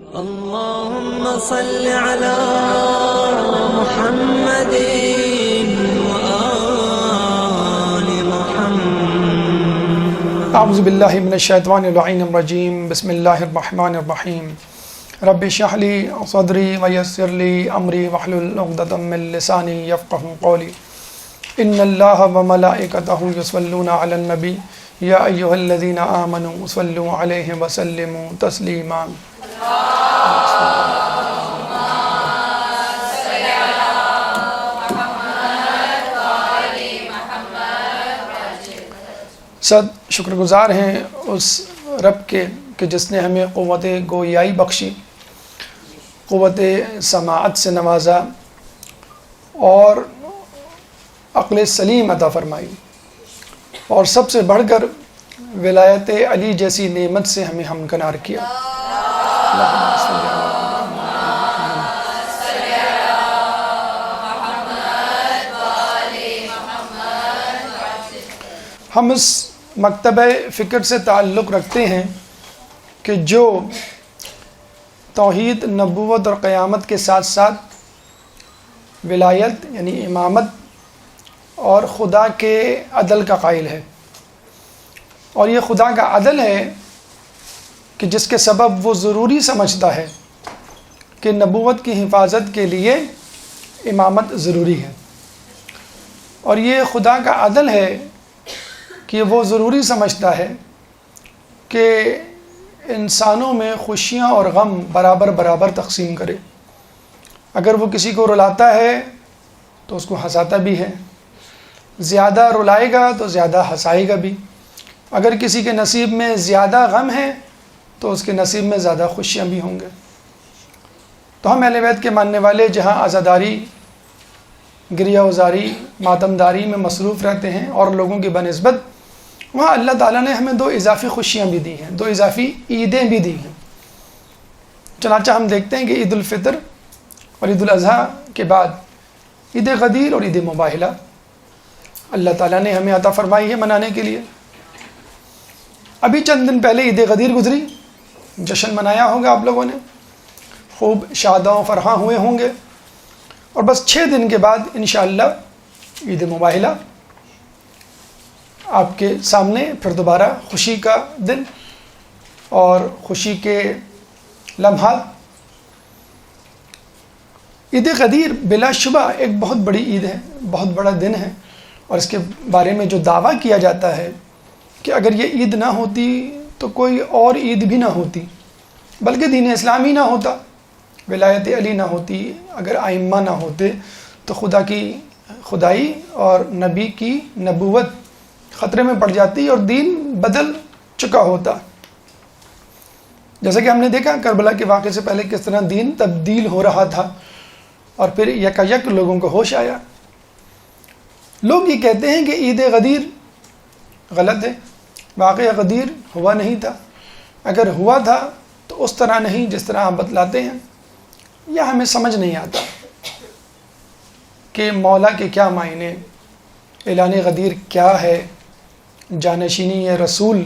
اللهم صل على محمد وآل محمد. اعوذ باللہ من الشیطان اللعین الرجیم. بسم اللہ الرحمن الرحیم. رب اشرح لی صدری ویسر لی امری واحلل عقدۃ من لسانی یفقهوا قولی. ان اللہ وملائکتہ یصلون علی النبی یا ایھا الذین آمنوا صلوا علیہ وسلموا تسلیما. صد شکر گزار ہیں اس رب کے کہ جس نے ہمیں قوت گویائی بخشی، قوت سماعت سے نوازا اور عقل سلیم عطا فرمائی، اور سب سے بڑھ کر ولایت علی جیسی نعمت سے ہمیں ہمکنار کیا. ہم اس مکتبہ فکر سے تعلق رکھتے ہیں کہ جو توحید، نبوت اور قیامت کے ساتھ ساتھ ولایت یعنی امامت اور خدا کے عدل کا قائل ہے. اور یہ خدا کا عدل ہے کہ جس کے سبب وہ ضروری سمجھتا ہے کہ نبوت کی حفاظت کے لیے امامت ضروری ہے، اور یہ خدا کا عدل ہے کہ وہ ضروری سمجھتا ہے کہ انسانوں میں خوشیاں اور غم برابر برابر تقسیم کرے. اگر وہ کسی کو رلاتا ہے تو اس کو ہنساتا بھی ہے، زیادہ رلائے گا تو زیادہ ہنسائے گا بھی. اگر کسی کے نصیب میں زیادہ غم ہے تو اس کے نصیب میں زیادہ خوشیاں بھی ہوں گے. تو ہم اہل بیت کے ماننے والے جہاں عزاداری، گریہ وزاری، ماتمداری میں مصروف رہتے ہیں اور لوگوں کی بنسبت، وہاں اللہ تعالیٰ نے ہمیں 2 اضافی خوشیاں بھی دی ہیں، 2 اضافی عیدیں بھی دی ہیں. چنانچہ ہم دیکھتے ہیں کہ عید الفطر اور عید الاضحیٰ کے بعد عید غدیر اور عید مباہلہ اللہ تعالیٰ نے ہمیں عطا فرمائی ہے منانے کے لیے. ابھی چند دن پہلے عید غدیر گزری، جشن منایا ہوگا آپ لوگوں نے، خوب شاداں و فرحاں ہوئے ہوں گے. اور بس 6 دن کے بعد انشاءاللہ عید مباہلہ آپ کے سامنے، پھر دوبارہ خوشی کا دن اور خوشی کے لمحات. عید غدیر بلا شبہ ایک بہت بڑی عید ہے، بہت بڑا دن ہے، اور اس کے بارے میں جو دعویٰ کیا جاتا ہے کہ اگر یہ عید نہ ہوتی تو کوئی اور عید بھی نہ ہوتی، بلکہ دین اسلام ہی نہ ہوتا، ولایت علی نہ ہوتی، اگر ائمہ نہ ہوتے تو خدا کی خدائی اور نبی کی نبوت خطرے میں پڑ جاتی اور دین بدل چکا ہوتا. جیسا کہ ہم نے دیکھا کربلا کے واقعے سے پہلے کس طرح دین تبدیل ہو رہا تھا، اور پھر یکایک لوگوں کو ہوش آیا. لوگ یہ کہتے ہیں کہ عید غدیر غلط ہے، واقعہ غدیر ہوا نہیں تھا، اگر ہوا تھا تو اس طرح نہیں جس طرح آپ بتلاتے ہیں، یا ہمیں سمجھ نہیں آتا کہ مولا کے کیا معنی، اعلان غدیر کیا ہے، جانشینی رسول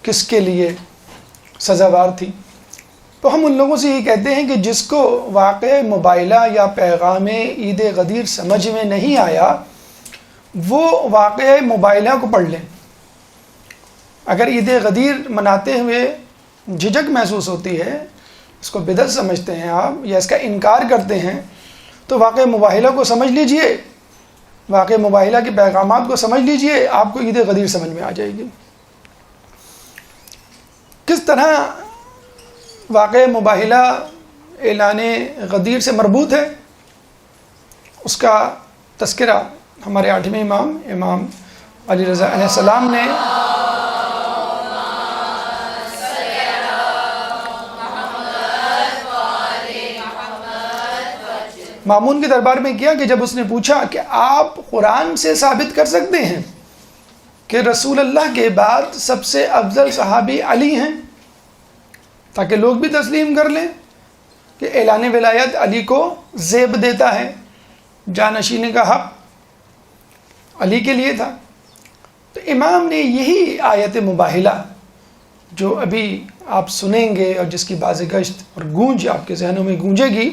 کس کے لیے سزاوار تھی. تو ہم ان لوگوں سے یہ کہتے ہیں کہ جس کو واقع مباہلہ یا پیغام عید غدیر سمجھ میں نہیں آیا وہ واقع مباہلہ کو پڑھ لیں. اگر عید غدیر مناتے ہوئے جھجک محسوس ہوتی ہے، اس کو بدعت سمجھتے ہیں آپ یا اس کا انکار کرتے ہیں، تو واقع مباہلہ کو سمجھ لیجئے، واقع مباہلہ کے پیغامات کو سمجھ لیجئے، آپ کو عید غدیر سمجھ میں آ جائے گی. کس طرح واقع مباہلہ اعلان غدیر سے مربوط ہے، اس کا تذکرہ ہمارے 8ویں امام علی رضا علیہ السلام نے مامون کے دربار میں کیا کہ جب اس نے پوچھا کہ آپ قرآن سے ثابت کر سکتے ہیں کہ رسول اللہ کے بعد سب سے افضل صحابی علی ہیں، تاکہ لوگ بھی تسلیم کر لیں کہ اعلان ولایت علی کو زیب دیتا ہے، جانشینی کا حق علی کے لیے تھا. تو امام نے یہی آیت مباہلہ جو ابھی آپ سنیں گے اور جس کی بازگشت اور گونج آپ کے ذہنوں میں گونجے گی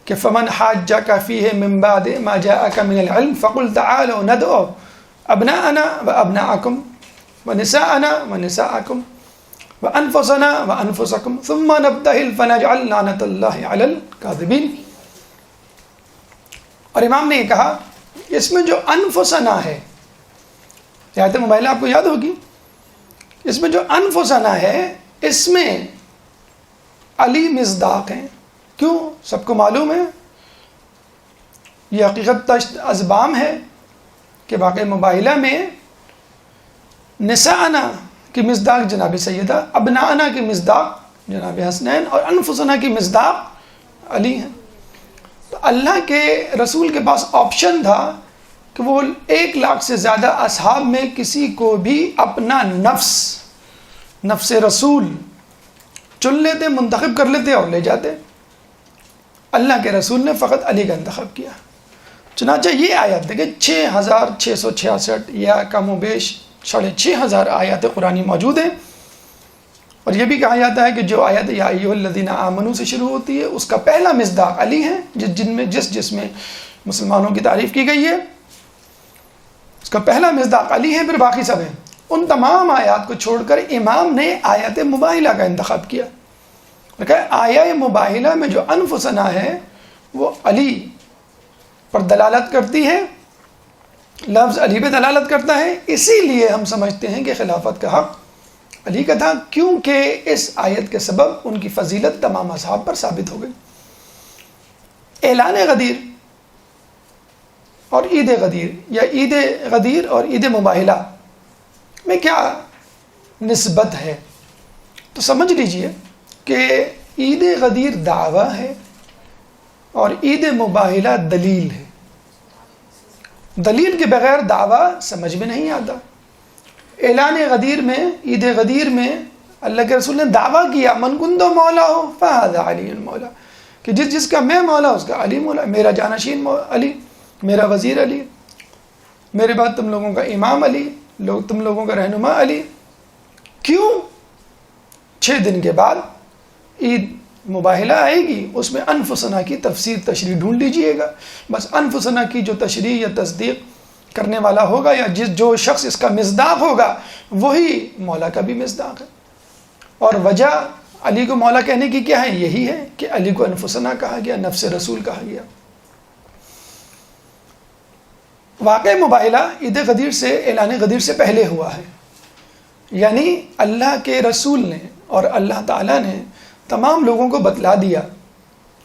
کہ فمن حاجک فیہ من بعد ما جاءک من العلم فقل تعالوا ندعو ابناءنا وابناءکم ونساءنا ونساءکم وانفسنا وانفسکم ثم نبتہل فنجعل لعنۃ اللہ علی الکاذبین. اور امام نے یہ کہا اس میں جو انفسنا ہے، آیت مبارکہ آپ کو یاد ہوگی، اس میں جو انفسنا ہے اس میں علی مصداق ہیں. کیوں؟ سب کو معلوم ہے، یہ حقیقت تشت ازبام ہے کہ واقع مباہلہ میں نساءنا کی مصداق جناب سیدہ، ابناءنا کی مصداق جناب حسنین، اور انفسنا کی مصداق علی ہیں. تو اللہ کے رسول کے پاس آپشن تھا کہ وہ 1,00,000 سے زیادہ اصحاب میں کسی کو بھی اپنا نفس رسول چن لیتے، منتخب کر لیتے اور لے جاتے. اللہ کے رسول نے فقط علی کا انتخاب کیا. چنانچہ یہ آیت دیکھیں 6,666 یا کم و بیش 6,500 آیات قرآنی موجود ہیں. اور یہ بھی کہا جاتا ہے کہ جو آیت یا ایھا الذین آمنوا سے شروع ہوتی ہے اس کا پہلا مصداق علی ہے، جس میں مسلمانوں کی تعریف کی گئی ہے اس کا پہلا مصداق علی ہے، پھر باقی سب ہیں. ان تمام آیات کو چھوڑ کر امام نے آیت مباہلہ کا انتخاب کیا. آیہ مباہلہ میں جو انفسنا ہے وہ علی پر دلالت کرتی ہے، لفظ علی پہ دلالت کرتا ہے. اسی لیے ہم سمجھتے ہیں کہ خلافت کا حق علی کا تھا، کیونکہ اس آیت کے سبب ان کی فضیلت تمام اصحاب پر ثابت ہو گئی. اعلان غدیر اور عید غدیر یا عید غدیر اور عید مباہلہ میں کیا نسبت ہے؟ تو سمجھ لیجئے کہ عید غدیر دعویٰ ہے اور عید مباہلہ دلیل ہے. دلیل کے بغیر دعویٰ سمجھ میں نہیں آتا. اعلان غدیر میں، عید غدیر میں اللہ کے رسول نے دعویٰ کیا من کنت مولا ہو فہذا علی مولا، کہ جس کا میں مولا اس کا علی مولا، میرا جانشین علی، میرا وزیر علی، میرے بعد تم لوگوں کا امام علی، تم لوگوں کا رہنما علی. کیوں؟ 6 دن کے بعد عید مباہلہ آئے گی، اس میں انفسنا کی تفسیر تشریح ڈھونڈ لیجئے گا. بس انفسنا کی جو تشریح یا تصدیق کرنے والا ہوگا یا جو شخص اس کا مصداق ہوگا وہی مولا کا بھی مصداق ہے. اور وجہ علی کو مولا کہنے کی کیا ہے؟ یہی ہے کہ علی کو انفسنا کہا گیا، نفس رسول کہا گیا. واقع مباہلہ عید غدیر سے، اعلان غدیر سے پہلے ہوا ہے. یعنی اللہ کے رسول نے اور اللہ تعالیٰ نے تمام لوگوں کو بتلا دیا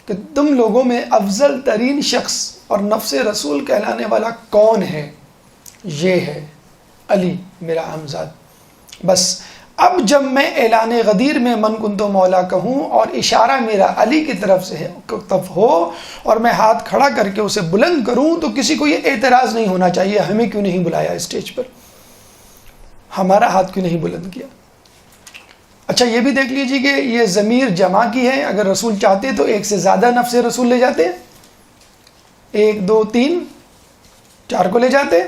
کہ تم لوگوں میں افضل ترین شخص اور نفس رسول کہلانے والا کون ہے؟ یہ ہے علی میرا ہمزاد. بس اب جب میں اعلان غدیر میں من کنتو مولا کہوں اور اشارہ میرا علی کی طرف سے ہو اور میں ہاتھ کھڑا کر کے اسے بلند کروں تو کسی کو یہ اعتراض نہیں ہونا چاہیے ہمیں کیوں نہیں بلایا اسٹیج پر، ہمارا ہاتھ کیوں نہیں بلند کیا. اچھا یہ بھی دیکھ لیجیے کہ یہ ضمیر جمع کی ہے. اگر رسول چاہتے تو 1 سے زیادہ نفس رسول لے جاتے، 1 2 3 4 کو لے جاتے،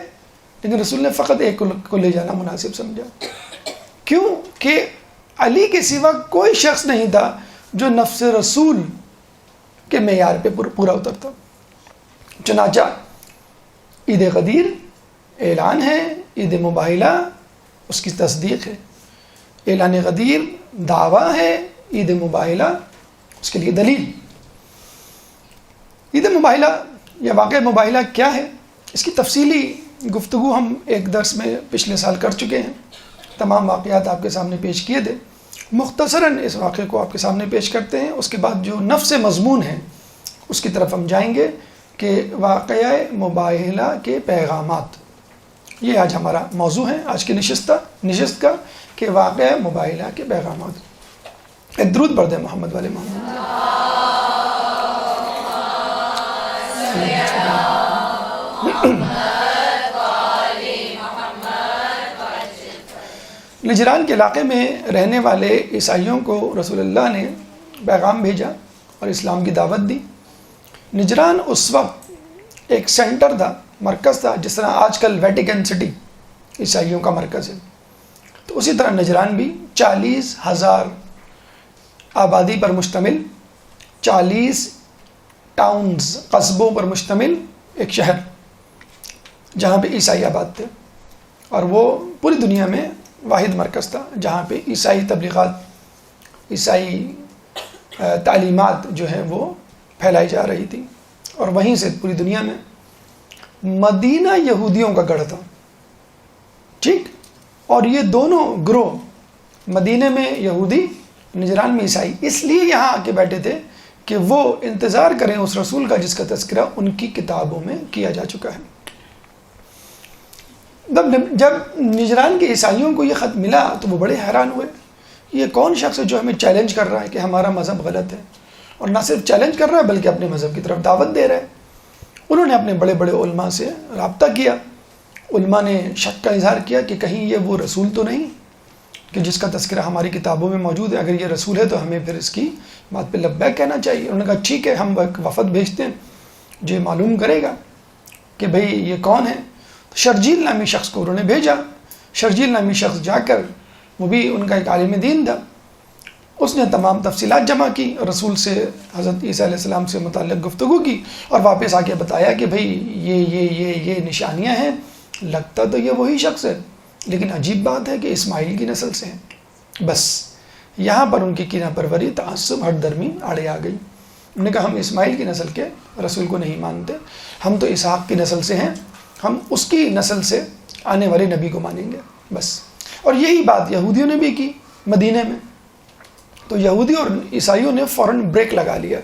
لیکن رسول نے فقط 1 کو لے جانا مناسب سمجھا. کیوں؟ کہ علی کے سوا کوئی شخص نہیں تھا جو نفس رسول کے معیار پہ پورا اترتا. چنانچہ عید غدیر اعلان ہے، عید مباہلہ اس کی تصدیق ہے. اعلان غدیر دعویٰ ہے، عید مباہلہ اس کے لیے دلیل. عید مباہلہ یا واقع مباہلہ کیا ہے؟ اس کی تفصیلی گفتگو ہم ایک درس میں پچھلے سال کر چکے ہیں. تمام واقعات آپ کے سامنے پیش کیے تھے. مختصراً اس واقعے کو آپ کے سامنے پیش کرتے ہیں. اس کے بعد جو نفس مضمون ہے اس کی طرف ہم جائیں گے کہ واقعہ مباہلہ کے پیغامات. یہ آج ہمارا موضوع ہے آج کی نشست کا کہ واقعہ مباہلہ کے پیغامات. ایک درود پڑھ دیں محمد والے محمد. نجران کے علاقے میں رہنے والے عیسائیوں کو رسول اللہ نے پیغام بھیجا اور اسلام کی دعوت دی. نجران اس وقت ایک سینٹر تھا، مرکز تھا، جس طرح آج کل ویٹیکن سٹی عیسائیوں کا مرکز ہے. تو اسی طرح نجران بھی 40,000 آبادی پر مشتمل، 40 ٹاؤنز، قصبوں پر مشتمل ایک شہر جہاں پہ عیسائی آباد تھے، اور وہ پوری دنیا میں واحد مرکز تھا جہاں پہ عیسائی تبلیغات، عیسائی تعلیمات جو ہیں وہ پھیلائی جا رہی تھی، اور وہیں سے پوری دنیا میں مدینہ یہودیوں کا گڑھ تھا، ٹھیک، اور یہ دونوں گروہ، مدینہ میں یہودی، نجران میں عیسائی، اس لیے یہاں آ کے بیٹھے تھے کہ وہ انتظار کریں اس رسول کا جس کا تذکرہ ان کی کتابوں میں کیا جا چکا ہے۔ جب نجران کے عیسائیوں کو یہ خط ملا تو وہ بڑے حیران ہوئے، یہ کون شخص ہے جو ہمیں چیلنج کر رہا ہے کہ ہمارا مذہب غلط ہے، اور نہ صرف چیلنج کر رہا ہے بلکہ اپنے مذہب کی طرف دعوت دے رہا ہے۔ انہوں نے اپنے بڑے بڑے علماء سے رابطہ کیا، علماء نے شک کا اظہار کیا کہ کہیں یہ وہ رسول تو نہیں کہ جس کا تذکرہ ہماری کتابوں میں موجود ہے، اگر یہ رسول ہے تو ہمیں پھر اس کی بات پہ لبیک کہنا چاہیے۔ انہوں نے کہا ٹھیک ہے، ہم ایک وفد بھیجتے ہیں جو معلوم کرے گا کہ بھئی یہ کون ہے۔ شرجیل نامی شخص کو انہوں نے بھیجا، شرجیل نامی شخص جا کر، وہ بھی ان کا ایک عالم دین تھا، اس نے تمام تفصیلات جمع کی، رسول سے، حضرت عیسیٰ علیہ السلام سے متعلق گفتگو کی، اور واپس آ کے بتایا کہ بھئی یہ نشانیاں ہیں، لگتا تو یہ وہی شخص ہے، لیکن عجیب بات ہے کہ اسماعیل کی نسل سے ہیں۔ بس یہاں پر ان کی کینہ پروری، تعصب، ہٹ درمی آڑے آ گئی۔ انہوں نے کہا ہم اسماعیل کی نسل کے رسول کو نہیں مانتے، ہم تو اسحاق کی نسل سے ہیں، ہم اس کی نسل سے آنے والے نبی کو مانیں گے، بس۔ اور یہی بات یہودیوں نے بھی کی مدینہ میں، تو یہودی اور عیسائیوں نے فوراً بریک لگا لیا،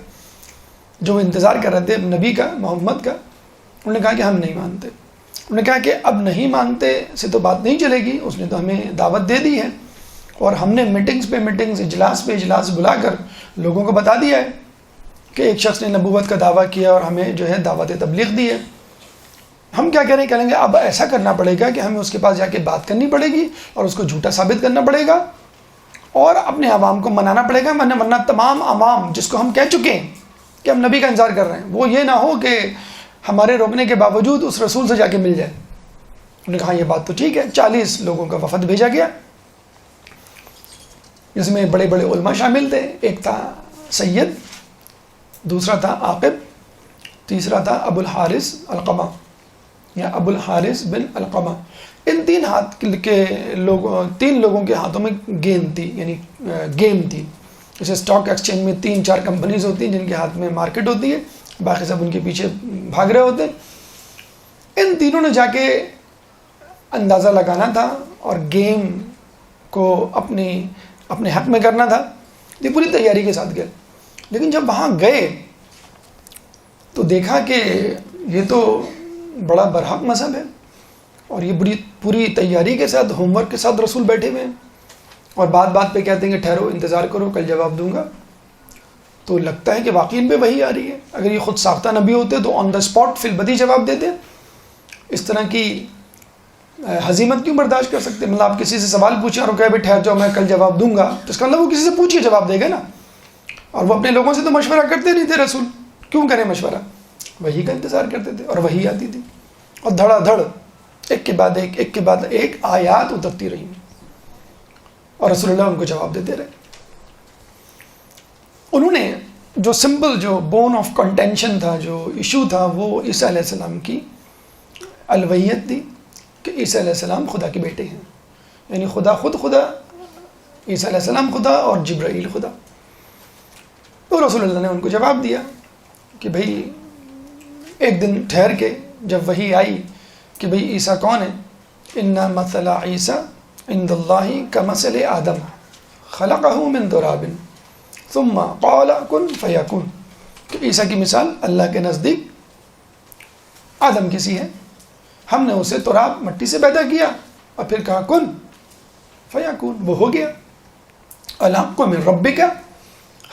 جو وہ انتظار کر رہے تھے نبی کا، محمد کا۔ انہوں نے کہا کہ ہم نہیں مانتے، انہوں نے کہا کہ اب نہیں مانتے سے تو بات نہیں چلے گی، اس نے تو ہمیں دعوت دے دی ہے، اور ہم نے میٹنگز پہ میٹنگز، اجلاس پہ اجلاس بلا کر لوگوں کو بتا دیا ہے کہ ایک شخص نے نبوت کا دعویٰ کیا اور ہمیں جو ہے دعوت تبلیغ دی ہے۔ ہم کیا کہیں گے اب ایسا کرنا پڑے گا کہ ہمیں اس کے پاس جا کے بات کرنی پڑے گی اور اس کو جھوٹا ثابت کرنا پڑے گا، اور اپنے عوام کو منانا پڑے گا، ورنہ تمام عوام جس کو ہم کہہ چکے ہیں کہ ہم نبی کا انتظار کر رہے ہیں، وہ یہ نہ ہو کہ ہمارے روکنے کے باوجود اس رسول سے جا کے مل جائے۔ انہوں نے کہا یہ بات تو ٹھیک ہے۔ 40 لوگوں کا وفد بھیجا گیا، جس میں بڑے بڑے علماء شامل تھے، ایک تھا سید، دوسرا تھا عاقب، تیسرا تھا ابو الحارث القمہ یا ابو الحارث بن القمہ۔ ان تین لوگوں کے ہاتھوں میں گیند تھی، یعنی گیم تھی، جیسے اسٹاک ایکسچینج میں 3-4 کمپنیز ہوتی ہیں جن کے ہاتھ میں مارکیٹ ہوتی ہے، باقی سب ان کے پیچھے بھاگ رہے ہوتے ہیں۔ ان تینوں نے جا کے اندازہ لگانا تھا اور گیم کو اپنے حق میں کرنا تھا، یہ پوری تیاری کے ساتھ گئے۔ لیکن جب وہاں گئے تو دیکھا کہ یہ تو بڑا برحق مذہب ہے، اور یہ پوری تیاری کے ساتھ، ہوم ورک کے ساتھ رسول بیٹھے ہوئے ہیں، اور بات بات پہ کہتے ہیں کہ ٹھہرو، انتظار کرو، کل جواب دوں گا۔ تو لگتا ہے کہ واقعی ان پہ وحی آ رہی ہے، اگر یہ خود ساختہ نبی ہوتے تو آن دا اسپاٹ فی البدی جواب دیتے۔ اس طرح کی ہزیمت کیوں برداشت کر سکتے؟ مطلب آپ کسی سے سوال پوچھیں اور وہ کہے ٹھہر جاؤ میں کل جواب دوں گا، تو اس کا مطلب وہ کسی سے پوچھ کے جواب دے گا نا، اور وہ اپنے لوگوں سے تو مشورہ کرتے نہیں تھے، رسول کیوں کریں مشورہ، وہی کا انتظار کرتے تھے، اور وہی آتی تھی، اور دھڑا دھڑ ایک کے بعد ایک آیات اترتی رہی، اور رسول اللہ ان کو جواب دیتے رہے۔ انہوں نے جو سمپل، جو بون آف کنٹینشن تھا، جو ایشو تھا، وہ عیسیٰ علیہ السلام کی الوہیت تھی کہ عیسیٰ علیہ السلام خدا کے بیٹے ہیں، یعنی خدا خود خدا، عیسیٰ علیہ السلام خدا اور جبرائیل خدا۔ تو رسول اللہ نے ان کو جواب دیا کہ بھئی ایک دن ٹھہر کے جب وحی آئی کہ بھئی عیسیٰ کون ہے، ان مثل عیسیٰ عند اللہ کمثل آدم خلقہ من تراب ثم قال کن فیکون، کہ عیسیٰ کی مثال اللہ کے نزدیک آدم کی سی ہے، ہم نے اسے تراب، مٹی سے پیدا کیا اور پھر کہا کن فیکون، وہ ہو گیا۔ الحق من ربک،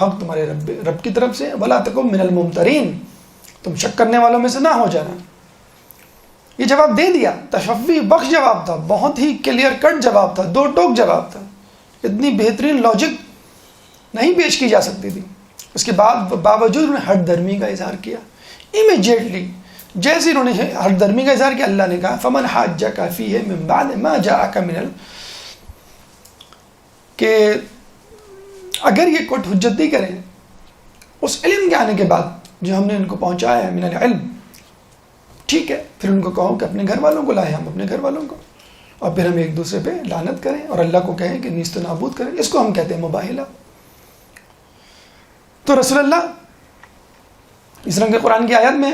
حق تمہارے رب کی طرف سے، ولا تکن من الممترین، تم شک کرنے والوں میں سے نہ ہو جانا۔ یہ جواب دے دیا، تشفی بخش جواب تھا، بہت ہی کلیئر کٹ جواب تھا، دو ٹوک جواب تھا، اتنی بہترین لاجک نہیں پیش کی جا سکتی تھی۔ اس کے باوجود انہوں نے ہٹ درمی کا اظہار کیا، امیجیٹلی جیسے انہوں نے ہٹ درمی کا اظہار کیا، اللہ نے کہا فمن حاجک فیہ من بعد ما جاءک من کہ اگر یہ کوٹ حجت نہیں کریں اس علم کے آنے کے بعد جو ہم نے ان کو پہنچایا ہے من العلم، ٹھیک ہے، پھر ان کو کہو کہ اپنے گھر والوں کو لائیں، ہم اپنے گھر والوں کو، اور پھر ہم ایک دوسرے پہ لعنت کریں اور اللہ کو کہیں کہ نیست و نابود کریں. اس کو ہم کہتے ہیں مباہلہ. تو رسول اللہ اس رنگ قرآن کی آیات میں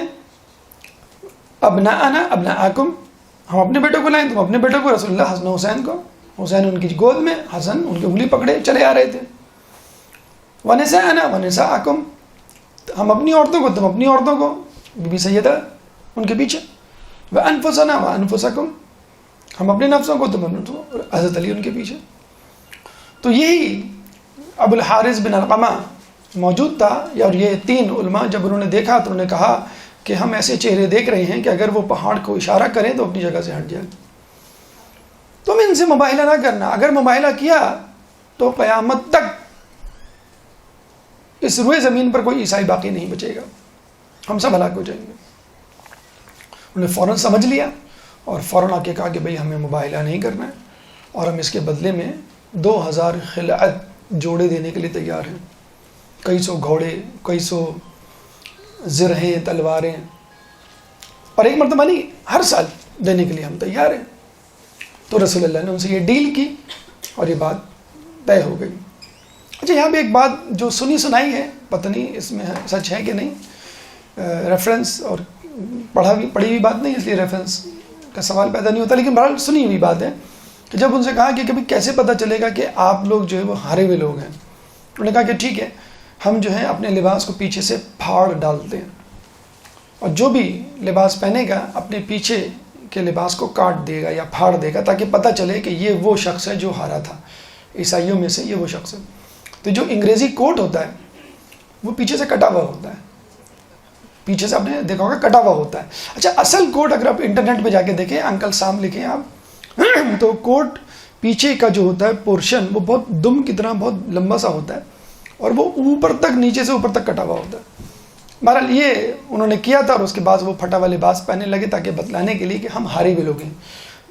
ابناءنا ابناءکم، ہم اپنے بیٹوں کو لائیں، تم اپنے بیٹوں کو. رسول اللہ حسن و حسین کو، حسین ان کی گود میں، حسن ان کی انگلی پکڑے چلے آ رہے تھے. ونساءنا ونساءکم، ہم اپنی عورتوں کو، تم اپنی عورتوں کو، بی بی سیدہ ان کے پیچھے. وانفسنا وانفسکم، ہم اپنے نفسوں کو، تم اپنے نفسوں کو، حضرت علی ان کے پیچھے. تو یہی ابو الحارث بن علقمہ موجود تھا، اور یہ تین علماء جب انہوں نے دیکھا تو انہوں نے کہا کہ ہم ایسے چہرے دیکھ رہے ہیں کہ اگر وہ پہاڑ کو اشارہ کریں تو اپنی جگہ سے ہٹ جائیں. تم ان سے مباہلہ نہ کرنا، اگر مباہلہ کیا تو قیامت تک اس روئے زمین پر کوئی عیسائی باقی نہیں بچے گا، ہم سب ہلاک ہو جائیں گے. انہوں نے فوراً سمجھ لیا اور فوراً آ کے کہا کہ بھئی ہمیں مباہلہ نہیں کرنا ہے، اور ہم اس کے بدلے میں 2000 خلعت جوڑے دینے کے لیے تیار ہیں. کئی سو گھوڑے، کئی سو زرہیں، تلواریں، اور ایک مرتبہ نہیں، ہر سال دینے کے لیے ہم تیار ہیں. تو رسول اللہ نے ان سے یہ ڈیل کی اور یہ بات طے ہو گئی. اچھا، یہاں پہ ایک بات جو سنی سنائی ہے، پتہ نہیں اس میں سچ ہے کہ نہیں، ریفرنس اور پڑھی ہوئی بات نہیں، اس لیے ریفرنس کا سوال پیدا نہیں ہوتا، لیکن بہرحال سنی ہوئی بات ہے کہ جب ان سے کہا کہ کبھی کیسے پتہ چلے گا کہ آپ لوگ جو ہے وہ ہارے ہوئے لوگ ہیں، انہوں نے کہا کہ ٹھیک ہے، ہم جو ہے اپنے لباس کو پیچھے سے پھاڑ ڈالتے ہیں، اور جو بھی لباس پہنے گا اپنے پیچھے کے لباس کو کاٹ دے گا یا پھاڑ دے گا، تاکہ پتہ چلے کہ یہ وہ شخص ہے جو ہارا تھا، عیسائیوں میں سے یہ وہ شخص ہے. تو جو انگریزی کوٹ ہوتا ہے وہ پیچھے سے کٹا ہوا ہوتا ہے، پیچھے سے آپ نے دیکھا ہوگا کٹا ہوا ہوتا ہے. اچھا، اصل کوٹ اگر آپ انٹرنیٹ پہ جا کے دیکھیں، انکل سام لکھیں آپ تو کوٹ پیچھے کا جو ہوتا ہے پورشن وہ بہت دم کی طرح بہت لمبا سا ہوتا ہے، اور وہ اوپر تک، نیچے سے اوپر تک کٹا ہوا ہوتا ہے. بہرحال یہ انہوں نے کیا تھا، اور اس کے بعد وہ پھٹا ہوا لباس پہننے لگے تاکہ بتلانے کے لیے کہ ہم ہارے ہوئے لوگ ہیں.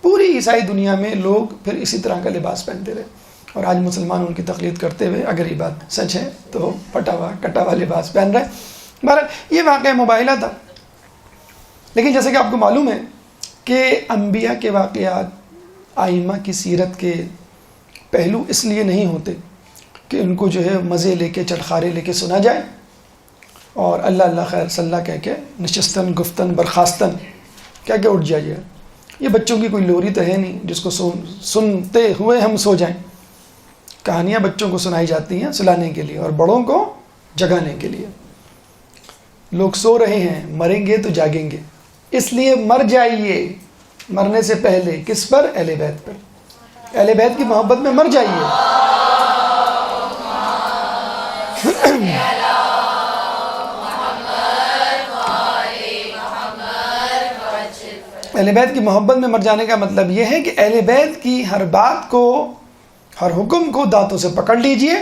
پوری عیسائی دنیا میں لوگ پھر اسی طرح کا لباس پہنتے رہے، اور آج مسلمان ان کی تقلید کرتے ہوئے اگر یہ بات سچ ہے تو پھٹا ہوا کٹا ہوا لباس پہن رہے. بہرحال یہ واقعہ مباہلہ تھا. لیکن جیسے کہ آپ کو معلوم ہے کہ انبیاء کے واقعات، ائمہ کی سیرت کے پہلو اس لیے نہیں ہوتے کہ ان کو جو ہے مزے لے کے، چٹخارے لے کے سنا جائے اور اللہ اللہ خیر صلی اللہ کہہ کے نشستن گفتن برخاستن کہہ کے اٹھ جائیے. یہ بچوں کی کوئی لوری تو ہے نہیں جس کو سنتے ہوئے ہم سو جائیں. کہانیاں بچوں کو سنائی جاتی ہیں سلانے کے لیے اور بڑوں کو جگانے کے لیے. لوگ سو رہے ہیں، مریں گے تو جاگیں گے، اس لیے مر جائیے مرنے سے پہلے. کس پر؟ اہل بیت پر. اہل بیت کی محبت میں مر جائیے. اہل بیت کی محبت میں مر جانے کا مطلب یہ ہے کہ اہل بیت کی ہر بات کو، ہر حکم کو دانتوں سے پکڑ لیجئے،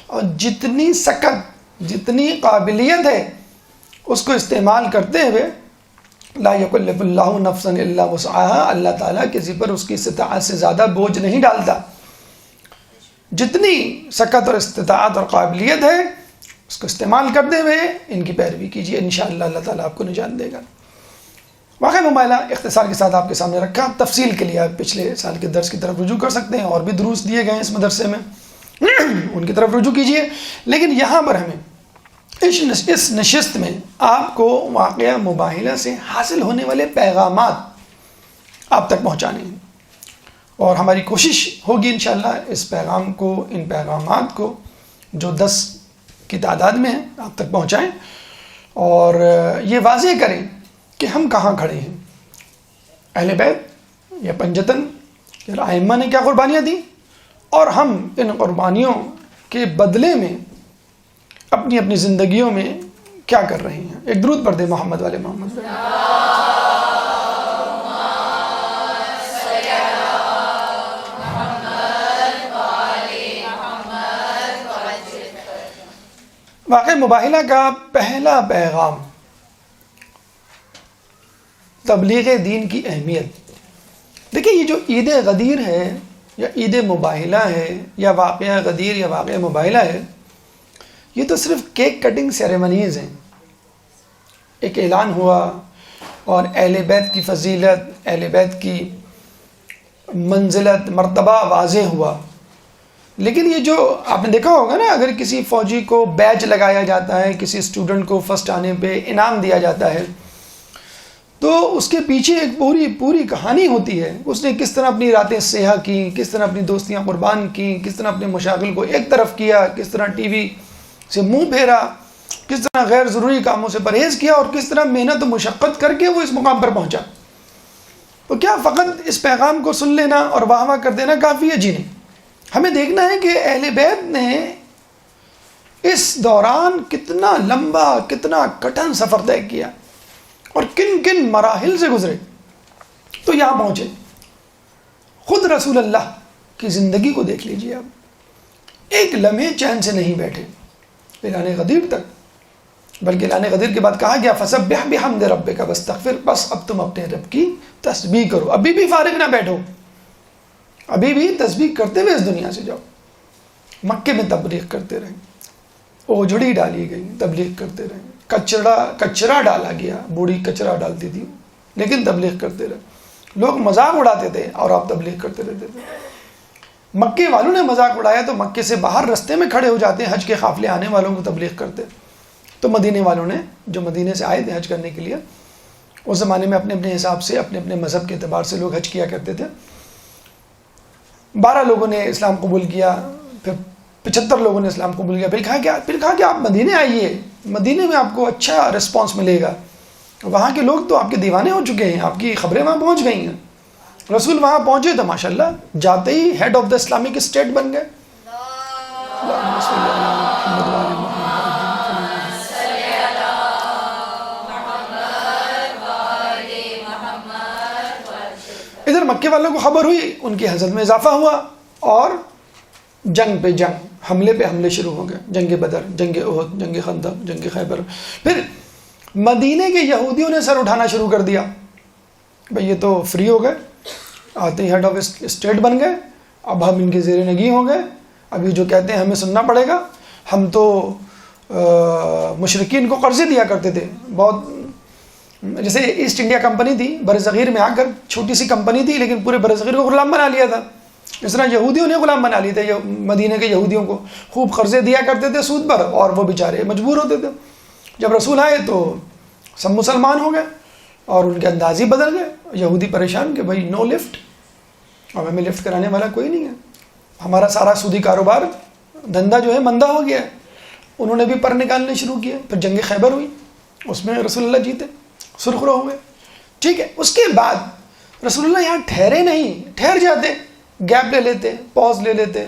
اور جتنی سکت، جتنی قابلیت ہے اس کو استعمال کرتے ہوئے. لا یکلف اللہ نفسا الا وسعها، اللہ تعالیٰ کسی پر اس کی استطاعت سے زیادہ بوجھ نہیں ڈالتا. جتنی سکت اور استطاعت اور قابلیت ہے اس کو استعمال کرتے ہوئے ان کی پیروی کیجیے، انشاءاللہ اللہ تعالیٰ آپ کو نجات دے گا. واقعہ مباہلہ اختصار کے ساتھ آپ کے سامنے رکھا. تفصیل کے لیے آپ پچھلے سال کے درس کی طرف رجوع کر سکتے ہیں، اور بھی دروس دیے گئے ہیں اس مدرسے میں، ان کی طرف رجوع کیجیے. لیکن یہاں پر ہمیں اس نشست میں آپ کو واقعہ مباہلہ سے حاصل ہونے والے پیغامات آپ تک پہنچانے ہیں، اور ہماری کوشش ہوگی انشاءاللہ اس پیغام کو، ان پیغامات کو جو 10 کی تعداد میں ہیں آپ تک پہنچائیں، اور یہ واضح کریں کہ ہم کہاں کھڑے ہیں. اہل بیت یا پنجتن یا ائمہ نے کیا قربانیاں دی، اور ہم ان قربانیوں کے بدلے میں اپنی اپنی زندگیوں میں کیا کر رہے ہیں. ایک درود پڑھ دیں محمد والے محمد. واقعہ مباہلہ کا پہلا پیغام تبلیغ دین کی اہمیت. دیکھیں، یہ جو عید غدیر ہے یا عید مباہلہ ہے یا واقعہ غدیر یا واقعہ مباہلہ ہے، یہ تو صرف کیک کٹنگ سیریمنیز ہیں. ایک اعلان ہوا اور اہل بیت کی فضیلت، اہل بیت کی منزلت، مرتبہ واضح ہوا. لیکن یہ جو آپ نے دیکھا ہوگا نا، اگر کسی فوجی کو بیج لگایا جاتا ہے، کسی اسٹوڈنٹ کو فرسٹ آنے پہ انعام دیا جاتا ہے، تو اس کے پیچھے ایک پوری کہانی ہوتی ہے. اس نے کس طرح اپنی راتیں سیاہ کی، کس طرح اپنی دوستیاں قربان کی، کس طرح اپنے مشاغل کو ایک طرف کیا، کس طرح ٹی وی سے منہ پھیرا، کس طرح غیر ضروری کاموں سے پرہیز کیا، اور کس طرح محنت و مشقت کر کے وہ اس مقام پر پہنچا. تو کیا فقط اس پیغام کو سن لینا اور واہ واہ کر دینا کافی ہے؟ جی نہیں. ہمیں دیکھنا ہے کہ اہل بیت نے اس دوران کتنا لمبا، کتنا کٹھن سفر طے کیا اور کن کن مراحل سے گزرے تو یہاں پہنچے. خود رسول اللہ کی زندگی کو دیکھ لیجیے. آپ ایک لمحے چین سے نہیں بیٹھے اعلان غدیر تک، بلکہ اعلان غدیر کے بعد کہا گیا فسبح بحمد ربک واستغفر، بس اب تم اپنے رب کی تسبیح کرو. ابھی بھی فارغ نہ بیٹھو، ابھی بھی تسبیح کرتے ہوئے اس دنیا سے جاؤ. مکے میں تبلیغ کرتے رہے، اوجھڑی ڈالی گئی، تبلیغ کرتے رہے، کچرا ڈالا گیا، بوڑھی کچرا ڈالتی تھی لیکن تبلیغ کرتے رہے. لوگ مذاق اڑاتے تھے اور آپ تبلیغ کرتے رہتے تھے. مکے والوں نے مذاق اڑایا تو مکے سے باہر رستے میں کھڑے ہو جاتے ہیں، حج کے قافلے آنے والوں کو تبلیغ کرتے. تو مدینے والوں نے جو مدینے سے آئے تھے حج کرنے کے لیے، اس زمانے میں اپنے اپنے حساب سے، اپنے اپنے مذہب کے اعتبار سے لوگ حج کیا کرتے تھے. 12 لوگوں نے اسلام قبول کیا، پھر 75 لوگوں نے اسلام قبول کیا. پھر کہا کہ آپ مدینے آئیے، مدینے میں آپ کو اچھا رسپانس ملے گا. وہاں کے لوگ تو آپ کے دیوانے ہو چکے ہیں، آپ کی خبریں وہاں پہنچ گئی ہیں. رسول وہاں پہنچے تو ماشاءاللہ جاتے ہی head of the Islamic state بن گئے. ادھر مکے والوں کو خبر ہوئی، ان کی حضرت میں اضافہ ہوا اور جنگ پہ جنگ، حملے پہ حملے شروع ہو گئے. جنگ بدر، جنگ احد، جنگ خندق، جنگ خیبر. پھر مدینے کے یہودیوں نے سر اٹھانا شروع کر دیا. بھئی یہ تو فری ہو گئے، آتے ہی ہیڈ آف اسٹیٹ بن گئے، اب ہم ان کے زیر نگی ہو گئے، اب یہ جو کہتے ہیں ہمیں سننا پڑے گا. ہم تو مشرکین کو قرضے دیا کرتے تھے بہت، جیسے ایسٹ انڈیا کمپنی تھی بر صغیر میں، آ کر چھوٹی سی کمپنی تھی لیکن پورے بر صغیر کو غلام بنا لیا تھا. اس طرح یہودیوں نے غلام بنا لیے تھے مدینے کے یہودیوں کو، خوب قرضے دیا کرتے تھے سود پر، اور وہ بیچارے مجبور ہوتے تھے. جب رسول آئے تو سب مسلمان ہو گئے اور ان کے انداز ہی بدل گئے. یہودی پریشان کہ بھائی نو لفٹ، اب ہمیں لفٹ کرانے والا کوئی نہیں ہے، ہمارا سارا سودی کاروبار دھندا جو ہے مندہ ہو گیا ہے. انہوں نے بھی پر نکالنے شروع کیے. پھر جنگ خیبر ہوئی، اس میں رسول اللہ جیتے، سرخرو ہو گئے. ٹھیک ہے، اس کے بعد رسول اللہ یہاں ٹھہرے نہیں، ٹھہر جاتے، گیپ لے لیتے، پاز لے لیتے،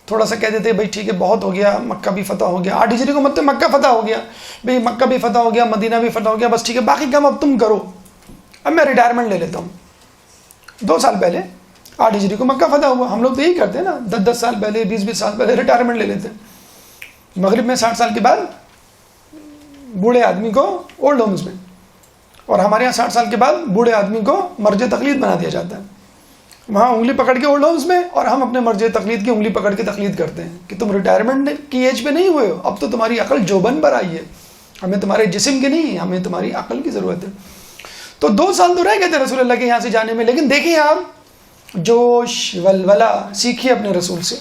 تھوڑا سا کہہ دیتے بھائی ٹھیک ہے بہت ہو گیا، مکہ بھی فتح ہو گیا. 8 ہجری کو مطلب مکہ فتح ہو گیا، بھائی مکہ بھی فتح ہو گیا، مدینہ بھی فتح ہو گیا، بس ٹھیک ہے باقی کام اب تم کرو، اب میں ریٹائرمنٹ لے لیتا ہوں. 2 سال پہلے 8 ہجری کو مکہ فتح ہوا. ہم لوگ تو یہی کرتے ہیں نا، 10 سال پہلے، 20 سال پہلے ریٹائرمنٹ لے لیتے ہیں. مغرب میں 60 سال کے بعد بوڑھے آدمی کو اولڈ ہومز میں، اور ہمارے یہاں 60 سال کے بعد بوڑھے آدمی کو مرجع تقلید بنا دیا جاتا ہے. وہاں انگلی پکڑ کے اولڈ ہومز میں، اور ہم اپنے مرجع تقلید کی انگلی پکڑ کے تقلید کرتے ہیں کہ تم ریٹائرمنٹ کی ایج پہ نہیں ہوئے ہو، اب تو تمہاری عقل جوبن پر آئی ہے، ہمیں تمہارے جسم کی نہیں، ہمیں تمہاری عقل کی ضرورت ہے. تو 2 سال تو رہ گئے تھے رسول اللہ کے یہاں سے جانے میں. لیکن دیکھیں آپ جوش ولولہ سیکھیے اپنے رسول سے.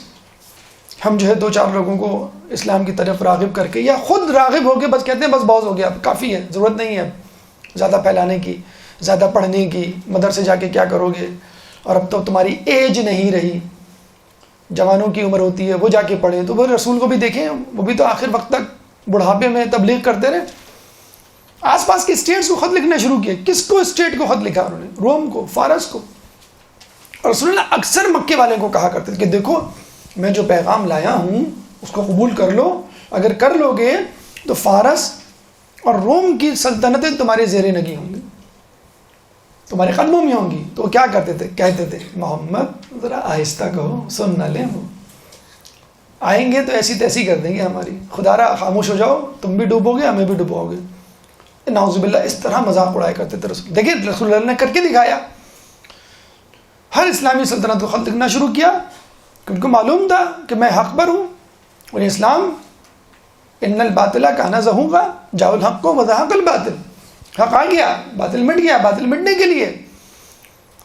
ہم جو ہے 2-4 لوگوں کو اسلام کی طرف راغب کر کے، یا خود راغب ہو کے بس کہتے ہیں بس بہت ہو گیا، اب کافی ہے، ضرورت نہیں ہے زیادہ پھیلانے کی، زیادہ پڑھنے کی، مدرسے جا کے کیا کرو گے، اور اب تو تمہاری ایج نہیں رہی، جوانوں کی عمر ہوتی ہے وہ جا کے پڑھیں. تو وہ رسول کو بھی دیکھیں، وہ بھی تو آخر وقت تک بڑھاپے میں تبلیغ کرتے رہے. آس پاس کے اسٹیٹس کو خط لکھنا شروع کیے. کس کو اسٹیٹ کو خط لکھا انہوں نے؟ روم کو، فارس کو. اور رسول اللہ اکثر مکے والے کو کہا کرتے تھے کہ دیکھو میں جو پیغام لایا ہوں اس کو قبول کر لو، اگر کر لو گے تو فارس اور روم کی سلطنتیں تمہارے زیر نگی ہوں گی، تمہارے قدموں میں ہوں گی. تو وہ کیا کرتے تھے؟ کہتے تھے محمد ذرا آہستہ کہو، سن نہ لیں، وہ آئیں گے تو ایسی تیسی کر دیں گے ہماری، خدا را خاموش ہو جاؤ، تم بھی ڈوبو گے ہمیں بھی ڈوبو گے. نعوذ باللہ اس طرح مذاق اڑایا کرتے تھے رسول. دیکھیں رسول اللہ نے کر کے دکھایا. ہر اسلامی سلطنت کو خط لکھنا شروع کیا کہ ان کو معلوم تھا کہ میں حق پر ہوں، اور اسلام ان الباطل کان زہوقا جاء الحق وزهق الباطل، حق آ گیا، باطل مٹ گیا، باطل مٹنے کے لیے.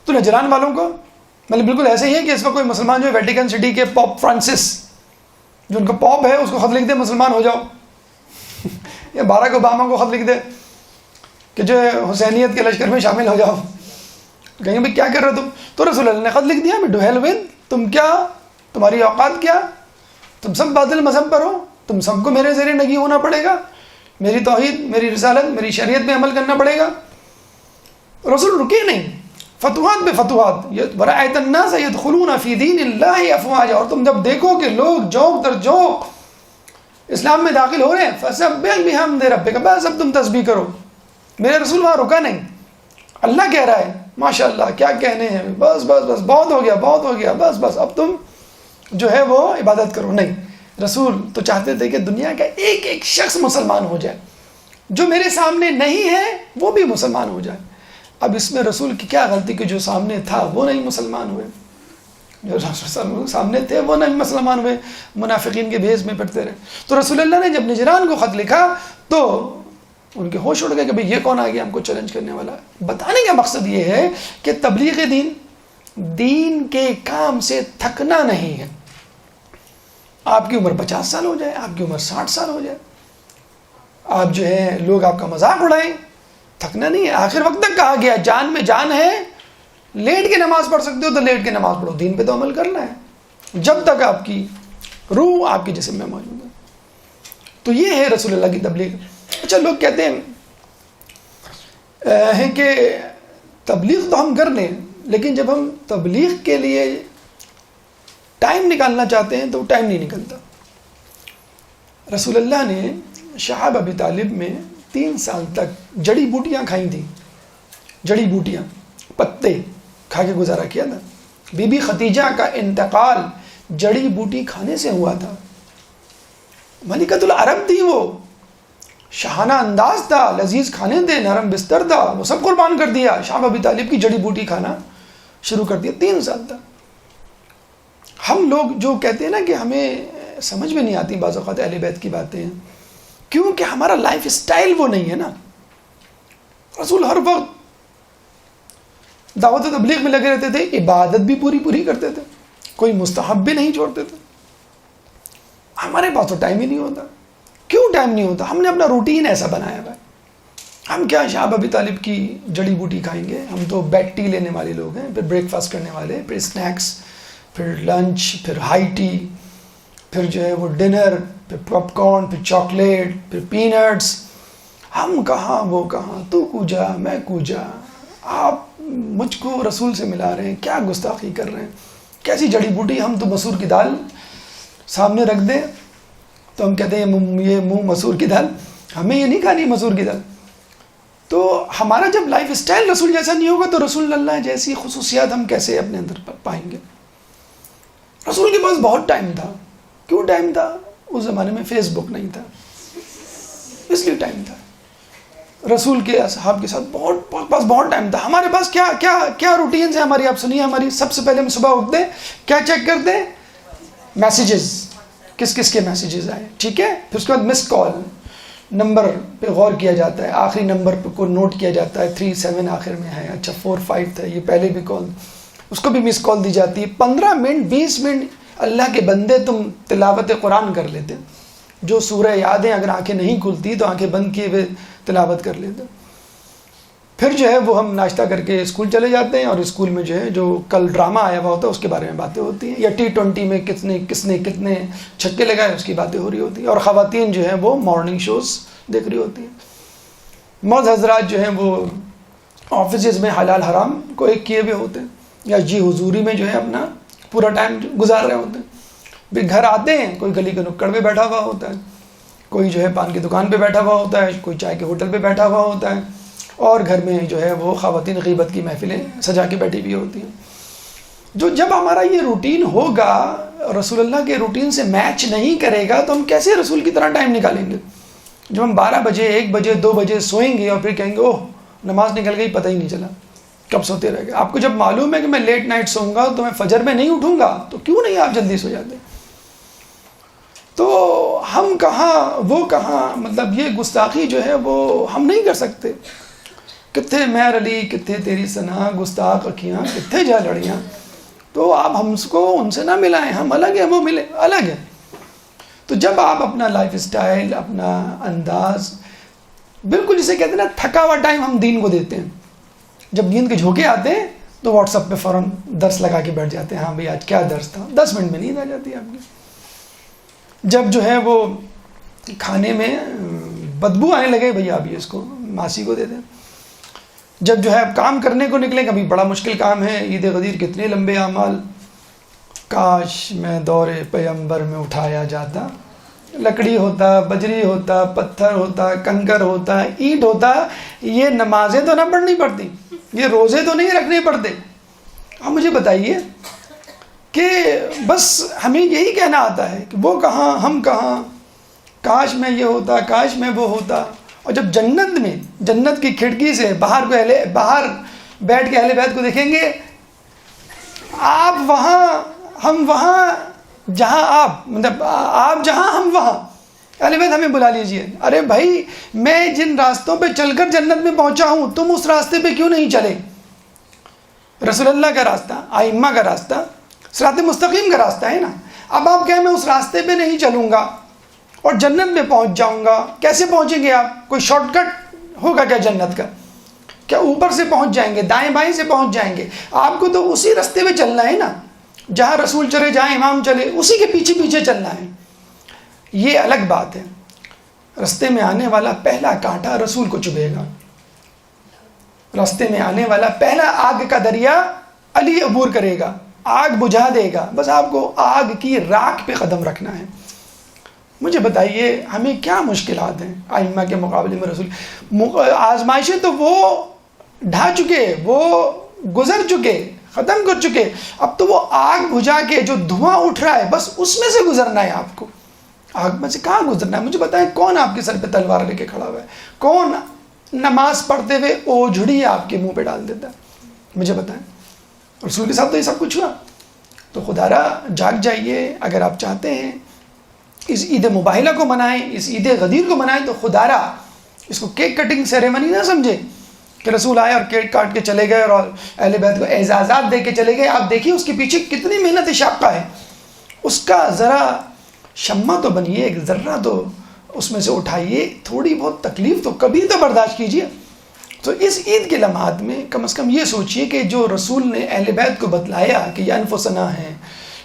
تو نجران والوں کو مطلب بالکل ایسے ہی ہے کہ اس وقت کوئی مسلمان جو ہے ویٹیکن سٹی کے پاپ فرانسس جو ان کا پاپ ہے اس کو خط لکھ دے مسلمان ہو جاؤ یا باراک اوباما کو خط لکھ دے کہ جو حسینیت کے لشکر میں شامل ہو جاؤ، کہیں بھائی کیا کر رہے ہو تم؟ تو رسول اللہ نے خط لکھ دیا ٹو ہیل ود، تم کیا، تمہاری اوقات کیا، تم سب باطل مذہب پر ہو، تم سب کو میرے زیر نگی ہونا پڑے گا، میری توحید، میری رسالت، میری شریعت میں عمل کرنا پڑے گا. رسول رکے نہیں، فتوحات پہ فتوحات. وَرَأَيْتَ النَّاسَ يَدْخُلُونَ فِي دِينِ اللَّهِ أَفْوَاجًا، اور تم جب دیکھو کہ لوگ جوق در جوق اسلام میں داخل ہو رہے ہیں، فَسَبِّحْ بِحَمْدِ رَبِّكَ، بس اب تم تسبیح کرو. میرے رسول وہاں رکا نہیں، اللہ کہہ رہا ہے ماشاء اللہ کیا کہنے ہیں، بس بس بس بہت ہو گیا، بہت ہو گیا، بس بس اب تم جو ہے وہ عبادت کرو. نہیں، رسول تو چاہتے تھے کہ دنیا کا ایک ایک شخص مسلمان ہو جائے، جو میرے سامنے نہیں ہے وہ بھی مسلمان ہو جائے. اب اس میں رسول کی کیا غلطی کہ جو سامنے تھا وہ نہیں مسلمان ہوئے، جو رسول سامنے تھے وہ نہیں مسلمان ہوئے، منافقین کے بھیس میں پڑتے رہے. تو رسول اللہ نے جب نجران کو خط لکھا تو ان کے ہوش اڑ گئے کہ بھئی یہ کون آ گیا ہم کو چیلنج کرنے والا. بتانے کا مقصد یہ ہے کہ تبلیغ دین کے کام سے تھکنا نہیں ہے. آپ کی عمر 50 سال ہو جائے، آپ کی عمر 60 سال ہو جائے، آپ جو ہے لوگ آپ کا مذاق اڑائیں، تھکنا نہیں ہے. آخر وقت تک کہا گیا جان میں جان ہے، لیٹ کے نماز پڑھ سکتے ہو تو لیٹ کے نماز پڑھو، دین پہ تو عمل کرنا ہے جب تک آپ کی روح آپ کے جسم میں موجود ہے. تو یہ ہے رسول اللہ کی تبلیغ. اچھا لوگ کہتے ہیں کہ تبلیغ تو ہم کر لیں، لیکن جب ہم تبلیغ کے لیے ٹائم نکالنا چاہتے ہیں تو وہ ٹائم نہیں نکلتا. رسول اللہ نے شہاب ابی طالب میں 3 سال تک جڑی بوٹیاں کھائی تھیں، جڑی بوٹیاں، پتے کھا کے گزارا کیا تھا. بی بی ختیجہ کا انتقال جڑی بوٹی کھانے سے ہوا تھا. ملکۃ العرب تھی، وہ شاہانہ انداز تھا، لذیذ کھانے تھے، نرم بستر تھا، وہ سب قربان کر دیا. شہاب ابی طالب کی جڑی بوٹی کھانا شروع کر دیا 3 سال تک. ہم لوگ جو کہتے ہیں نا کہ ہمیں سمجھ میں نہیں آتی بعض اوقات اہل بیت کی باتیں، کیونکہ ہمارا لائف سٹائل وہ نہیں ہے نا. رسول ہر وقت دعوت و تبلیغ میں لگے رہتے تھے، عبادت بھی پوری کرتے تھے، کوئی مستحب بھی نہیں چھوڑتے تھے. ہمارے پاس تو ٹائم ہی نہیں ہوتا. کیوں ٹائم نہیں ہوتا؟ ہم نے اپنا روٹین ایسا بنایا ہوا ہے. ہم کیا شہاب ابی طالب کی جڑی بوٹی کھائیں گے؟ ہم تو بیک ٹی لینے والے لوگ ہیں، پھر بریک فاسٹ کرنے والے، پھر اسنیکس، پھر لنچ، پھر ہائی ٹی، پھر جو ہے وہ ڈنر، پھر پاپ کارن، پھر چاکلیٹ، پھر پینٹس. ہم کہاں وہ کہاں، تو کوجا میں کوجا. آپ مجھ کو رسول سے ملا رہے ہیں، کیا گستاخی کر رہے ہیں، کیسی جڑی بوٹی. ہم تو مسور کی دال سامنے رکھ دیں تو ہم کہتے ہیں یہ منہ مسور کی دال، ہمیں یہ نہیں کھانی مسور کی دال. تو ہمارا جب لائف اسٹائل رسول جیسا نہیں ہوگا تو رسول اللہ جیسی خصوصیات ہم کیسے اپنے اندر پائیں گے؟ رسول کے پاس بہت ٹائم تھا. کیوں ٹائم تھا؟ اس زمانے میں فیس بک نہیں تھا، اس لیے ٹائم تھا. رسول کے اصحاب کے ساتھ پاس بہت ٹائم تھا. ہمارے پاس کیا روٹینز ہیں ہماری؟ آپ سنیے ہماری. سب سے پہلے ہم صبح اٹھتے ہیں، کیا چیک کرتے ہیں؟ میسیجز، کس کے میسیجز آئے، ٹھیک ہے. پھر اس کے بعد مس کال، نمبر پہ غور کیا جاتا ہے، آخری نمبر پہ کو نوٹ کیا جاتا ہے، 37 آخر میں ہے، اچھا 45 تھا، یہ پہلے بھی کال، اس کو بھی مس کال دی جاتی ہے. 15 منٹ 20 منٹ اللہ کے بندے تم تلاوت قرآن کر لیتے، جو سورہ یاد ہیں، اگر آنکھیں نہیں کھلتی تو آنکھیں بند کیے ہوئے تلاوت کر لیتے. پھر جو ہے وہ ہم ناشتہ کر کے اسکول چلے جاتے ہیں، اور اسکول میں جو ہے جو کل ڈرامہ آیا ہوا ہوتا ہے اس کے بارے میں باتیں ہوتی ہیں، یا T20 میں کس نے کتنے چھکے لگائے اس کی باتیں ہو رہی ہوتی ہیں. اور خواتین جو ہیں وہ مارننگ شوز دیکھ رہی ہوتی ہیں. مرد حضرات جو ہیں وہ آفیسز میں حلال حرام کو ایک کیے ہوئے ہوتے ہیں، یا جی حضوری میں جو ہے اپنا پورا ٹائم گزار رہے ہوتے ہیں. پھر گھر آتے ہیں، کوئی گلی کے نکڑ پہ بیٹھا ہوا ہوتا ہے، کوئی جو ہے پان کی دکان پہ بیٹھا ہوا ہوتا ہے، کوئی چائے کے ہوٹل پہ بیٹھا ہوا ہوتا ہے، اور گھر میں جو ہے وہ خواتین غیبت کی محفلیں سجا کے بیٹھی ہوئی ہوتی ہیں. جب ہمارا یہ روٹین ہوگا، رسول اللہ کے روٹین سے میچ نہیں کرے گا، تو ہم کیسے رسول کی طرح ٹائم نکالیں گے؟ جب ہم 12 بجے 1 بجے 2 بجے سوئیں گے اور پھر کہیں گے اوہ نماز نکل گئی، پتہ ہی نہیں چلا، کب سوتے رہ گئے؟ آپ کو جب معلوم ہے کہ میں لیٹ نائٹ سوؤں گا تو میں فجر میں نہیں اٹھوں گا، تو کیوں نہیں آپ جلدی سو جاتے؟ تو ہم کہاں وہ کہاں، مطلب یہ گستاخی جو ہے وہ ہم نہیں کر سکتے. کتھے مہر علی کتھے تیری سنا، گستاخ اکھیاں کتھے جا لڑیاں. تو آپ ہم کو ان سے نہ ملائیں، ہم الگ ہیں وہ ملے الگ ہیں. تو جب آپ اپنا لائف اسٹائل، اپنا انداز بالکل جسے کہتے ہیں نا تھکا ہوا ٹائم ہم دین کو دیتے ہیں. جب نیند کے جھونکے آتے ہیں تو واٹس ایپ پہ فوراً درس لگا کے بیٹھ جاتے ہیں، ہاں بھائی آج کیا درس تھا، 10 منٹ میں نیند آ جاتی ہے آپ کی. جب جو ہے وہ کھانے میں بدبو آنے لگے، بھئی آپ یہ اس کو ماسی کو دے دیں. جب جو ہے آپ کام کرنے کو نکلیں، کبھی بڑا مشکل کام ہے، عید غدیر کتنے لمبے اعمال، کاش میں دور پیغمبر میں اٹھایا جاتا، لکڑی ہوتا، بجری ہوتا، پتھر ہوتا، کنکر ہوتا، اینٹ ہوتا، یہ نمازیں تو نہ پڑھنی پڑتی، یہ روزے تو نہیں رکھنے پڑتے. اب مجھے بتائیے کہ بس ہمیں یہی کہنا آتا ہے کہ وہ کہاں ہم کہاں، کاش میں یہ ہوتا، کاش میں وہ ہوتا. اور جب جنت میں، جنت کی کھڑکی سے باہر بیٹھ کے اہل بیت کو دیکھیں گے، آپ وہاں ہم وہاں، جہاں آپ مطلب آپ جہاں ہم وہاں، اہل بیت ہمیں بلا لیجئے. ارے بھائی میں جن راستوں پہ چل کر جنت میں پہنچا ہوں تم اس راستے پہ کیوں نہیں چلے؟ رسول اللہ کا راستہ، ائمہ کا راستہ، صراط مستقیم کا راستہ ہے نا. اب آپ کہیں میں اس راستے پہ نہیں چلوں گا اور جنت میں پہنچ جاؤں گا، کیسے پہنچیں گے آپ؟ کوئی شارٹ کٹ ہوگا کیا جنت کا؟ کیا اوپر سے پہنچ جائیں گے، دائیں بائیں سے پہنچ جائیں گے؟ آپ کو تو اسی راستے پہ چلنا ہے نا، جہاں رسول چلے، جہاں امام چلے، اسی کے پیچھے پیچھے چلنا ہے. یہ الگ بات ہے. راستے میں آنے والا پہلا کانٹا رسول کو چبھے گا، راستے میں آنے والا پہلا آگ کا دریا علی عبور کرے گا، آگ بجھا دے گا. بس آپ کو آگ کی راکھ پہ قدم رکھنا ہے. مجھے بتائیے ہمیں کیا مشکلات ہیں ائمہ کے مقابلے میں؟ رسول آزمائشیں تو وہ ڈھا چکے، وہ گزر چکے، ختم کر چکے. اب تو وہ آگ بجھا کے جو دھواں اٹھ رہا ہے بس اس میں سے گزرنا ہے آپ کو. آگ میں سے کہاں گزرنا ہے؟ مجھے بتائیں کون آپ کے سر پہ تلوار لے کے کھڑا ہوا ہے؟ کون نماز پڑھتے ہوئے اوجھڑی آپ کے منہ پہ ڈال دیتا ہے؟ مجھے بتائیں. رسول کے ساتھ تو یہ سب کچھ ہوا. تو خدا را جاگ جائیے. اگر آپ چاہتے ہیں اس عید مباہلہ کو منائیں، اس عید غدیر کو منائیں، تو خدا را اس کو کیک کٹنگ سیریمنی نہ سمجھے کہ رسول آئے اور کیک کاٹ کے چلے گئے اور اہل بیت کو اعزازات دے کے چلے گئے. آپ دیکھیے اس کے پیچھے کتنی محنت شاقہ ہے. اس کا ذرا شمع تو بنیے، ایک ذرہ تو اس میں سے اٹھائیے، تھوڑی بہت تکلیف تو کبھی تو برداشت کیجیے. تو اس عید کے لمحات میں کم از کم یہ سوچئے کہ جو رسول نے اہل بیت کو بتلایا کہ یہ انفسنا ہیں،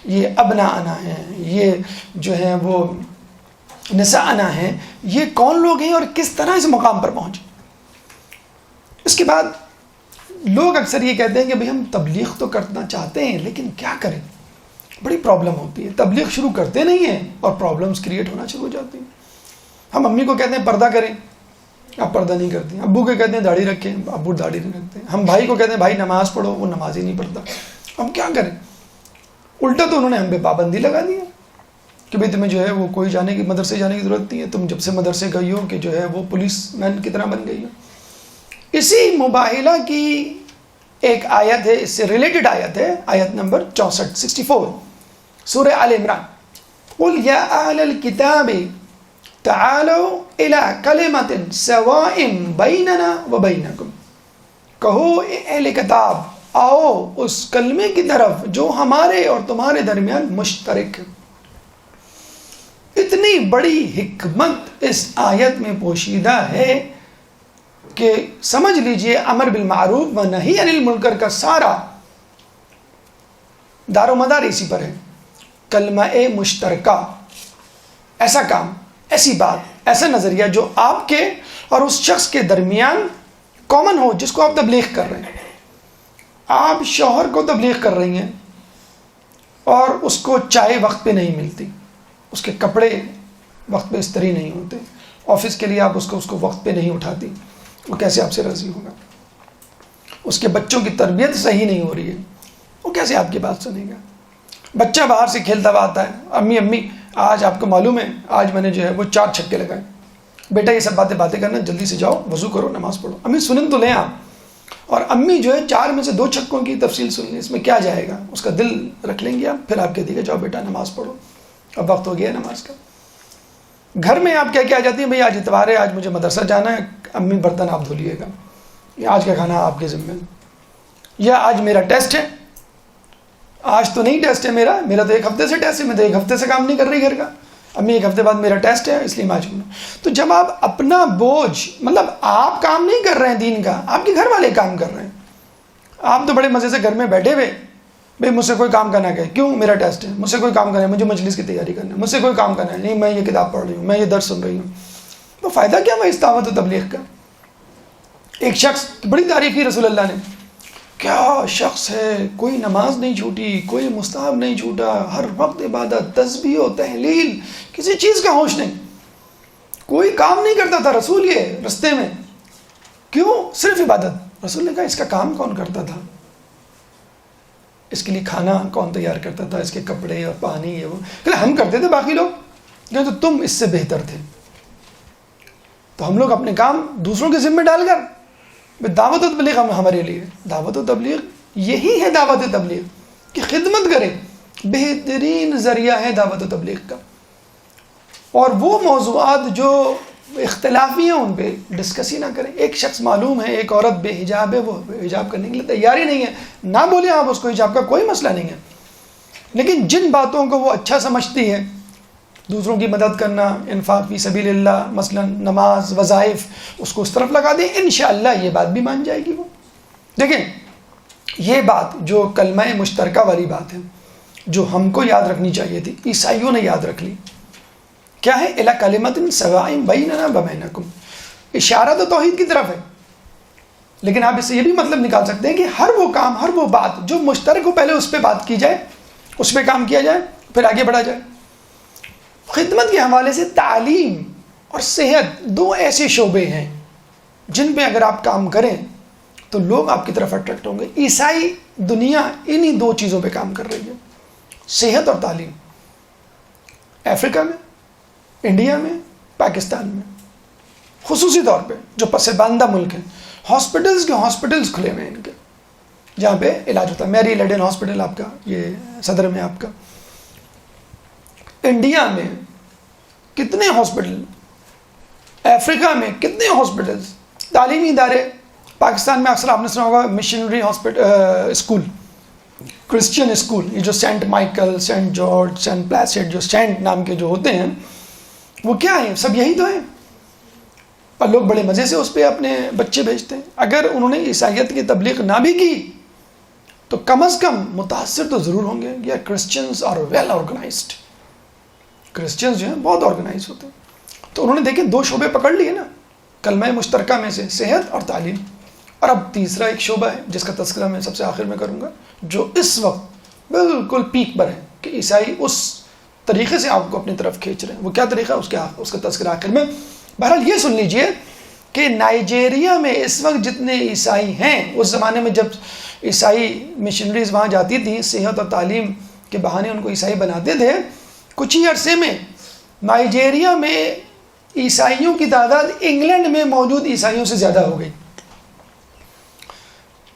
یہ ابناءنا ہیں، یہ جو ہیں وہ نساءنا ہیں، یہ کون لوگ ہیں اور کس طرح اس مقام پر پہنچے. اس کے بعد لوگ اکثر یہ کہتے ہیں کہ بھئی ہم تبلیغ تو کرنا چاہتے ہیں لیکن کیا کریں، بڑی پرابلم ہوتی ہے. تبلیغ شروع کرتے نہیں ہیں اور پرابلمز کریٹ ہونا شروع ہو جاتی ہیں. ہم امی کو کہتے ہیں پردہ کریں، آپ پردہ نہیں کرتے ہیں. ابو کو کہتے ہیں داڑھی رکھیں، ابو داڑھی نہیں رکھتے ہیں. ہم بھائی کو کہتے ہیں بھائی نماز پڑھو، وہ نماز ہی نہیں پڑھتا. ہم کیا کریں؟ الٹا تو انہوں نے ہم پہ پابندی لگا دی ہے کہ بھئی تمہیں جو ہے وہ کوئی جانے کی، مدرسے جانے کی ضرورت نہیں ہے. تم جب سے مدرسے گئی ہو کہ جو ہے وہ پولیس مین کی طرح بن گئی ہو. اسی مباہلہ کی ایک آیت ہے، اس سے ریلیٹڈ آیت ہے، آیت نمبر 64 64 سورہ آل عمران. قل یا اہل الکتاب تعالوا الى کلمۃ سواء بیننا وبینکم. کہو اے اہل کتاب، آؤ اس کلمے کی طرف جو ہمارے اور تمہارے درمیان مشترک. اتنی بڑی حکمت اس آیت میں پوشیدہ ہے کہ سمجھ لیجئے امر بالمعروف و نہی عن المنکر کا سارا دار و مدار اسی پر ہے. کلمہ مشترکہ، ایسا کام، ایسی بات، ایسا نظریہ جو آپ کے اور اس شخص کے درمیان کامن ہو، جس کو آپ تبلیغ کر رہے ہیں. آپ شوہر کو تبلیغ کر رہی ہیں اور اس کو چائے وقت پہ نہیں ملتی، اس کے کپڑے وقت پہ استری نہیں ہوتے، آفس کے لیے آپ اس کو وقت پہ نہیں اٹھاتی، وہ کیسے آپ سے راضی ہوگا؟ اس کے بچوں کی تربیت صحیح نہیں ہو رہی ہے، وہ کیسے آپ کی بات سنے گا؟ بچہ باہر سے کھیلتا ہوا آتا ہے، امی آج آپ کو معلوم ہے آج میں نے جو ہے وہ 4 چھکے لگائے. بیٹا یہ سب باتیں کرنا، جلدی سے جاؤ وضو کرو نماز پڑھو. امی سنن تو لیں آپ. اور امی جو ہے 4 میں سے 2 چھکوں کی تفصیل سن لیں، اس میں کیا جائے گا، اس کا دل رکھ لیں گے آپ، پھر آپ کہہ دیے جاؤ بیٹا نماز پڑھو، اب وقت ہو گیا نماز کا۔ گھر میں آپ کہہ کے آ جاتی ہیں بھئی آج اتوار ہے، آج مجھے مدرسہ جانا ہے، امی برتن آپ دھو لیے گا، یا آج کا کھانا آپ کے ذمہ، یا آج میرا ٹیسٹ ہے، آج تو نہیں ٹیسٹ ہے میرا تو 1 ہفتے سے ٹیسٹ ہے، میں تو 1 ہفتے سے کام نہیں کر رہی گھر کا، امی 1 ہفتے بعد میرا ٹیسٹ ہے اس لیے میں آج ہوں۔ تو جب آپ اپنا بوجھ، مطلب آپ کام نہیں کر رہے ہیں دین کا، آپ کے گھر والے کام کر رہے ہیں، آپ تو بڑے مزے سے گھر میں بیٹھے ہوئے، بھئی مجھ سے کوئی کام کرنا کہ کیوں، میرا ٹیسٹ ہے، مجھ سے کوئی کام کرنا ہے، مجھے مجلس کی تیاری کرنا ہے، مجھ سے کوئی کام کرنا ہے نہیں، میں یہ کتاب پڑھ رہی ہوں، میں یہ درس سن رہی ہوں، تو فائدہ کیا میں اس دعوت و تبلیغ کا؟ ایک شخص بڑی تعریف کی رسول اللہ نے، کیا شخص ہے، کوئی نماز نہیں چھوٹی، کوئی مستحب نہیں چھوٹا، ہر وقت عبادت، تسبیح و تحلیل، کسی چیز کا ہوش نہیں، کوئی کام نہیں کرتا تھا رسول یہ رستے میں، کیوں، صرف عبادت۔ رسول نے کہا اس کا کام کون کرتا تھا، اس کے لیے کھانا کون تیار کرتا تھا، اس کے کپڑے اور پانی یہ وہ، کہ ہم کرتے تھے باقی لوگ، کہ تو تم اس سے بہتر تھے۔ تو ہم لوگ اپنے کام دوسروں کے ذمہ ڈال کر، دعوت و تبلیغ ہمارے لیے، دعوت و تبلیغ یہی ہے، دعوت و تبلیغ کہ خدمت کریں، بہترین ذریعہ ہے دعوت و تبلیغ کا۔ اور وہ موضوعات جو اختلافی ہیں ان پہ ڈسکس ہی نہ کریں۔ ایک شخص معلوم ہے ایک عورت بے حجاب ہے، وہ حجاب کرنے کے لیے تیار ہی نہیں ہے، نہ بولیں آپ اس کو، حجاب کا کوئی مسئلہ نہیں ہے، لیکن جن باتوں کو وہ اچھا سمجھتی ہے، دوسروں کی مدد کرنا، انفاق فی سبیل اللہ، مثلا نماز، وظائف، اس کو اس طرف لگا دیں، انشاءاللہ یہ بات بھی مان جائے گی وہ۔ دیکھیں یہ بات جو کلمہ مشترکہ والی بات ہے، جو ہم کو یاد رکھنی چاہیے تھی، عیسائیوں نے یاد رکھ لی، کیا ہے، الی کلمۃ سواء بیننا وبینکم، اشارہ تو توحید کی طرف ہے، لیکن آپ اس سے یہ بھی مطلب نکال سکتے ہیں کہ ہر وہ کام، ہر وہ بات جو مشترک ہو، پہلے اس پہ بات کی جائے، اس پہ کام کیا جائے، پھر آگے بڑھا جائے۔ خدمت کے حوالے سے تعلیم اور صحت 2 ایسے شعبے ہیں جن پہ اگر آپ کام کریں تو لوگ آپ کی طرف اٹریکٹ ہوں گے۔ عیسائی دنیا انہی 2 چیزوں پہ کام کر رہی ہے، صحت اور تعلیم، افریقہ میں، انڈیا میں، پاکستان میں، خصوصی طور پہ جو پسماندہ ملک ہیں، ہاسپٹلز کھلے ہوئے ہیں ان کے، جہاں پہ علاج ہوتا ہے۔ میری لیڈن ہاسپٹل آپ کا، یہ صدر میں آپ کا، انڈیا میں کتنے ہاسپٹل، افریقہ میں کتنے ہاسپٹلز، تعلیمی ادارے، پاکستان میں اکثر آپ نے سنا ہوگا مشنری اسکول، کرسچین اسکول، یہ جو Saint Michael, Saint George, Saint Placid, جو سینٹ نام کے جو ہوتے ہیں، وہ کیا ہیں، سب یہی تو ہیں، اور لوگ بڑے مزے سے اس پہ اپنے بچے بھیجتے ہیں۔ اگر انہوں نے عیسائیت کی تبلیغ نہ بھی کی تو کم از کم متاثر تو ضرور ہوں گے۔ یا Christians are well organised, Christians جو ہیں بہت آرگنائز ہوتے ہیں۔ تو انہوں نے دیکھیں 2 شعبے پکڑ لیے نا کلمہ مشترکہ میں سے، صحت اور تعلیم۔ اور اب تیسرا ایک شعبہ ہے جس کا تذکرہ میں سب سے آخر میں کروں گا، جو اس وقت بالکل پیک پر ہے کہ عیسائی اس طریقے سے آپ کو اپنی طرف کھینچ رہے ہیں۔ وہ کیا طریقہ ہے، اس کا تذکرہ آخر میں۔ بہرحال یہ سن لیجئے کہ نائجیریا میں اس وقت جتنے عیسائی ہیں، اس زمانے میں جب عیسائی مشنریز وہاں جاتی تھیں، صحت اور تعلیم کے بہانے ان کو عیسائی بناتے تھے، کچھ ہی عرصے میں نائجیریا میں عیسائیوں کی تعداد انگلینڈ میں موجود عیسائیوں سے زیادہ ہو گئی۔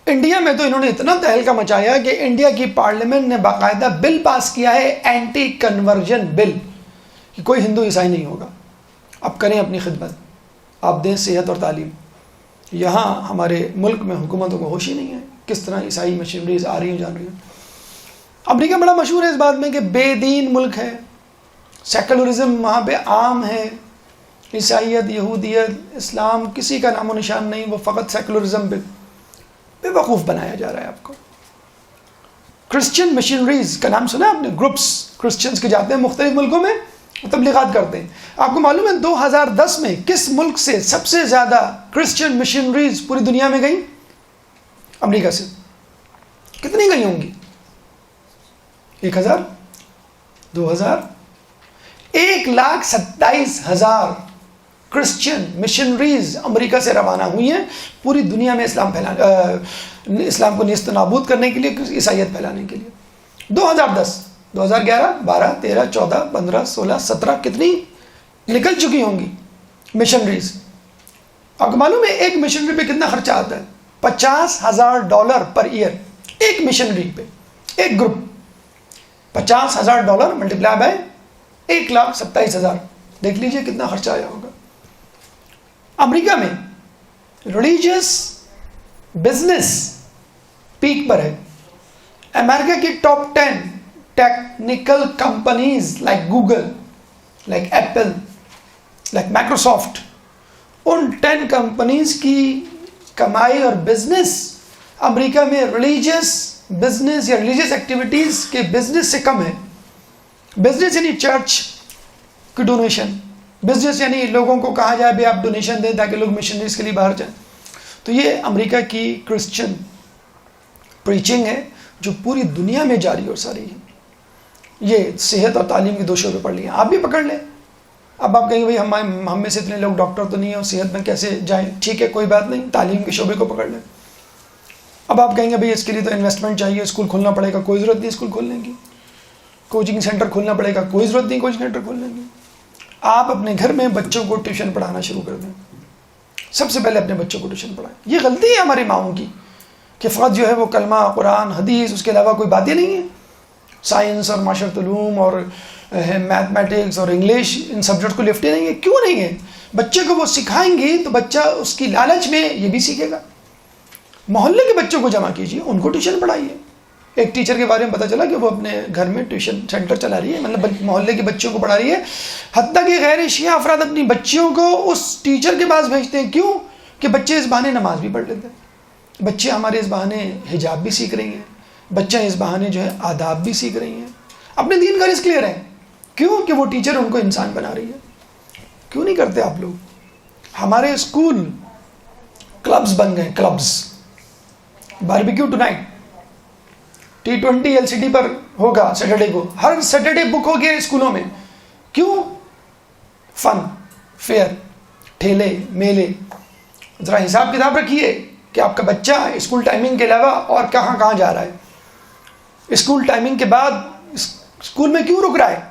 انڈیا میں تو انہوں نے اتنا تہلکہ مچایا کہ انڈیا کی پارلیمنٹ نے باقاعدہ بل پاس کیا ہے، اینٹی کنورژن بل، کہ کوئی ہندو عیسائی نہیں ہوگا۔ اب کریں اپنی خدمت، آپ دیں صحت اور تعلیم۔ یہاں ہمارے ملک میں حکومتوں کو ہوش ہی نہیں ہے کس طرح عیسائی مشنریز آ رہی ہیں جان رہی ہیں۔ امریکہ بڑا مشہور ہے اس بات میں کہ بے دین ملک ہے، سیکولرزم وہاں پہ عام ہے، عیسائیت، یہودیت، اسلام کسی کا نام و نشان نہیں، وہ فقط سیکولرزم پہ بے وقوف بنایا جا رہا ہے آپ کو۔ کرسچین مشنریز کا نام سنا ہے آپ نے، گروپس کرسچنز کے جاتے ہیں مختلف ملکوں میں، تبلیغات کرتے ہیں۔ آپ کو معلوم ہے 2010 میں کس ملک سے سب سے زیادہ کرسچین مشنریز پوری دنیا میں گئیں؟ امریکہ سے۔ کتنی گئی ہوں گی؟ 1000، 2000، 1,27,000 کرسچین مشنریز امریکہ سے روانہ ہوئی ہیں پوری دنیا میں اسلام کو نیست و نابود کرنے کے لیے، عیسائیت پھیلانے کے لیے۔ 2010، 2011، 12، 13، 14، 15، 16، 17 کتنی نکل چکی ہوں گی مشنریز۔ آپ کو معلوم ہے ایک مشنری پہ کتنا خرچہ آتا ہے؟ $50,000 پر ایئر ایک مشنری پہ، ایک گروپ. $50,000 multiply by 1,27,000. دیکھ لیجئے کتنا خرچہ آیا ہوگا. امریکہ میں ریلیجیس بزنس پیک پر ہے. امریکہ کی top 10 technical companies like Google, like Apple, like Microsoft, ان 10 کمپنیز کی کمائی اور بزنس امریکہ میں ریلیجیس بزنس یا ریلیجیس ایکٹیویٹیز کے بزنس سے کم ہے. بزنس یعنی چرچ کی ڈونیشن، بزنس یعنی لوگوں کو کہا جائے بھی آپ ڈونیشن دیں تاکہ لوگ مشنریز کے لیے باہر جائیں. تو یہ امریکہ کی کرسچن پریچنگ ہے جو پوری دنیا میں جاری اور ساری ہے. یہ صحت اور تعلیم کے 2 شعبے پڑھ لیے، آپ بھی پکڑ لیں. اب آپ کہیں گے بھائی ہم میں سے اتنے لوگ ڈاکٹر تو نہیں ہیں اور صحت میں کیسے جائیں؟ ٹھیک ہے، کوئی بات نہیں، تعلیم کے شعبے کو پکڑ لیں. اب آپ کہیں گے بھائی اس کے لیے تو انویسٹمنٹ چاہیے، اسکول کھولنا پڑے گا. کوئی ضرورت نہیں اسکول کھولنے کی. کوچنگ سینٹر کھولنا پڑے گا. کوئی ضرورت نہیں کوچنگ سینٹر کھولنے کی. آپ اپنے گھر میں بچوں کو ٹیوشن پڑھانا شروع کر دیں. سب سے پہلے اپنے بچوں کو ٹیوشن پڑھائیں. یہ غلطی ہے ہماری ماؤں کی کہ فقط جو ہے وہ کلمہ، قرآن، حدیث، اس کے علاوہ کوئی باتیں نہیں ہیں. سائنس اور معاشرت علوم اور میتھمیٹکس اور انگلش، ان سبجیکٹ کو لفٹ نہیں ہے. کیوں نہیں ہے؟ بچے کو وہ سکھائیں گے تو بچہ اس کی لالچ میں یہ بھی سیکھے گا. محلے کے بچوں کو جمع کیجیے، ان کو ٹیوشن پڑھائیے. ایک ٹیچر کے بارے میں پتہ چلا کہ وہ اپنے گھر میں ٹیوشن سینٹر چلا رہی ہے، مطلب محلے کے بچوں کو پڑھا رہی ہے. حتیٰ کہ غیر شیعہ افراد اپنی بچیوں کو اس ٹیچر کے پاس بھیجتے ہیں. کیوں؟ کہ بچے اس بہانے نماز بھی پڑھ لیتے ہیں، بچے ہمارے اس بہانے حجاب بھی سیکھ رہی ہیں، بچہ اس بہانے جو ہے آداب بھی سیکھ رہی ہیں، اپنے دین کا رزق لے رہے ہیں. کیوں؟ کہ وہ ٹیچر ان کو انسان بنا رہی ہے. کیوں نہیں کرتے آپ لوگ؟ ہمارے اسکول کلبز بن گئے، clubs. Barbecue tonight, T20 LCD پر ہوگا سیٹرڈے کو، ہر سیٹرڈے بک ہو گیا اسکولوں میں. کیوں؟ فن، فیئر، ٹھیلے، میلے. ذرا حساب کتاب رکھیے کہ آپ کا بچہ اسکول ٹائمنگ کے علاوہ اور کہاں کہاں جا رہا ہے. اسکول ٹائمنگ کے بعد اسکول میں کیوں رک رہا ہے؟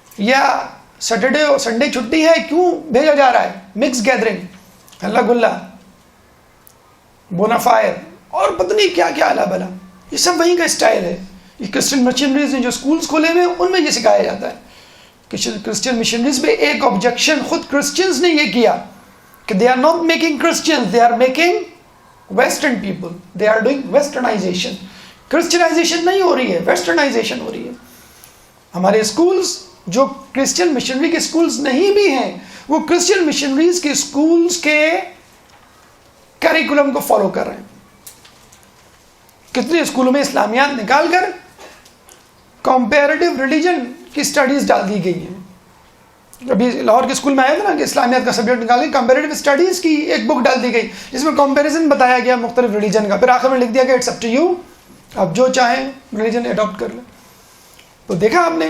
یا سیٹرڈے اور سنڈے چھٹی ہے کیوں بھیجا جا رہا ہے؟ مکس گیدرنگ، ہلا گلا، بونافائر اور پتہ نہیں کیا کیا الا بلا. یہ سب وہیں کا اسٹائل ہے. یہ کرسچن مشنریز نے جو اسکولز کھولے ہوئے ہیں ان میں یہ سکھایا جاتا ہے. کرسچن مشنریز پہ ایک آبجیکشن خود کرسچنز نے یہ کیا کہ they are not making Christians, they are making western people, they are doing westernization. Christianization نہیں ہو رہی ہے، ویسٹرنائزیشن ہو رہی ہے. ہمارے اسکولز جو کرسچن مشنری کے اسکولز نہیں بھی ہیں، وہ کرسچن مشنریز کے اسکولز کے کریکولم کو فالو کر رہے ہیں. کتنے اسکولوں میں اسلامیات نکال کر کمپیریٹیو ریلیجن کی سٹڈیز ڈال دی گئی ہیں. ابھی لاہور کے اسکول میں آیا تھا نا کہ اسلامیات کا سبجیکٹ نکال کے کمپیریٹیو اسٹڈیز کی ایک بک ڈال دی گئی جس میں کمپیریزن بتایا گیا مختلف ریلیجن کا. پھر آخر میں لکھ دیا کہ اٹس اپ ٹو یو، آپ جو چاہیں ریلیجن اڈاپٹ کر لیں. تو دیکھا آپ نے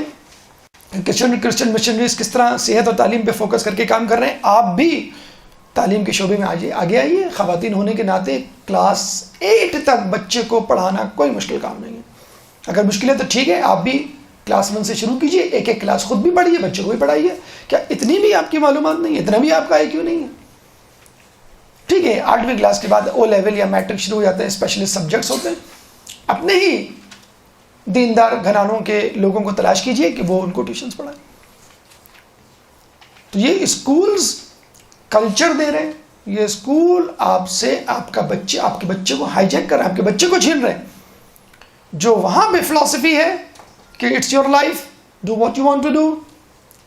کرسچن مشنریز کس طرح صحت اور تعلیم پہ فوکس کر کے کام کر رہے ہیں. آپ بھی تعلیم کے شعبے میں آگے آئیے. خواتین ہونے کے ناطے کلاس 8 تک بچے کو پڑھانا کوئی مشکل کام نہیں ہے. اگر مشکل ہے تو ٹھیک ہے، آپ بھی کلاس 1 سے شروع کیجئے، ایک ایک کلاس خود بھی پڑھیے، بچوں کو بھی پڑھائیے. کیا اتنی بھی آپ کی معلومات نہیں ہے؟ اتنا بھی آپ کا IQ نہیں ہے؟ ٹھیک ہے، 8ویں کلاس کے بعد O لیول یا میٹرک شروع ہو جاتے ہیں، اسپیشلسٹ سبجیکٹس ہوتے ہیں. اپنے ہی دیندار گھرانوں کے لوگوں کو تلاش کیجئے کہ وہ ان کو ٹیوشنز پڑھائیں. تو یہ اسکولز کلچر دے رہے ہیں. یہ اسکول آپ سے آپ کے بچے کو ہائی جیک کر رہے ہیں، آپ کے بچے کو چھین رہے ہیں. جو وہاں پہ فلسفی ہے کہ it's your life, do what you want to do,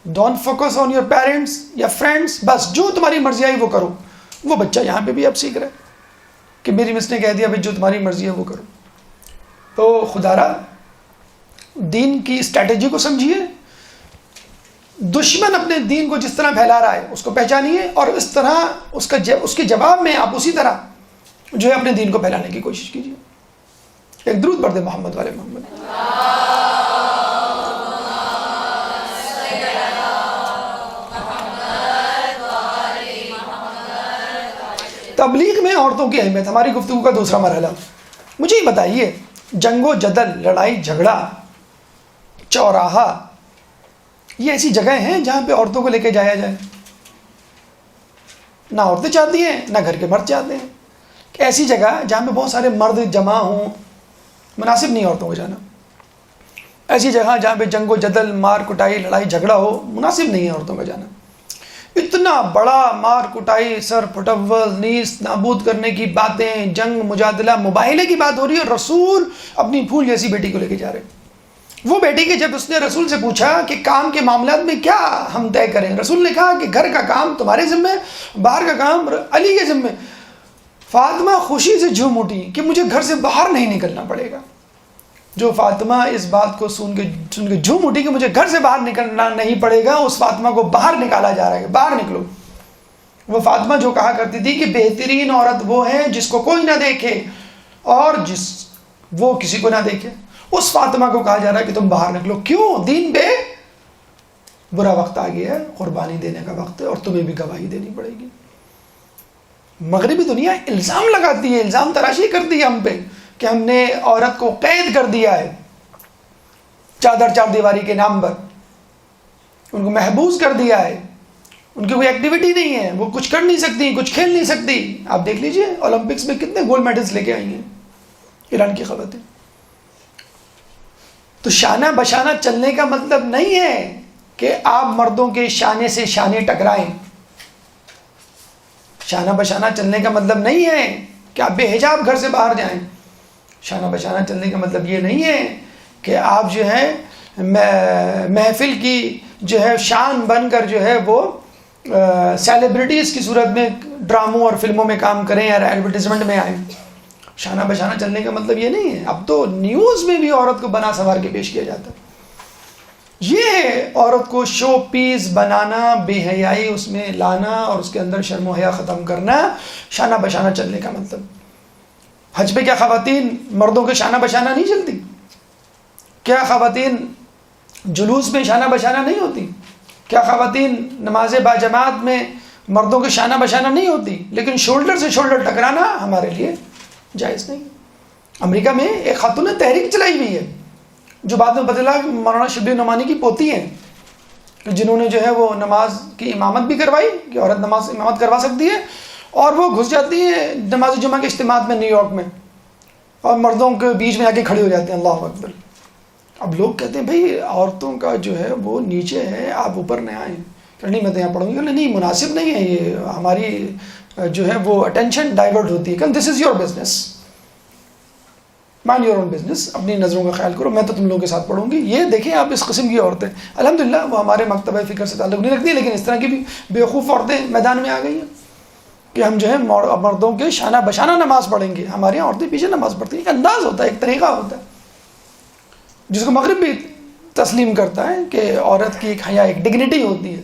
don't focus on your parents یا فرینڈس، بس جو تمہاری مرضی آئی وہ کرو. وہ بچہ یہاں پہ بھی اب سیکھ رہا ہے کہ میری مس نے کہہ دیا بھائی جو تمہاری مرضی ہے وہ کرو. تو خدا را دین کی اسٹریٹجی کو سمجھیے. دشمن اپنے دین کو جس طرح پھیلا رہا ہے اس کو پہچانیے، اور اس طرح اس کے جواب میں آپ اسی طرح جو ہے اپنے دین کو پھیلانے کی کوشش کیجیے. ایک درود پڑھ دیں محمد والے محمد. تبلیغ میں عورتوں کی اہمیت، ہماری گفتگو کا دوسرا مرحلہ. مجھے یہ بتائیے، جنگ و جدل، لڑائی جھگڑا، چوراہا، یہ ایسی جگہیں ہیں جہاں پہ عورتوں کو لے کے جایا جائے؟ نہ عورتیں چاہتی ہیں، نہ گھر کے مرد چاہتے ہیں. کہ ایسی جگہ جہاں پہ بہت سارے مرد جمع ہوں، مناسب نہیں عورتوں کو جانا. ایسی جگہ جہاں پہ جنگ و جدل، مار کٹائی، لڑائی جھگڑا ہو، مناسب نہیں ہے عورتوں کا جانا. اتنا بڑا مار کٹائی، سر پھٹول، نیست نابود کرنے کی باتیں، جنگ، مجادلہ، مباہلے کی بات ہو رہی ہے، اور رسول اپنی پھول جیسی بیٹی کو لے کے جا رہے ہیں. وہ بیٹی کہ جب اس نے رسول سے پوچھا کہ کام کے معاملات میں کیا ہم طے کریں، رسول نے کہا کہ گھر کا کام تمہارے ذمہ، باہر کا کام علی کے ذمہ. فاطمہ خوشی سے جھوم اٹھی کہ مجھے گھر سے باہر نہیں نکلنا پڑے گا. جو فاطمہ اس بات کو سن کے جھوم اٹھی کہ مجھے گھر سے باہر نکلنا نہیں پڑے گا، اس فاطمہ کو باہر نکالا جا رہا ہے کہ باہر نکلو. وہ فاطمہ جو کہا کرتی تھی کہ بہترین عورت وہ ہے جس کو کوئی نہ دیکھے اور وہ کسی کو نہ دیکھے، اس فاطمہ کو کہا جا رہا ہے کہ تم باہر نکلو. کیوں؟ دین پہ برا وقت آ گیا ہے، قربانی دینے کا وقت ہے، اور تمہیں بھی گواہی دینی پڑے گی. مغربی دنیا الزام لگاتی ہے، الزام تراشی کرتی ہے ہم پہ کہ ہم نے عورت کو قید کر دیا ہے چادر چار دیواری کے نام پر، ان کو محبوس کر دیا ہے، ان کی کوئی ایکٹیویٹی نہیں ہے، وہ کچھ کر نہیں سکتی، کچھ کھیل نہیں سکتی. آپ دیکھ لیجئے اولمپکس میں کتنے گولڈ میڈلز لے کے آئی ہیں ایران کی خواتین. تو شانہ بشانہ چلنے کا مطلب نہیں ہے کہ آپ مردوں کے شانے سے شانے ٹکرائیں. شانہ بشانہ چلنے کا مطلب نہیں ہے کہ آپ بے حجاب گھر سے باہر جائیں. شانہ بشانہ چلنے کا مطلب یہ نہیں ہے کہ آپ جو ہے محفل کی جو ہے شان بن کر جو ہے وہ سیلیبریٹیز کی صورت میں ڈراموں اور فلموں میں کام کریں یا ایڈورٹیزمنٹ میں آئیں. شانہ بشانہ چلنے کا مطلب یہ نہیں ہے. اب تو نیوز میں بھی عورت کو بنا سنوار کے پیش کیا جاتا ہے. یہ ہے عورت کو شو پیس بنانا، بے حیائی اس میں لانا اور اس کے اندر شرم و حیا ختم کرنا، شانہ بشانہ چلنے کا مطلب. حج پہ کیا خواتین مردوں کے شانہ بشانہ نہیں چلتی؟ کیا خواتین جلوس میں شانہ بشانہ نہیں ہوتی؟ کیا خواتین نماز باجماعت میں مردوں کے شانہ بشانہ نہیں ہوتی؟ لیکن شولڈر سے شولڈر ٹکرانا ہمارے لیے جائز نہیں. امریکہ میں ایک خاتون نے تحریک چلائی ہوئی ہے جو بعد میں بدلا مولانا شبلی نعمانی کی پوتی ہیں، جنہوں نے جو ہے وہ نماز کی امامت بھی کروائی کہ عورت نماز امامت کروا سکتی ہے، اور وہ گھس جاتی ہے نماز جمعہ کے اجتماعات میں نیو یارک میں اور مردوں کے بیچ میں آ کے کھڑے ہو جاتے ہیں. اللہ اکبر. اب لوگ کہتے ہیں بھائی عورتوں کا جو ہے وہ نیچے ہے، آپ اوپر نہ آئیں. کہ نہیں میں تو یہاں پڑھوں گی. نہیں مناسب نہیں ہے، یہ ہماری جو ہے وہ اٹینشن ڈائیورٹ ہوتی ہے. کہ this is your business, mind your own business, اپنی نظروں کا خیال کرو، میں تو تم لوگوں کے ساتھ پڑھوں گی. یہ دیکھیں آپ اس قسم کی عورتیں الحمدللہ وہ ہمارے مکتبہ فکر سے تعلق نہیں رکھتی، لیکن اس طرح کی بھی بیوقوف عورتیں میدان میں آ گئی ہیں کہ ہم جو ہے مردوں کے شانہ بشانہ نماز پڑھیں گے. ہمارے یہاں عورتیں پیچھے نماز پڑھتی ہیں. ایک انداز ہوتا ہے، ایک طریقہ ہوتا ہے جس کو مغرب بھی تسلیم کرتا ہے کہ عورت کی ایک حیا، ایک ڈگنیٹی ہوتی ہے.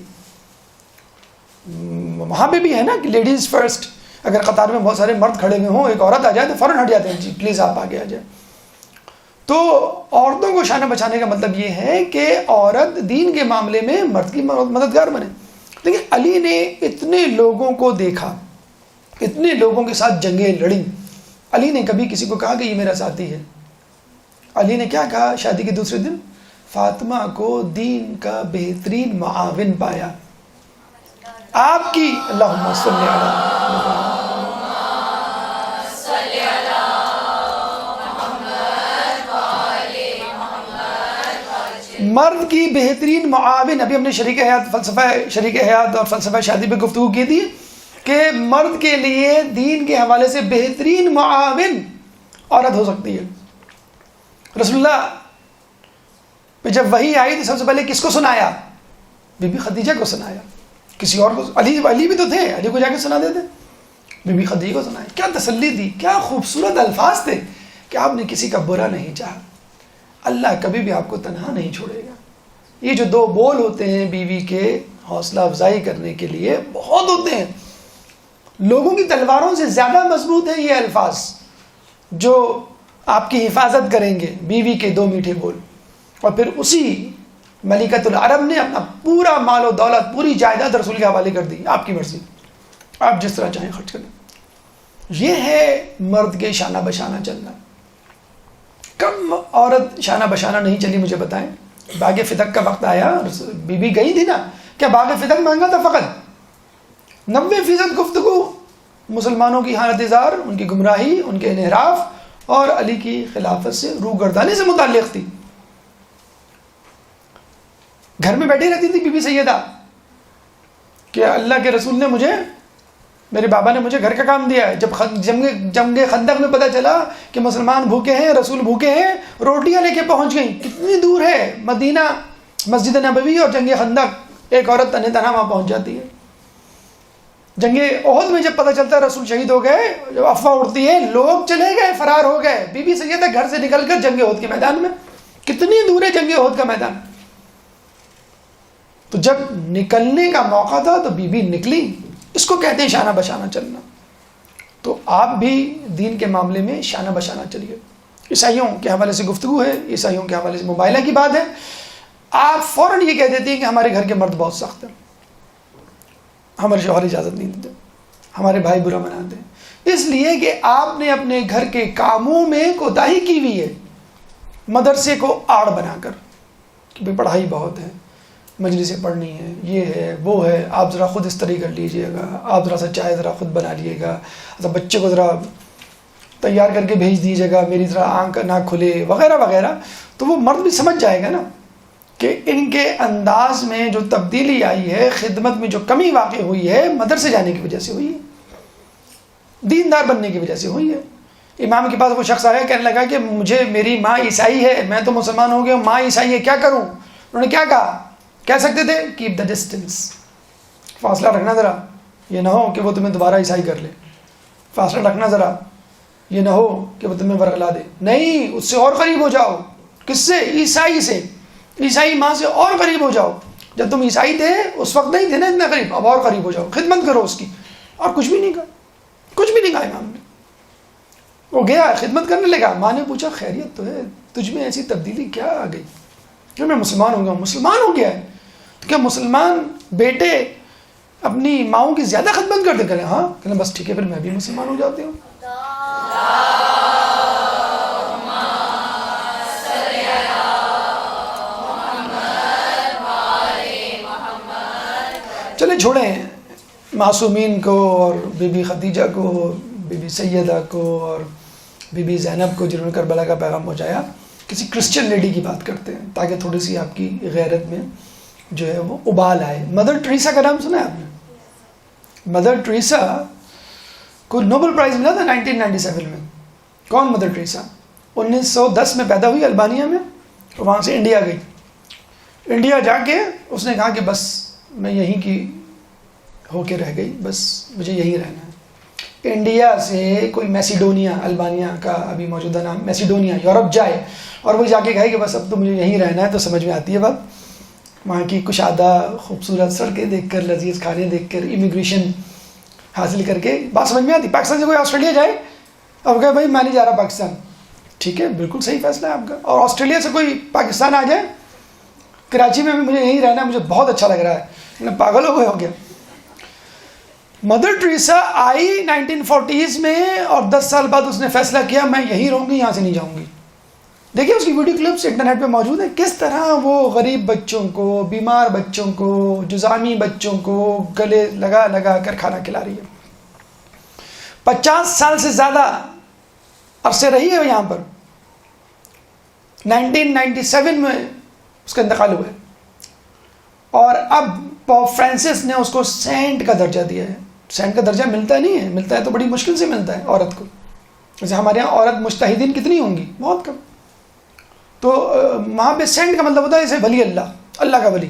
وہاں پہ بھی ہے نا کہ لیڈیز فرسٹ. اگر قطار میں بہت سارے مرد کھڑے ہوئے ہوں، ایک عورت آ جائے تو فوراً ہٹ جاتے ہیں، جی پلیز آپ آگے آ جائیں. تو عورتوں کو شانہ بچانے کا مطلب یہ ہے کہ عورت دین کے معاملے میں مرد کی مددگار بنے. لیکن علی نے اتنے لوگوں کو دیکھا، اتنے لوگوں کے ساتھ جنگیں لڑیں. علی نے کبھی کسی کو کہا کہ یہ میرا ساتھی ہے؟ علی نے کیا کہا شادی کے دوسرے دن؟ فاطمہ کو دین کا بہترین معاون پایا. آپ کی اللہم صلی مرد کی بہترین معاون. ابھی ہم نے شریک حیات اور فلسفہ شادی پہ گفتگو کی تھی کہ مرد کے لیے دین کے حوالے سے بہترین معاون عورت ہو سکتی ہے. رسول اللہ پہ جب وحی آئی تو سب سے پہلے کس کو سنایا؟ بی بی خدیجہ کو سنایا. کسی اور کو؟ علی بھی تو تھے، علی کو جا کے سنا دیتے. بی بی خدیجہ کو سنایا. کیا تسلی دی، کیا خوبصورت الفاظ تھے کہ آپ نے کسی کا برا نہیں چاہا. اللہ کبھی بھی آپ کو تنہا نہیں چھوڑے گا. یہ جو دو بول ہوتے ہیں بیوی کے حوصلہ افزائی کرنے کے لیے بہت ہوتے ہیں. لوگوں کی تلواروں سے زیادہ مضبوط ہیں یہ الفاظ جو آپ کی حفاظت کریں گے. بیوی کے دو میٹھے بول. اور پھر اسی ملکۃ العرب نے اپنا پورا مال و دولت، پوری جائیداد رسول کے حوالے کر دی. آپ کی مرضی، آپ جس طرح چاہیں خرچ کریں. یہ ہے مرد کے شانہ بشانہ چلنا. کم عورت شانہ بشانہ نہیں چلی مجھے بتائیں. باغ فتق کا وقت آیا، بی بی گئی تھی نا. کیا باغ فتق مانگا تھا؟ فقط 90% گفتگو مسلمانوں کی حالت زار، ان کی گمراہی، ان کے انحراف اور علی کی خلافت سے روگردانی سے متعلق تھی۔ گھر میں بیٹھی رہتی تھی بی بی سیدہ کہ اللہ کے رسول نے مجھے، میرے بابا نے مجھے گھر کا کام دیا ہے۔ جب جنگ خندق میں پتہ چلا کہ مسلمان بھوکے ہیں، رسول بھوکے ہیں، روٹیاں لے کے پہنچ گئیں۔ کتنی دور ہے مدینہ، مسجد نبوی اور جنگ خندق، ایک عورت تنہا تنہا وہاں پہنچ جاتی ہے۔ جنگ احد میں جب پتہ چلتا ہے رسول شہید ہو گئے، جب افواہ اڑتی ہے، لوگ چلے گئے، فرار ہو گئے، بی بی سیدہ گھر سے نکل کر جنگ احد کے میدان میں۔ کتنی دور ہے جنگ احد کا میدان؟ تو جب نکلنے کا موقع تھا تو بی بی نکلی۔ اس کو کہتے ہیں شانہ بشانہ چلنا۔ تو آپ بھی دین کے معاملے میں شانہ بشانہ چلیے۔ عیسائیوں کے حوالے سے گفتگو ہے، عیسائیوں کے حوالے سے مباہلہ کی بات ہے، آپ فوراً یہ کہہ دیتے ہیں کہ ہمارے گھر کے مرد بہت سخت ہیں، ہمارے شوہر اجازت نہیں دیتے، ہمارے بھائی برا مناتے ہیں۔ اس لیے کہ آپ نے اپنے گھر کے کاموں میں کوتاہی کی ہوئی ہے، مدرسے کو آڑ بنا کر کہ بھئی پڑھائی بہت ہے، مجلسیں پڑھنی ہے، یہ ہے وہ ہے، آپ ذرا خود استری کر لیجئے گا، آپ ذرا سا چائے ذرا خود بنا لیے گا، بچے کو ذرا تیار کر کے بھیج دیجیے گا، میری ذرا آنکھ نہ کھلے، وغیرہ وغیرہ۔ تو وہ مرد بھی سمجھ جائے گا نا کہ ان کے انداز میں جو تبدیلی آئی ہے، خدمت میں جو کمی واقع ہوئی ہے، مدرسے جانے کی وجہ سے ہوئی ہے، دیندار بننے کی وجہ سے ہوئی ہے۔ امام کے پاس وہ شخص آیا، کہنے لگا کہ مجھے، میری ماں عیسائی ہے، میں تو مسلمان ہو گیا ہوں، ماں عیسائی ہے، کیا کروں؟ انہوں نے کیا کہا؟ کہہ سکتے تھے کیپ دا ڈسٹینس، فاصلہ رکھنا ذرا، یہ نہ ہو کہ وہ تمہیں دوبارہ عیسائی کر لے، فاصلہ رکھنا ذرا، یہ نہ ہو کہ وہ تمہیں ورغلا دے، نہیں، اس سے اور قریب ہو جاؤ۔ کس سے؟ عیسائی سے، عیسائی ماں سے اور قریب ہو جاؤ۔ جب تم عیسائی تھے اس وقت نہیں تھے نا اتنا قریب، اب اور قریب ہو جاؤ، خدمت کرو اس کی۔ اور کچھ بھی نہیں کہا، کچھ بھی نہیں کہا امام نے۔ وہ گیا خدمت کرنے لگا، ماں نے پوچھا خیریت تو ہے، تجھ میں ایسی تبدیلی کیا آ گئی؟ کہ میں مسلمان ہو گیا ہوں۔ مسلمان ہو گیا ہے تو کیا مسلمان بیٹے اپنی ماؤں کی زیادہ خدمت کرتے؟ کریں ہاں، کہنا بس ٹھیک ہے، پھر میں بھی مسلمان ہو جاتی ہوں۔ چلے چھوڑیں معصومین کو اور بی بی خدیجہ کو، بی بی سیدہ کو اور بی بی زینب کو جنہوں نے کربلا کا پیغام پہنچایا، کسی کرسچن لیڈی کی بات کرتے ہیں تاکہ تھوڑی سی آپ کی غیرت میں جو ہے وہ ابال آئے۔ مدر ٹریسا کا نام سنا ہے آپ نے؟ مدر ٹریسا کو نوبل پرائز ملا تھا 1997 میں۔ کون مدر ٹریسا؟ 1910 میں پیدا ہوئی البانیہ میں، اور وہاں سے انڈیا گئی۔ انڈیا جا کے اس نے کہا کہ بس میں یہیں کی ہو کے رہ گئی، بس مجھے یہیں رہنا ہے۔ انڈیا سے کوئی میسیڈونیا، البانیہ کا ابھی موجودہ نام میسیڈونیا، یورپ جائے اور وہ جا کے کہے کہ بس اب تو مجھے یہیں رہنا ہے، تو سمجھ میں آتی ہے بات۔ وہاں کی کشادہ خوبصورت سڑکیں دیکھ کر، لذیذ کھانے دیکھ کر، امیگریشن حاصل کر کے بات سمجھ میں آتی۔ پاکستان سے کوئی آسٹریلیا جائے، اب کہے بھائی میں نہیں جا رہا پاکستان، ٹھیک ہے، بالکل صحیح فیصلہ ہے آپ کا۔ اور آسٹریلیا سے کوئی پاکستان آ جائے، کراچی میں بھی مجھے یہیں رہنا ہے، مجھے بہت اچھا لگ رہا ہے، پاگل ہو گیا۔ مدر ٹریسا آئی 1940s میں اور 10 سال بعد اس نے فیصلہ کیا میں یہیں رہوں گی، یہاں سے نہیں جاؤں گی۔ دیکھیں اس کی ویڈیو کلپس انٹرنیٹ پہ موجود ہیں، کس طرح وہ غریب بچوں کو، بیمار بچوں کو، جزامی بچوں کو گلے لگا لگا کر کھانا کھلا رہی ہے۔ 50 سال سے زیادہ عرصے رہی ہے یہاں پر۔ 1997 میں اس کا انتقال ہوا ہے، اور اب پوپ فرانسس نے اس کو سینٹ کا درجہ دیا ہے۔ سینٹ کا درجہ ملتا نہیں ہے، ملتا ہے تو بڑی مشکل سے ملتا ہے عورت کو۔ جیسے ہمارے یہاں عورت مجتہدین کتنی ہوں گی؟ بہت کم۔ تو وہاں پہ سینٹ کا مطلب ہوتا ہے جیسے ولی اللہ، اللہ کا ولی،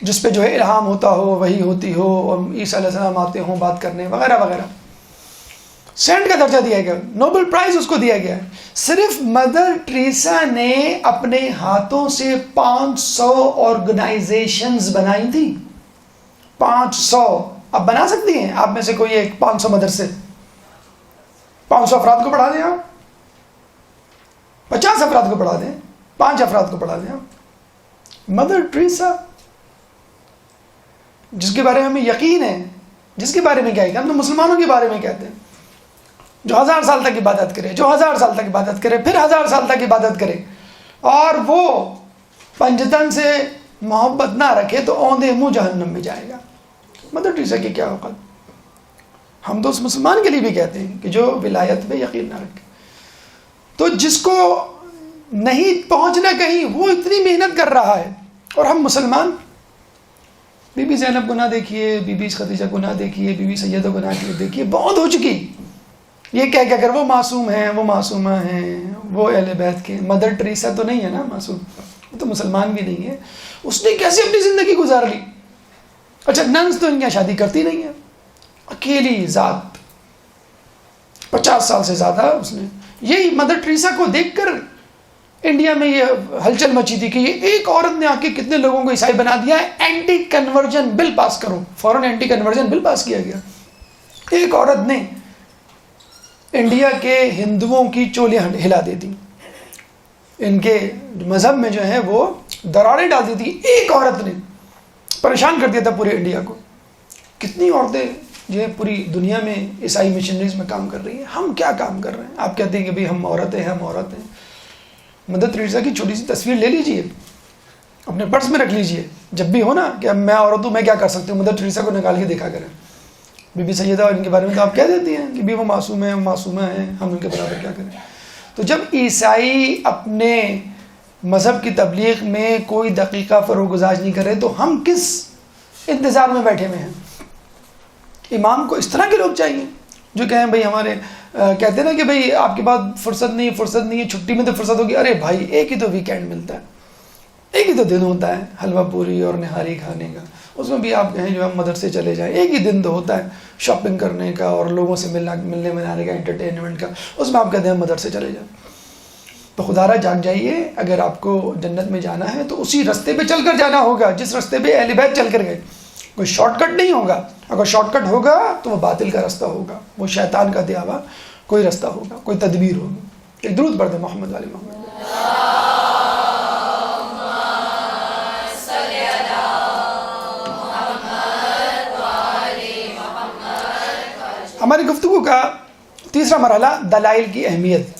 جس پہ جو ہے الہام ہوتا ہو، وحی ہوتی ہو، اور عیسیٰ علیہ السلام آتے ہوں بات کرنے وغیرہ وغیرہ۔ سینٹ کا درجہ دیا گیا، نوبل پرائز اس کو دیا گیا ہے۔ صرف مدر ٹریسا نے اپنے ہاتھوں سے 500 آرگنائزیشنز بنائی تھی۔ 500 اب بنا سکتی ہیں آپ میں سے کوئی ایک 500 مدرسے؟ 500 افراد کو پڑھا دیں آپ، 50 افراد کو پڑھا دیں، 5 افراد کو پڑھا دیں آپ۔ مدر ٹریسا جس کے بارے میں ہمیں یقین ہے، جس کے بارے میں کیا ہے، ہم تو مسلمانوں کے بارے میں کہتے ہیں، جو 1000 سال تک عبادت کرے، جو 1000 سال تک عبادت کرے، پھر 1000 سال تک عبادت کرے، اور وہ پنجتن سے محبت نہ رکھے تو اوندے منہ جہنم میں جائے گا۔ مدر ٹریسا کی کیا اوقات؟ ہم تو اس مسلمان کے لیے بھی کہتے ہیں کہ جو ولایت پہ یقین نہ رکھے. تو جس کو نہیں پہنچنا کہیں وہ اتنی محنت کر رہا ہے، اور ہم مسلمان. بی بی زینب گناہ دیکھیے، بی بی خدیجہ گناہ دیکھیے، بی بی سیدہ گناہ دیکھیے، بہت ہو چکی. یہ کہہ کر وہ معصوم ہیں، وہ معصومہ ہیں، وہ اہل بیت کے. مدر ٹریسا تو نہیں ہے نا معصوم، وہ تو مسلمان بھی نہیں ہے. اس نے کیسے اپنی زندگی گزار لی؟ اچھا ننس تو ان کی شادی کرتی نہیں ہے، اکیلی ذات 50 سال سے زیادہ اس نے. یہی مدر ٹریسا کو دیکھ کر انڈیا میں یہ ہلچل مچی تھی کہ یہ ایک عورت نے آ کے کتنے لوگوں کو عیسائی بنا دیا ہے، اینٹی کنورژن بل پاس کرو. فوراً اینٹی کنورژن بل پاس کیا گیا. ایک عورت نے انڈیا کے ہندوؤں کی چولیاں ہلا دی تھی، ان کے مذہب میں جو ہے وہ دراریں ڈال دی تھی. ایک عورت نے پریشان کر دیا تھا پورے انڈیا کو. کتنی عورتیں جو ہے پوری دنیا میں عیسائی مشنریز میں کام کر رہی ہیں. ہم کیا کام کر رہے ہیں؟ آپ کہتے ہیں کہ بھئی ہم عورتیں ہیں، ہم عورتیں ہیں. مدر ٹریسا کی چھوٹی سی تصویر لے لیجئے، اپنے پرس میں رکھ لیجئے. جب بھی ہو نا کہ اب میں عورت ہوں، میں کیا کر سکتی ہوں، مدر ٹریسا کو نکال کے دیکھا کریں. بی بی سیدہ اور ان کے بارے میں تو آپ کہہ دیتی ہیں کہ بھی وہ معصوم ہیں، وہ معصومہ ہیں، ہم ان کے برابر کیا کریں. تو جب عیسائی اپنے مذہب کی تبلیغ میں کوئی دقیقہ فروغ گزار نہیں کرے تو ہم کس انتظار میں بیٹھے ہوئے ہیں؟ امام کو اس طرح کے لوگ چاہیے جو کہیں بھئی ہمارے کہتے ہیں نا کہ بھئی آپ کے پاس فرصت نہیں ہے، چھٹی میں تو فرصت ہوگی. ارے بھائی ایک ہی تو ویکینڈ ملتا ہے، ایک ہی تو دن ہوتا ہے حلوہ پوری اور نہاری کھانے کا. اس میں بھی آپ کہیں جو ہم مدرسے چلے جائیں. ایک ہی دن تو ہوتا ہے شاپنگ کرنے کا اور لوگوں سے ملنے ملانے کا، انٹرٹینمنٹ کا. اس میں آپ کہتے ہیں ہم مدرسے چلے جائیں. تو خدا را جان جائیے، اگر آپ کو جنت میں جانا ہے تو اسی رستے پہ چل کر جانا ہوگا جس رستے پہ اہل بیت چل کر گئے. کوئی شارٹ کٹ نہیں ہوگا. اگر شارٹ کٹ ہوگا تو وہ باطل کا رستہ ہوگا، وہ شیطان کا دیا ہوا کوئی رستہ ہوگا، کوئی تدبیر ہوگی. ایک درود پڑھ دیں محمد علی محمد. ہماری گفتگو کا تیسرا مرحلہ دلائل کی اہمیت.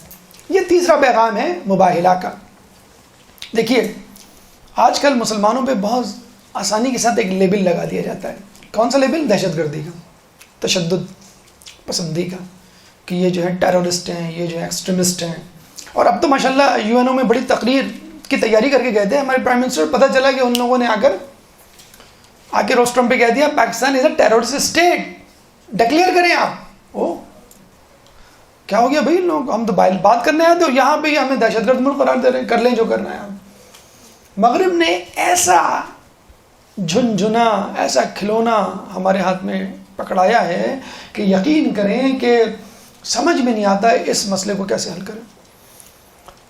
یہ تیسرا پیغام ہے مباہلہ کا. دیکھیے آج کل مسلمانوں پہ بہت آسانی کے ساتھ ایک لیبل لگا دیا جاتا ہے. کون سا لیبل؟ دہشت گردی کا، تشدد پسندی کا، کہ یہ جو ہے ٹیرورسٹ ہیں، یہ جو ہے ایکسٹریمسٹ ہیں. اور اب تو ماشاءاللہ یو این او میں بڑی تقریر کی تیاری کر کے گئے تھے ہمارے پرائم منسٹر. پتہ چلا کہ ان لوگوں نے آ کے روسٹرم پہ کہہ دیا پاکستان از اے ٹیرورسٹ اسٹیٹ، ڈکلیئر کریں آپ. او کیا ہو گیا بھائی؟ لوگ ہم تو بات کرنے آئے تھے اور یہاں پہ ہمیں دہشت گرد ملک قرار دے رہے ہیں. کر لیں جو کرنا ہے. مغرب نے ایسا جھنجھنا، ایسا کھلونا ہمارے ہاتھ میں پکڑایا ہے کہ یقین کریں کہ سمجھ میں نہیں آتا اس مسئلے کو کیسے حل کریں.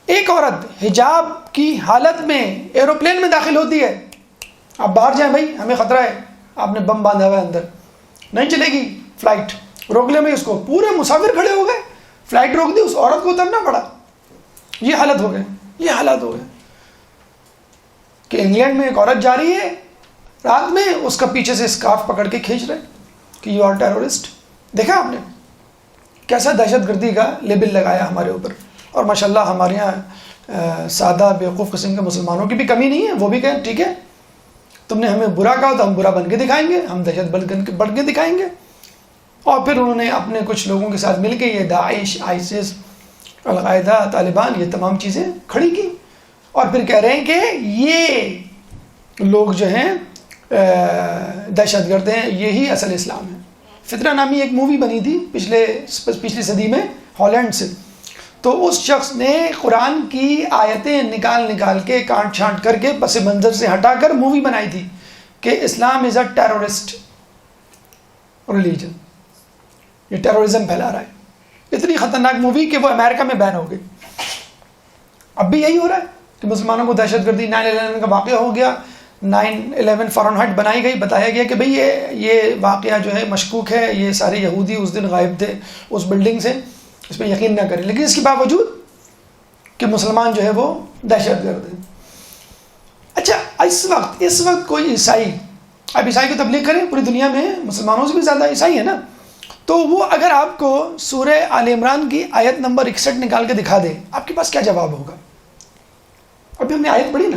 ایک عورت حجاب کی حالت میں ایروپلین میں داخل ہوتی ہے. آپ باہر جائیں بھائی، ہمیں خطرہ ہے، آپ نے بم باندھا ہوا ہے اندر، نہیں چلے گی فلائٹ. روک لیں بھائی اس کو. پورے مسافر کھڑے ہو گئے، فلائٹ روک دی، اس عورت کو اترنا پڑا. یہ حالت ہو گئے، یہ حالات ہو گئے کہ انگلینڈ میں ایک عورت جا رہی ہے رات میں، اس کا پیچھے سے اسکارف پکڑ کے کھینچ رہے کہ یو آر ٹیرورسٹ. دیکھا آپ نے کیسا دہشت گردی کا لیبل لگایا ہمارے اوپر. اور ماشاءاللہ ہمارے یہاں سادہ بیوقوف قسم کے مسلمانوں کی بھی کمی نہیں ہے. وہ بھی کہیں ٹھیک ہے تم نے ہمیں برا کہا تو ہم برا بن کے دکھائیں گے، ہم دہشت بن کے دکھائیں گے. اور پھر انہوں نے اپنے کچھ لوگوں کے ساتھ مل کے یہ داعش، آئسس، القاعدہ، طالبان، یہ تمام چیزیں کھڑی کی. اور پھر کہہ رہے ہیں کہ یہ لوگ جو ہیں دہشت گرد ہیں، یہی اصل اسلام ہے. فتنہ نامی ایک مووی بنی تھی پچھلی صدی میں ہالینڈ سے. تو اس شخص نے قرآن کی آیتیں نکال کے کاٹ چھانٹ کر کے پس منظر سے ہٹا کر مووی بنائی تھی کہ اسلام از اے ٹیرورسٹ ریلیجن، یہ ٹیرورزم پھیلا رہا ہے. اتنی خطرناک مووی کہ وہ امریکہ میں بین ہو گئی. اب بھی یہی ہو رہا ہے کہ مسلمانوں کو دہشت گردی 9/11 کا واقعہ ہو گیا، 9/11 فارنہائٹ بنائی گئی، بتایا گیا کہ بھئی یہ واقعہ جو ہے مشکوک ہے، یہ سارے یہودی اس دن غائب تھے اس بلڈنگ سے، اس پہ یقین نہ کریں. لیکن اس کے باوجود کہ مسلمان جو ہے وہ دہشت گرد ہے. اچھا اس وقت کوئی عیسائی، اب عیسائی کو تبلیغ کریں، پوری دنیا میں مسلمانوں سے بھی زیادہ عیسائی ہے نا، تو وہ اگر آپ کو سورہ آل عمران کی آیت نمبر 61 نکال کے دکھا دے، آپ کے پاس کیا جواب ہوگا؟ ابھی ہم نے آیت پڑھی نا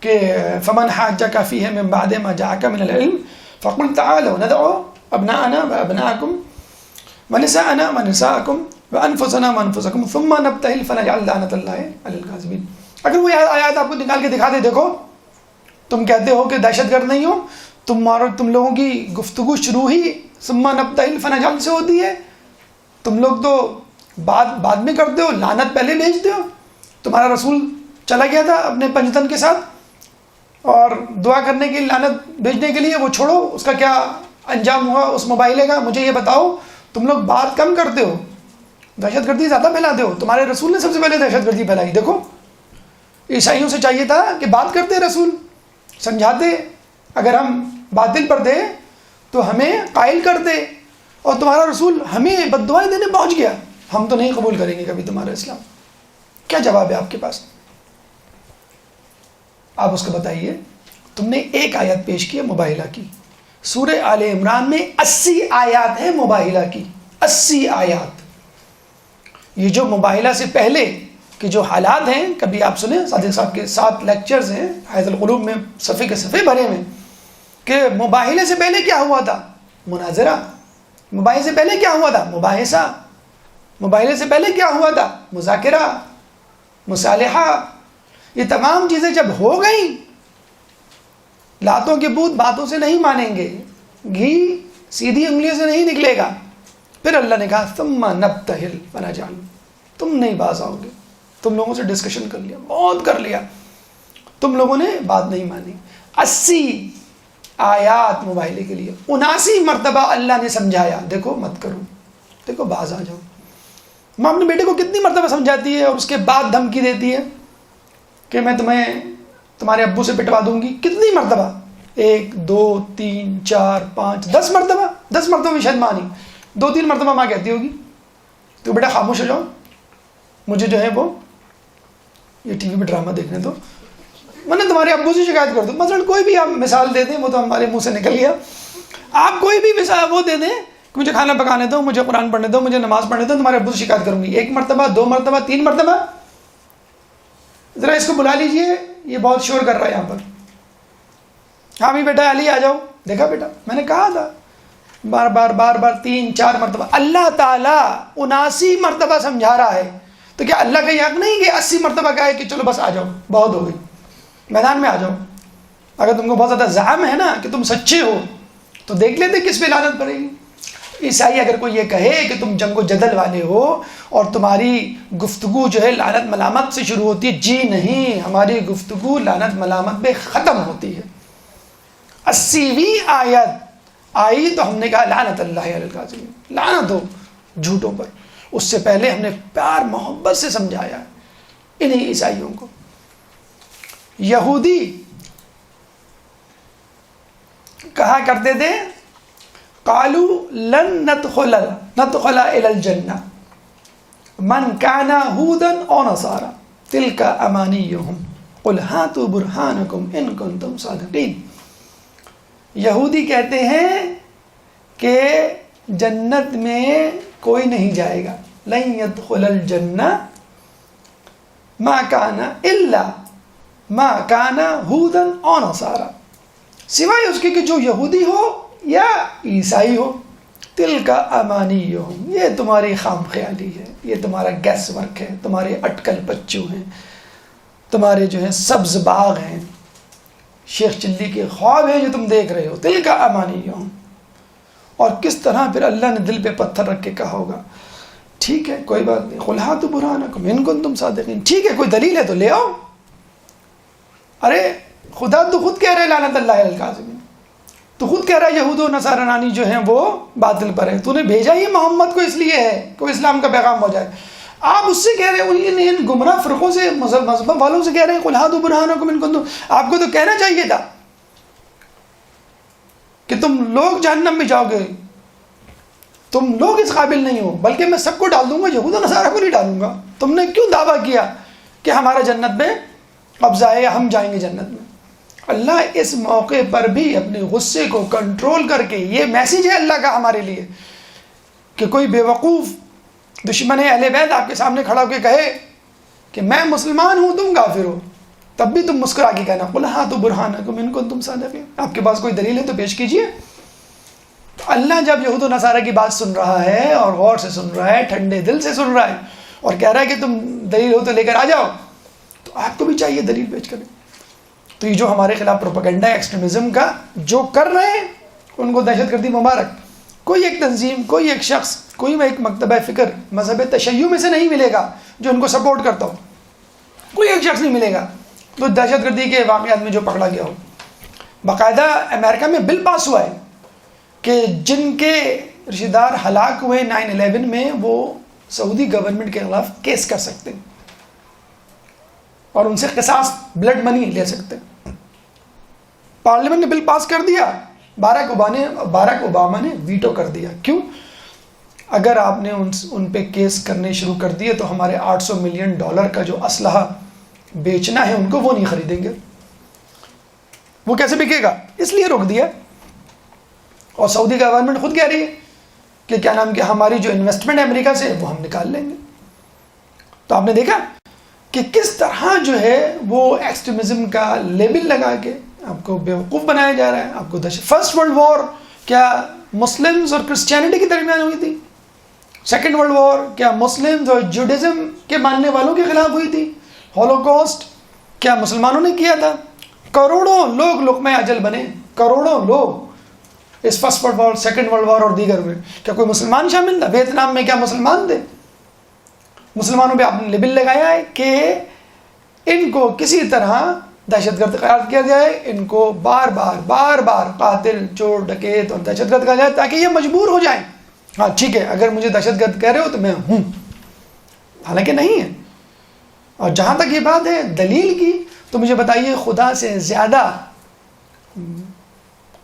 کہ فمن حاجک فیہ من بعد ما جاءک من العلم فقل تعالوا ندعو ابناءنا وابناءکم ونساءنا ونساءکم وانفسنا وانفسکم ثم نبتہل فنجعل لعنۃ اللہ علی الکاذبین. اگر وہ آیات آپ کو نکال کے دکھا دے، دیکھو تم کہتے ہو کہ دہشت گرد نہیں ہو، تم لوگوں کی گفتگو شروع ہی ثم نبتہل فنجعل سے ہوتی ہے، تم لوگ تو بعد میں کرتے ہو، لعنت پہلے بھیجتے ہو. تمہارا رسول چلا گیا تھا اپنے پنجتن کے ساتھ اور دعا کرنے کے لیے، لعنت بھیجنے کے لیے، وہ چھوڑو، اس کا کیا انجام ہوا اس مباحلے کا؟ مجھے یہ بتاؤ. تم لوگ بات کم کرتے ہو، دہشت گردی زیادہ پھیلاتے ہو. تمہارے رسول نے سب سے پہلے دہشت گردی پھیلائی. دیکھو عیسائیوں سے چاہیے تھا کہ بات کرتے، رسول سمجھاتے، اگر ہم باطل پر دے تو ہمیں قائل کر دے، اور تمہارا رسول ہمیں بد دعائیں دینے پہنچ گیا، ہم تو نہیں قبول کریں گے کبھی تمہارا اسلام. کیا جواب ہے آپ کے پاس؟ آپ اس کو بتائیے. تم نے ایک آیت پیش کی ہے مباہلہ کی. سورہ آل عمران میں 80 آیات ہیں مباہلہ کی، 80 آیات. یہ جو مباہلہ سے پہلے کے جو حالات ہیں، کبھی آپ سنیں، صادق صاحب کے 7 لیکچرز ہیں حیات القلوب میں، صفحے کے صفحے بھرے ہوئے، کہ مباہلے سے پہلے کیا ہوا تھا؟ مناظرہ. مباہلے سے پہلے کیا ہوا تھا؟ مباحثہ. مباہلے سے پہلے کیا ہوا تھا؟ مذاکرہ، مصالحہ. یہ تمام چیزیں جب ہو گئیں، لاتوں کے بت باتوں سے نہیں مانیں گے، گھی سیدھی انگلیوں سے نہیں نکلے گا. پھر اللہ نے کہا ثم نبتہل فنجعل، تم نہیں باز آؤ گے. تم لوگوں سے ڈسکشن کر لیا، بہت کر لیا، تم لوگوں نے بات نہیں مانی. 80 آیات مباہلے کے لیے، 79 مرتبہ اللہ نے سمجھایا، دیکھو مت کرو، دیکھو باز آ جاؤ. ماں اپنے بیٹے کو کتنی مرتبہ سمجھاتی ہے اور اس کے بعد دھمکی دیتی ہے کہ میں تمہیں تمہارے ابو سے پٹوا دوں گی. کتنی مرتبہ؟ 1 2 3 4 5 10 مرتبہ. 10 مرتبہ بھی شاید ماں نہیں، 2-3 مرتبہ ماں کہتی ہوگی تو بیٹا خاموش ہو جاؤ، مجھے جو ہے وہ یہ ٹی وی پہ ڈرامہ دیکھنے دو، میں نے تمہارے ابو سے شکایت کر دوں. مثلا کوئی بھی آپ مثال دے دیں، وہ تو ہمارے منہ سے نکل گیا. آپ کوئی بھی مثال وہ دے دیں کہ مجھے کھانا پکانے دو، مجھے قرآن پڑھنے دو، مجھے نماز پڑھنے دو، تمہارے ابو سے شکایت کروں گی. 1 مرتبہ 2 مرتبہ 3 مرتبہ. ذرا اس کو بلا لیجئے، یہ بہت شور کر رہا ہے یہاں پر. ہاں بھی بیٹا علی آ جاؤ. دیکھا بیٹا میں نے کہا تھا، بار بار 3-4 مرتبہ. اللہ تعالیٰ 79 مرتبہ سمجھا رہا ہے، تو کیا اللہ کا یہ حق نہیں کہ 80 مرتبہ کہا ہے کہ چلو بس آ جاؤ، بہت ہو گئی، میدان میں آ جاؤ. اگر تم کو بہت زیادہ زعم ہے نا کہ تم سچے ہو تو دیکھ لیتے کس پہ لعنت پڑے گی. عیسائی اگر کوئی یہ کہے کہ تم جنگ و جدل والے ہو اور تمہاری گفتگو جو ہے لعنت ملامت سے شروع ہوتی ہے، جی نہیں، ہماری گفتگو لعنت ملامت پہ ختم ہوتی ہے. 80ویں آیت آئی تو ہم نے کہا لعنت اللہ علی الکاذبین، لعنت ہو جھوٹوں پر. اس سے پہلے ہم نے پیار محبت سے سمجھایا انہیں عیسائیوں کو. یہودی کہا کرتے تھے قالوا لن ندخل الى الجنہ من كان هودا او نصارى تلك امانيهم قل هاتوا برهانكم ان كنتم صادقين. یہودی کہتے ہیں کہ جنت میں کوئی نہیں جائے گا، لن يدخل الجنہ ما كان الا ما كان هودا او نصارى، سوائے اس کے کہ جو یہودی ہو یا عیسائی ہو. تلک امانیہم، یہ تمہاری خام خیالی ہے، یہ تمہارا گیس ورک ہے، تمہارے اٹکل پچو ہیں، تمہارے جو ہیں سبز باغ ہیں، شیخ چلی کے خواب ہیں جو تم دیکھ رہے ہو. تلک امانیہم. اور کس طرح پھر اللہ نے دل پہ پتھر رکھ کے کہا ہوگا ٹھیک ہے کوئی بات نہیں، قل ہاتوا برہانکم ان کنتم صادقین، ٹھیک ہے کوئی دلیل ہے تو لے آؤ. ارے خدا تو خود کہہ رہے لعنت اللہ علی الکاذبین، تو خود کہہ رہا ہے یہود و نصارانی جو ہیں وہ باطل پر ہیں، تو نے بھیجا ہی محمد کو اس لیے ہے کہ اسلام کا پیغام ہو جائے. آپ اس سے کہہ رہے ہیں، ان گمراہ فرقوں سے، مذہب والوں سے کہہ رہے ہیں قل ہاتوا برہانکم ان کنتم. آپ کو تو کہنا چاہیے تھا کہ تم لوگ جہنم میں جاؤ گے، تم لوگ اس قابل نہیں ہو، بلکہ میں سب کو ڈال دوں گا، یہود و نصارہ کو نہیں ڈالوں گا. تم نے کیوں دعویٰ کیا کہ ہمارا جنت میں قبضہ ہے یا ہم جائیں گے جنت میں؟ اللہ اس موقع پر بھی اپنے غصے کو کنٹرول کر کے، یہ میسیج ہے اللہ کا ہمارے لیے کہ کوئی بیوقوف دشمن اہل بیت آپ کے سامنے کھڑا ہو کے کہے کہ میں مسلمان ہوں تم کافر ہو، تب بھی تم مسکرا کے کہنا قل ہاتوا برہانکم ان کنتم صادقین. آپ کے پاس کوئی دلیل ہے تو پیش کیجئے. اللہ جب یہود و نصارہ کی بات سن رہا ہے اور غور سے سن رہا ہے، ٹھنڈے دل سے سن رہا ہے، اور کہہ رہا ہے کہ تم دلیل ہو تو لے کر آ جاؤ، تو آپ کو بھی چاہیے دلیل پیش کریں. تو یہ جو ہمارے خلاف پروپیگنڈا ہے ایکسٹریمزم کا جو کر رہے ہیں ان کو دہشت گردی مبارک. کوئی ایک تنظیم، کوئی ایک شخص، کوئی ایک مکتبہ فکر مذہب تشیع میں سے نہیں ملے گا جو ان کو سپورٹ کرتا ہو. کوئی ایک شخص نہیں ملے گا تو دہشت گردی کے واقعات میں جو پکڑا گیا ہو. باقاعدہ امریکہ میں بل پاس ہوا ہے کہ جن کے رشتہ دار ہلاک ہوئے 9/11 میں وہ سعودی گورنمنٹ کے خلاف کیس کر سکتے ہیں اور ان سے قصاص بلڈ منی لے سکتے ہیں. پارلیمنٹ نے بل پاس کر دیا، باراک اوباما نے ویٹو کر دیا. کیوں؟ اگر آپ نے ان پہ کیس کرنے شروع کر دیے تو ہمارے $800 ملین کا جو اسلحہ بیچنا ہے ان کو وہ نہیں خریدیں گے. وہ کیسے بکے گا؟ اس لیے روک دیا. اور سعودی گورنمنٹ خود کہہ رہی ہے کہ کیا نام کہ ہماری جو انویسٹمنٹ ہے امریکہ سے وہ ہم نکال لیں گے. تو آپ نے دیکھا کہ کس طرح جو ہے وہ ایکسٹریمزم کا لیبل لگا کے آپ کو بیوقوف بنایا جا رہا ہے. آپ کو فرسٹ ورلڈ وار کیا مسلمز اور کرسچینٹی کے درمیان ہوئی تھی؟ سیکنڈ ورلڈ وار کیا مسلمز اور جوڈزم کے ماننے والوں کے خلاف ہوئی تھی؟ ہولوکاسٹ کیا مسلمانوں نے کیا تھا؟ کروڑوں لوگ لقمہ اجل بنے، کروڑوں لوگ اس first world war, second world war اور دیگر میں. کیا کوئی مسلمان شامل تھا؟ ویتنام میں کیا مسلمان تھے؟ مسلمانوں پہ آپ نے لیبل لگایا ہے کہ ان کو کسی طرح دہشت گرد قرار کیا جائے، ان کو بار بار قاتل، چور، ڈکیت اور دہشت گرد کہا جائے تاکہ یہ مجبور ہو جائیں. ہاں ٹھیک ہے، اگر مجھے دہشت گرد کہہ رہے ہو تو میں ہوں، حالانکہ نہیں ہے. اور جہاں تک یہ بات ہے دلیل کی، تو مجھے بتائیے خدا سے زیادہ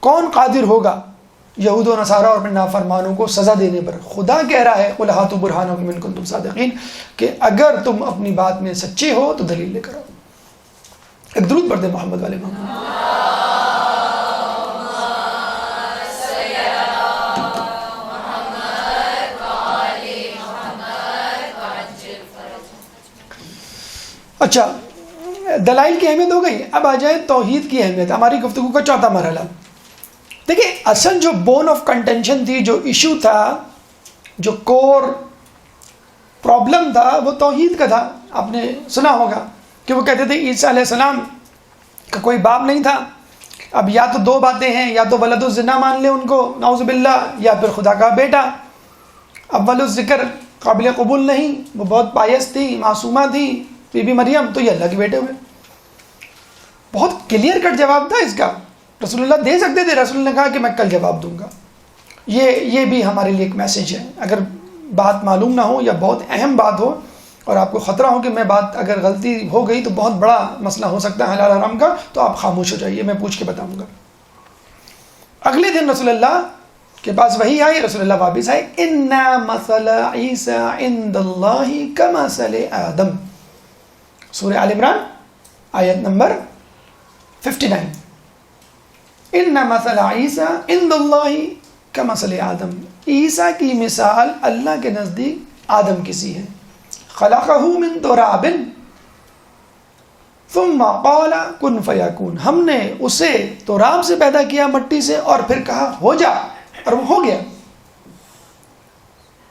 کون قادر ہوگا یہود و نصارہ اور اپنے نافرمانوں کو سزا دینے پر؟ خدا کہہ رہا ہے قُلْ هَاتُوا بُرْهَانَكُمْ إِن كُنتُمْ صَادِقِينَ کہ اگر تم اپنی بات میں سچے ہو تو دلیل لے کر آؤ. ایک درود پڑھ دیں محمد والے محمد. اچھا، دلائل کی اہمیت ہو گئی. اب آ جائے توحید کی اہمیت، ہماری گفتگو کا چوتھا مرحلہ. دیکھیں اصل جو بون آف کنٹینشن تھی، جو ایشو تھا، جو کور پرابلم تھا، وہ توحید کا تھا. آپ نے سنا ہوگا کہ وہ کہتے تھے عیسیٰ علیہ السلام کا کوئی باپ نہیں تھا. اب یا تو دو باتیں ہیں، یا تو ولد الزنا مان لیں ان کو نعوذ باللہ، یا پھر خدا کا بیٹا. اول الذکر قابل قبول نہیں، وہ بہت پائس تھی، معصومہ تھی بی بی مریم، تو یہ اللہ کے بیٹے ہوئے. بہت کلیئر کٹ جواب تھا اس کا. رسول اللہ دے سکتے تھے، رسول اللہ نے کہا کہ میں کل جواب دوں گا. یہ بھی ہمارے لیے ایک میسج ہے. اگر بات معلوم نہ ہو یا بہت اہم بات ہو اور آپ کو خطرہ ہو کہ میں بات اگر غلطی ہو گئی تو بہت بڑا مسئلہ ہو سکتا ہے حلال حرام کا، تو آپ خاموش ہو جائیے، میں پوچھ کے بتاؤں گا. اگلے دن رسول اللہ کے پاس وحی آئی، رسول اللہ واپس آئے. اِنَّا مَثَلَ عِيسَىٰ عِنْدَ اللَّهِ كَمَثَلِ آدَمَ، سورہ آل عمران آیت نمبر 59. اِنَّ مَثَلَ عِيسَىٰ عِنْدَ اللَّهِ كَمَثَلِ آدَمَ، عیسیٰ کی مثال اللہ کے نزدیک آدم کی سی ہے. خلقه من تراب ثم قال كن فيكون، ہم نے اسے تراب سے پیدا کیا، مٹی سے، اور پھر کہا ہو جا، اور وہ ہو گیا.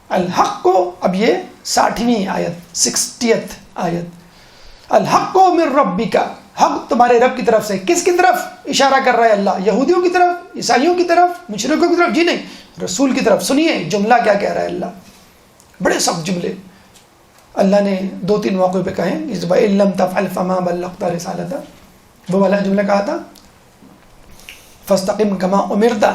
الحق کو، اب یہ 60ویں آیت، 60th آیت. الحق من ربک، حق تمہارے رب کی طرف سے. کس کی طرف اشارہ کر رہا ہے اللہ؟ یہودیوں کی طرف، عیسائیوں کی طرف، مشرکوں کی طرف؟ جی نہیں، رسول کی طرف. سنیے جملہ کیا کہہ رہا ہے اللہ، بڑے سخت جملے اللہ نے 2-3 موقع پہ کہیں. اس وَإِن لَّمْ تَفْعَلْ فَمَا بَلَّغْتَ رِسَالَتَهُ، وہ والا جملہ کہا تھا فَاسْتَقِمْ كَمَا أُمِرْتَ،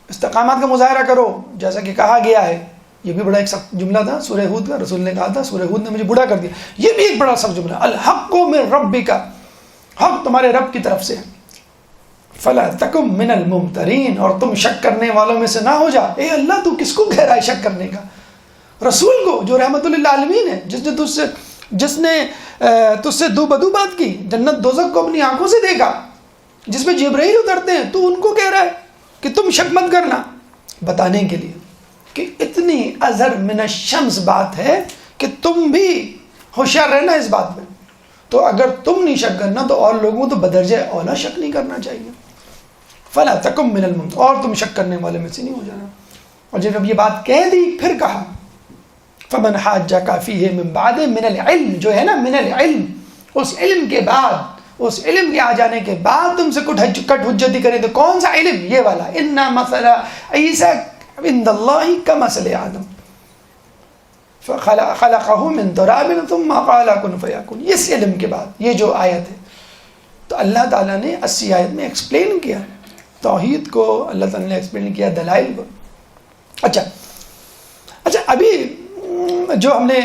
استقامت کا مظاہرہ کرو جیسا کہ کہا گیا ہے. یہ بھی بڑا ایک سخت جملہ تھا سورہ ہود کا. رسول نے کہا تھا سورہ ہود نے مجھے بوڑھا کر دیا. یہ بھی ایک بڑا سخت جملہ. الحق من ربک، حق تمہارے رب کی طرف سے. فلا تکم من الممترین، اور تم شک کرنے والوں میں سے نہ ہو جا. اے اللہ تو کس کو کہہ رہا ہے شک کرنے کا؟ رسول کو جو رحمت للعالمین ہے، جس نے تجھ سے دو بدو بات کی، جنت دوزخ کو اپنی آنکھوں سے دیکھا، جس میں جبرائیل اترتے ہیں، تو ان کو کہہ رہا ہے کہ تم شک مت کرنا. بتانے کے لیے کہ اتنی ازہر من الشمس بات ہے کہ تم بھی ہوشیار رہنا اس بات میں. تو اگر تم نہیں شک کرنا تو اور لوگوں تو بدرجہ اولا شک نہیں کرنا چاہیے. فلا تکم من الممترین، اور تم شک کرنے والے میں سے نہیں ہو جانا. اور جب یہ بات کہہ دی پھر کہا فمن حاجک فیہ من بعد من العلم، جو ہے نا من العلم، اس علم کے بعد، اس علم کے آ جانے کے بعد تم سے کٹ حجتی کرے تو کون سا علم؟ یہ والا، انا مثل عیسی عند اللہ کمثل آدم خلقہ من تراب ثم قال کن فیکون. اس علم کے بعد یہ جو آیت ہے، تو اللہ تعالیٰ نے 80 آیت میں ایکسپلین کیا توحید کو، اللہ تعالیٰ نے ایکسپلین کیا دلائل کو. اچھا ابھی جو ہم نے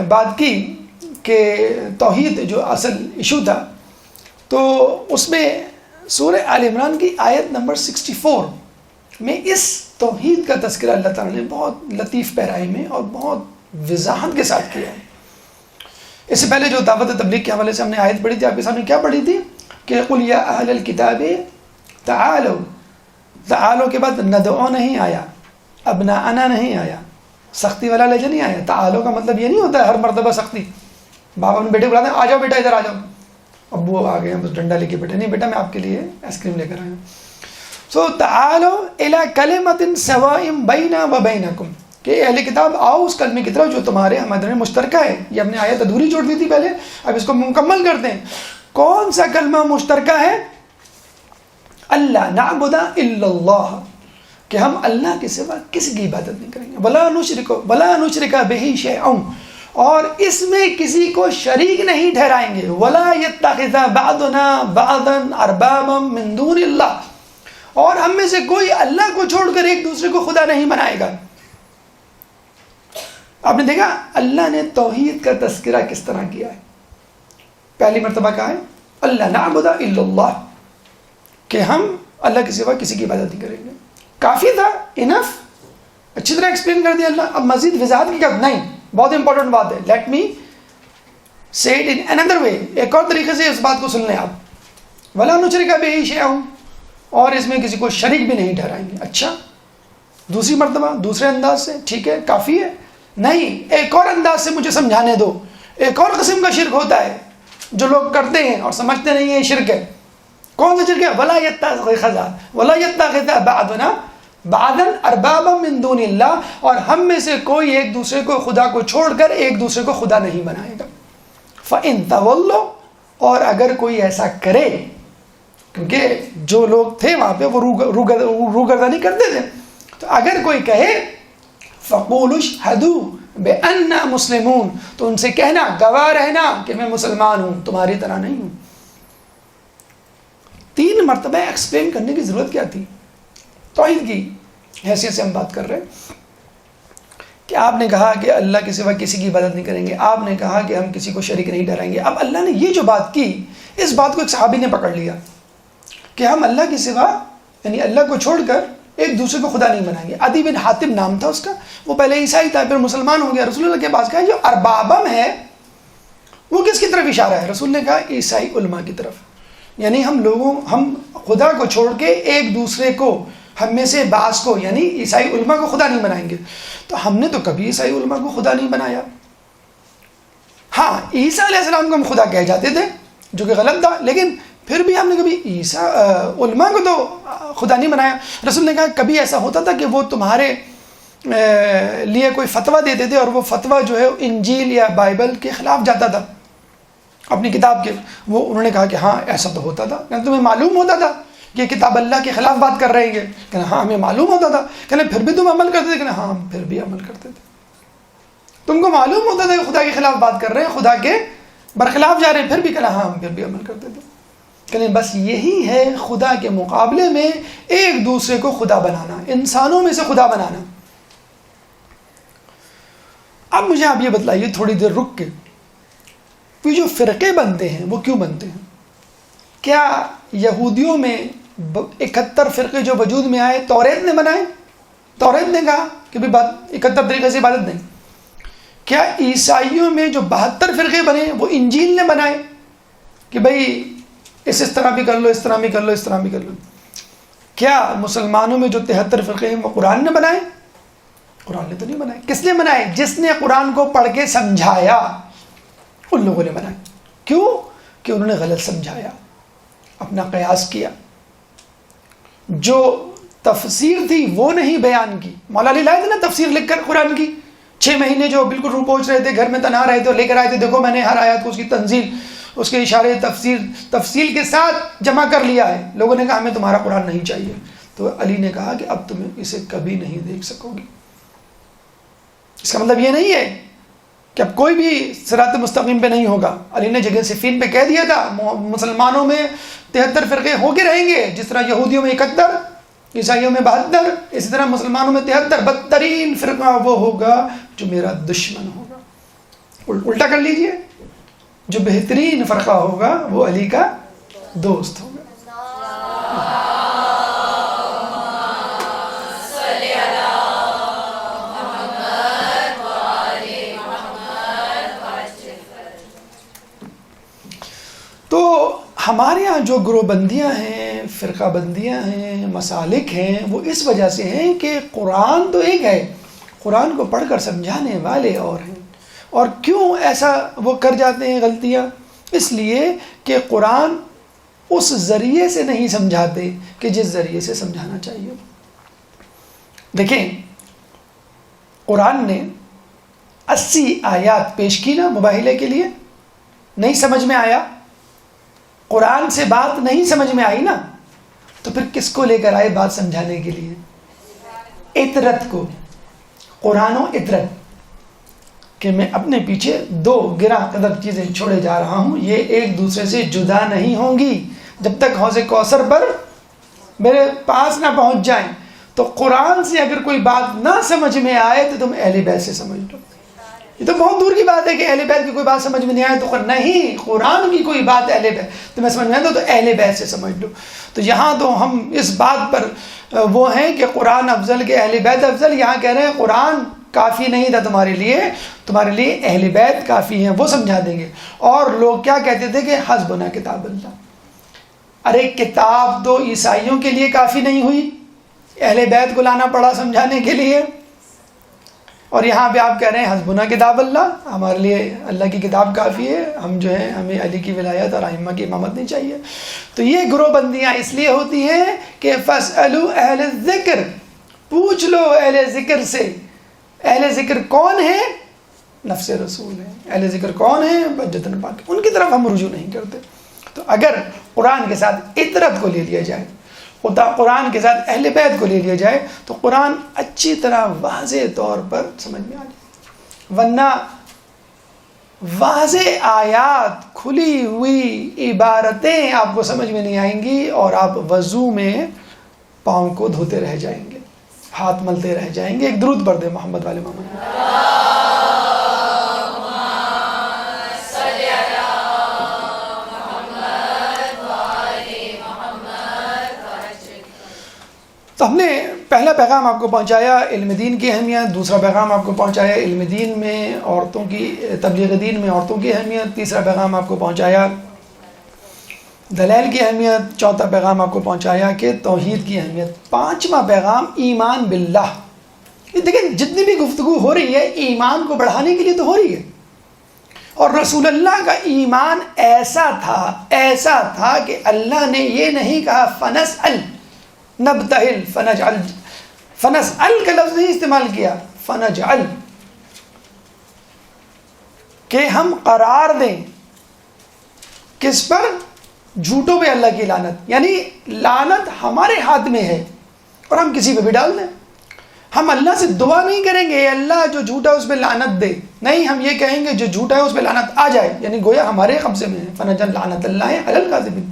بات کی کہ توحید جو اصل ایشو تھا، تو اس میں سورہ آل عمران کی آیت نمبر 64 میں اس توحید کا تذکرہ اللہ تعالیٰ نے بہت لطیف پیرائی میں اور بہت وضاحت کے ساتھ کیا ہے. اس سے پہلے جو دعوت تبلیغ کے حوالے سے ہم نے آیت پڑھی تھی، آپ کے سامنے کیا پڑھی تھی کہ قل یا اہل الکتاب تعالوا، تعالوا کے بعد ندعو نہیں آیا، ابناءنا نہیں آیا، سختی والا لہجہ نہیں آیا. تعالوا کا مطلب یہ نہیں ہوتا ہے ہر مرتبہ سختی. باپ اپنے بیٹے کو بلاتے ہیں آ جاؤ بیٹا ادھر آ جاؤ، ابو آ گئے بس ڈنڈا لے کے بیٹے، نہیں بیٹا میں آپ کے لیے آئس کریم لے کر آیا ہوں. سو تعالوا الی کلمۃ سواء بینا و بینکم، کہ اہل کتاب آؤ اس کلمے کی طرف جو تمہارے ہمارے میں مشترکہ ہے. یہ ہم نے آیت ادھوری چھوڑ دی تھی پہلے، اب اس کو مکمل کرتے ہیں. کون سا کلمہ مشترکہ ہے؟ اللہ نعبد الا اللہ، کہ ہم اللہ کے سوا کسی کی عبادت نہیں کریں گے. ولا نشرک بہ شیئا، اور اس میں کسی کو شریک نہیں ٹھہرائیں گے. ولا یتخذ بعضنا بعضا اربابا من دون اللہ، اور ہم میں سے کوئی اللہ کو چھوڑ کر ایک دوسرے کو خدا نہیں بنائے گا. آپ نے دیکھا اللہ نے توحید کا تذکرہ کس طرح کیا ہے. پہلی مرتبہ کہا ہے اللہ نعبد الا اللہ، کہ ہم اللہ کے سوا کسی کی عبادت نہیں کریں گے. کافی تھا، انف، اچھی طرح ایکسپلین کر دیا اللہ. اب مزید وضاحت کی کیا؟ نہیں، بہت امپورٹنٹ بات ہے. لیٹ می سے اٹ ان اندر وے، ایک اور طریقے سے اس بات کو سن لیں آپ. ولا نشرک بہ شیئا، اور اس میں کسی کو شریک بھی نہیں ٹھہرائیں گے. اچھا دوسری مرتبہ دوسرے انداز سے، ٹھیک ہے کافی ہے؟ نہیں، ایک اور انداز سے مجھے سمجھانے دو. ایک اور قسم کا شرک ہوتا ہے جو لوگ کرتے ہیں اور سمجھتے نہیں ہیں شرک ہے. کون سا شرک ہے؟ ولا یتخذ بعضنا بعضا اربابا من دون اللہ، اور ہم میں سے کوئی ایک دوسرے کو خدا کو چھوڑ کر ایک دوسرے کو خدا نہیں بنائے گا. فَإِن تَوَلُّوا، اور اگر کوئی ایسا کرے، کیونکہ جو لوگ تھے وہاں پہ وہ روگردانی کرتے تھے، تو اگر کوئی کہے فَقُولُوا اشْهَدُوا بِأَنَّا مُسْلِمُونَ، تو ان سے کہنا، گواہ رہنا کہ میں مسلمان ہوں، تمہاری طرح نہیں ہوں. 3 مرتبہ ایکسپلین کرنے کی ضرورت کیا تھی؟ توحید کی حیثیت سے ہم بات کر رہے ہیں کہ آپ نے کہا کہ اللہ کے سوا کسی کی عبادت نہیں کریں گے، آپ نے کہا کہ ہم کسی کو شریک نہیں ٹھہرائیں گے. اب اللہ نے یہ جو بات کی، اس بات کو ایک صحابی نے پکڑ لیا کہ ہم اللہ کے سوا یعنی اللہ کو چھوڑ کر ایک دوسرے کو خدا نہیں بنائیں گے. عدی بن حاتم نام تھا اس کا، وہ پہلے عیسائی تھا پھر مسلمان ہو گیا. رسول اللہ کے پاس کہا جو اربابم ہے وہ کس کی طرف اشارہ ہے؟ رسول نے کہا عیسائی علماء کی طرف. یعنی ہم خدا کو چھوڑ کے ایک دوسرے کو، ہم میں سے بعض کو یعنی عیسائی علماء کو خدا نہیں بنائیں گے. تو ہم نے تو کبھی عیسائی علماء کو خدا نہیں بنایا. ہاں عیسیٰ علیہ السلام کو ہم خدا کہہ جاتے تھے جو کہ غلط تھا، لیکن پھر بھی ہم نے کبھی عیسیٰ علماء کو تو خدا نہیں بنایا. رسول نے کہا کبھی ایسا ہوتا تھا کہ وہ تمہارے لیے کوئی فتویٰ دیتے تھے اور وہ فتویٰ جو ہے انجیل یا بائبل کے خلاف جاتا تھا اپنی کتاب کے. وہ انہوں نے کہا کہ ہاں ایسا تو ہوتا تھا. کہنا تمہیں معلوم ہوتا تھا کہ کتاب اللہ کے خلاف بات کر رہے ہیں؟ کہنا ہاں ہمیں معلوم ہوتا تھا. کہنا پھر بھی تم عمل کرتے تھے؟ کہنا ہاں ہم پھر بھی عمل کرتے تھے. تم کو معلوم ہوتا تھا کہ خدا کے خلاف بات کر رہے ہیں، خدا کے برخلاف جا رہے ہیں، پھر بھی کہنا ہاں ہم پھر بھی عمل کرتے تھے. کہنے بس یہی ہے خدا کے مقابلے میں ایک دوسرے کو خدا بنانا، انسانوں میں سے خدا بنانا. اب مجھے آپ یہ بتلائیے تھوڑی دیر رک کے، یہ جو فرقے بنتے ہیں وہ کیوں بنتے ہیں؟ کیا یہودیوں میں 71 فرقے جو وجود میں آئے توریت نے بنائے؟ توریت نے کہا کہ 71 طریقے سے عبادت نہیں. کیا عیسائیوں میں جو 72 فرقے بنے وہ انجیل نے بنائے کہ بھئی اس طرح بھی کر لو، اس طرح بھی کر لو، اس طرح بھی کر لو؟ کیا مسلمانوں میں جو 73 فرقے ہیں وہ قرآن نے بنائے؟ قرآن نے تو نہیں بنائے. کس نے بنائے؟ جس نے قرآن کو پڑھ کے سمجھایا ان لوگوں نے بنائے. کیوں؟ کہ انہوں نے غلط سمجھایا، اپنا قیاس کیا. جو تفسیر تھی وہ نہیں بیان کی. مولا علی لائے تھے نا تفسیر لکھ کر قرآن کی, 6 مہینے جو بالکل رو پہنچ رہے تھے, گھر میں تنہا رہے تھے, لے کر آئے تھے, دیکھو میں نے ہر آیت کو اس کی تنزیل, اس کے اشارے, تفصیل کے ساتھ جمع کر لیا ہے. لوگوں نے کہا ہمیں تمہارا قرآن نہیں چاہیے. تو علی نے کہا کہ اب تم اسے کبھی نہیں دیکھ سکو گی. اس کا مطلب یہ نہیں ہے کہ اب کوئی بھی صراط مستقیم پہ نہیں ہوگا. علی نے جگہ صفین پہ کہہ دیا تھا مسلمانوں میں 73 فرقے ہو کے رہیں گے, جس طرح یہودیوں میں 71, عیسائیوں میں 72, اسی طرح مسلمانوں میں 73. بدترین فرقہ وہ ہوگا جو میرا دشمن ہوگا. الٹا کر لیجئے, جو بہترین فرقہ ہوگا وہ علی کا دوست ہوگا. تو ہمارے ہاں جو گروہ بندیاں ہیں, فرقہ بندیاں ہیں, مسالک ہیں, وہ اس وجہ سے ہیں کہ قرآن تو ایک ہے, قرآن کو پڑھ کر سمجھانے والے اور ہیں. اور کیوں ایسا وہ کر جاتے ہیں غلطیاں؟ اس لیے کہ قرآن اس ذریعے سے نہیں سمجھاتے کہ جس ذریعے سے سمجھانا چاہیے. دیکھیں, قرآن نے 80 آیات پیش کی نا مباہلے کے لیے, نہیں سمجھ میں آیا, قرآن سے بات نہیں سمجھ میں آئی نا, تو پھر کس کو لے کر آئے بات سمجھانے کے لیے؟ اطرت کو. قرآن و اطرت, کہ میں اپنے پیچھے 2 گراں قدر چیزیں چھوڑے جا رہا ہوں, یہ ایک دوسرے سے جدا نہیں ہوں گی جب تک حوض کوثر پر میرے پاس نہ پہنچ جائیں. تو قرآن سے اگر کوئی بات نہ سمجھ میں آئے تو تم اہل بیت سے سمجھ لو. یہ تو بہت دور کی بات ہے کہ اہل بیت کی کوئی بات سمجھ میں نہیں آئے تو نہیں, قرآن کی کوئی بات اہل بیت تمہیں سمجھ میں آئے تو اہل بیت سے سمجھ لو. تو یہاں تو ہم اس بات پر وہ ہیں کہ قرآن افضل کہ اہل بیت افضل. یہاں کہہ رہے ہیں قرآن کافی نہیں تھا تمہارے لیے اہل بیت کافی ہیں, وہ سمجھا دیں گے. اور لوگ کیا کہتے تھے کہ حسبنا کتاب اللہ. ارے کتاب تو عیسائیوں کے لیے کافی نہیں ہوئی, اہل بیت کو لانا پڑا سمجھانے کے لیے. اور یہاں پہ آپ کہہ رہے ہیں حسبنا کتاب اللہ, ہمارے لیے اللہ کی کتاب کافی ہے, ہم جو ہیں ہمیں علی کی ولایت اور ائمہ کی امامت نہیں چاہیے. تو یہ گروہ بندیاں اس لیے ہوتی ہیں کہ فاسألوا اہل الذکر, پوچھ لو اہل ذکر سے. اہل ذکر کون ہے؟ نفس رسول ہے. اہل ذکر کون ہے؟ بجتن پاک. ان کی طرف ہم رجوع نہیں کرتے. تو اگر قرآن کے ساتھ اطرت کو لے لیا جائے, قرآن کے ساتھ اہل بیت کو لے لیا جائے, تو قرآن اچھی طرح واضح طور پر سمجھ میں آ جائے. ورنہ واضح آیات, کھلی ہوئی عبارتیں آپ کو سمجھ میں نہیں آئیں گی, اور آپ وضو میں پاؤں کو دھوتے رہ جائیں گے, ہاتھ ملتے رہ جائیں گے. ایک درود پڑھ دیں محمد والے محمد. تو ہم نے پہلا پیغام آپ کو پہنچایا علم دین کی اہمیت, دوسرا پیغام آپ کو پہنچایا علم دین میں عورتوں کی, تبلیغ دین میں عورتوں کی اہمیت, تیسرا پیغام آپ کو پہنچایا دلائل کی اہمیت, چوتھا پیغام آپ کو پہنچایا کہ توحید کی اہمیت, پانچواں پیغام ایمان باللہ. دیکھیں جتنی بھی گفتگو ہو رہی ہے ایمان کو بڑھانے کے لیے تو ہو رہی ہے. اور رسول اللہ کا ایمان ایسا تھا کہ اللہ نے یہ نہیں کہا فنسأل نبتہل فنجعل, فنسأل کا لفظ نہیں استعمال کیا, فنجعل, کہ ہم قرار دیں کس پر؟ جھوٹوں پہ اللہ کی لعنت. یعنی لعنت ہمارے ہاتھ میں ہے اور ہم کسی پہ بھی ڈال دیں. ہم اللہ سے دعا نہیں کریں گے اللہ جو جھوٹا ہے اس پہ لعنت دے, نہیں, ہم یہ کہیں گے جو جھوٹا ہے اس پہ لعنت آ جائے, یعنی گویا ہمارے قبضے میں ہے. فنجعل لعنت اللہ علی الکاذبین,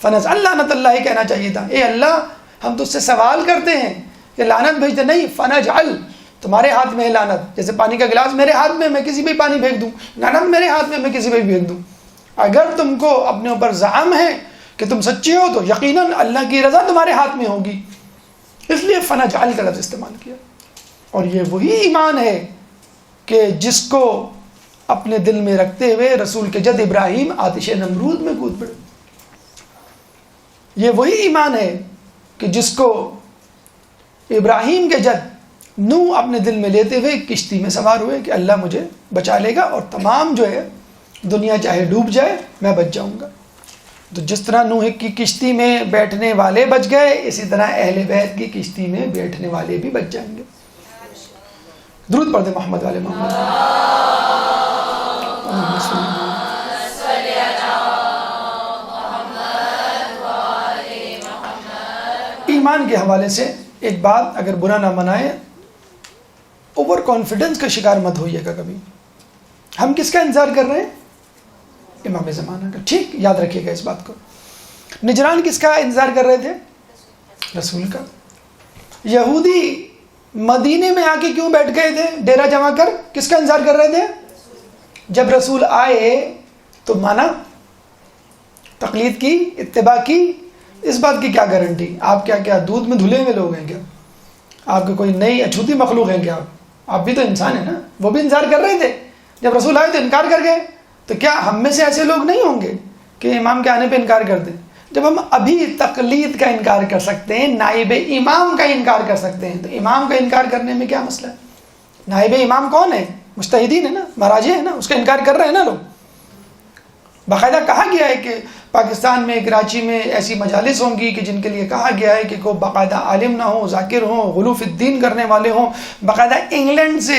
فنجعل لعنت اللہ کہنا چاہیے تھا. اے اللہ ہم تو اس سے سوال کرتے ہیں کہ لعنت بھیج دے, نہیں, فنجعل, تمہارے ہاتھ میں ہے لعنت. جیسے پانی کا گلاس میرے ہاتھ میں کسی پہ پانی پھینک دوں, لعنت میرے ہاتھ میں کسی پہ پھینک دوں. اگر تم کو اپنے اوپر زعم ہے کہ تم سچے ہو تو یقیناً اللہ کی رضا تمہارے ہاتھ میں ہوگی, اس لیے فنجعل کا لفظ استعمال کیا. اور یہ وہی ایمان ہے کہ جس کو اپنے دل میں رکھتے ہوئے رسول کے جد ابراہیم آتش نمرود میں کود پڑے. یہ وہی ایمان ہے کہ جس کو ابراہیم کے جد نوح اپنے دل میں لیتے ہوئے کشتی میں سوار ہوئے کہ اللہ مجھے بچا لے گا اور تمام جو ہے دنیا چاہے ڈوب جائے میں بچ جاؤں گا. تو جس طرح نوح کی کشتی میں بیٹھنے والے بچ گئے، اسی طرح اہل بیت کی کشتی میں بیٹھنے والے بھی بچ جائیں گے. درود پڑھ دیں محمد والے محمد. ایمان کے حوالے سے ایک بات اگر برا نہ منائے، اوور کانفیڈنس کا شکار مت ہوئیے گا کبھی. ہم کس کا انتظار کر رہے ہیں؟ امام زمانہ کا. ٹھیک یاد رکھیے گا اس بات کو. نجران کس کا انتظار کر رہے تھے؟ رسول کا. یہودی مدینے میں آ کے کیوں بیٹھ گئے تھے ڈیرا جما کر؟ کس کا انتظار کر رہے تھے؟ جب رسول آئے تو مانا، تقلید کی، اتباع کی. اس بات کی کیا گارنٹی؟ آپ کیا دودھ میں دھلے ہوئے لوگ ہیں کیا؟ آپ کے کوئی نئی اچھوتی مخلوق ہیں کیا؟ آپ بھی تو انسان ہیں نا. وہ بھی انتظار کر رہے تھے. جب رسول آئے تو انکار کر گئے. تو کیا ہم میں سے ایسے لوگ نہیں ہوں گے کہ امام کے آنے پہ انکار کر دیں؟ جب ہم ابھی تقلید کا انکار کر سکتے ہیں، نائب امام کا انکار کر سکتے ہیں، تو امام کا انکار کرنے میں کیا مسئلہ ہے؟ نائب امام کون ہے؟ مجتہدین ہے نا، مراجع ہے نا، اس کا انکار کر رہے ہیں نا لوگ. باقاعدہ کہا گیا ہے کہ پاکستان میں کراچی میں ایسی مجالس ہوں گی کہ جن کے لیے کہا گیا ہے کہ کوئی باقاعدہ عالم نہ ہو، ذاکر ہوں، غلو فی الدین کرنے والے ہوں. باقاعدہ انگلینڈ سے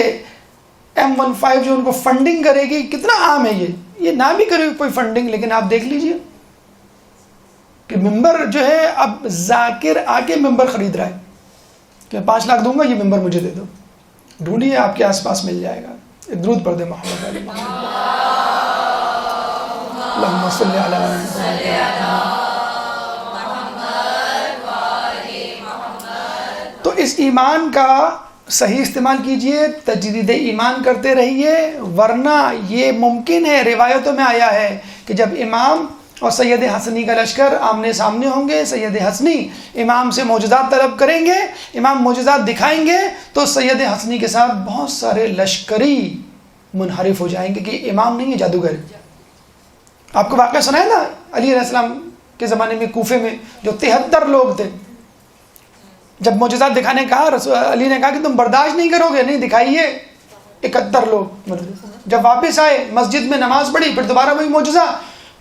M15 جو ان کو فنڈنگ کرے گی. کتنا عام ہے یہ نہ بھی کرے کوئی فنڈنگ، لیکن آپ دیکھ لیجئے کہ ممبر جو ہے اب ذاکر آ کے ممبر خرید رہا ہے کہ 5 لاکھ دوں گا، یہ ممبر مجھے دے دو. ڈھونڈیے، آپ کے آس پاس مل جائے گا. ایک درود پڑھ دیں محمد علی محمد. اللہم صلی علی محمد. تو اس ایمان کا صحیح استعمال کیجئے، تجدید ایمان کرتے رہیے، ورنہ یہ ممکن ہے. روایتوں میں آیا ہے کہ جب امام اور سید حسنی کا لشکر آمنے سامنے ہوں گے، سید حسنی امام سے معجزات طلب کریں گے، امام معجزات دکھائیں گے تو سید حسنی کے ساتھ بہت سارے لشکری منحرف ہو جائیں گے کہ امام نہیں ہے، جادوگر. آپ کو واقعہ سنا ہے نا علی علیہ السلام کے زمانے میں کوفے میں جو 73 لوگ تھے، جب معجزات دکھانے کہا، علی نے کہا کہ تم برداشت نہیں کرو گے، نہیں دکھائیے. 71 لوگ جب واپس آئے، مسجد میں نماز پڑھی، پھر دوبارہ وہی معجزہ،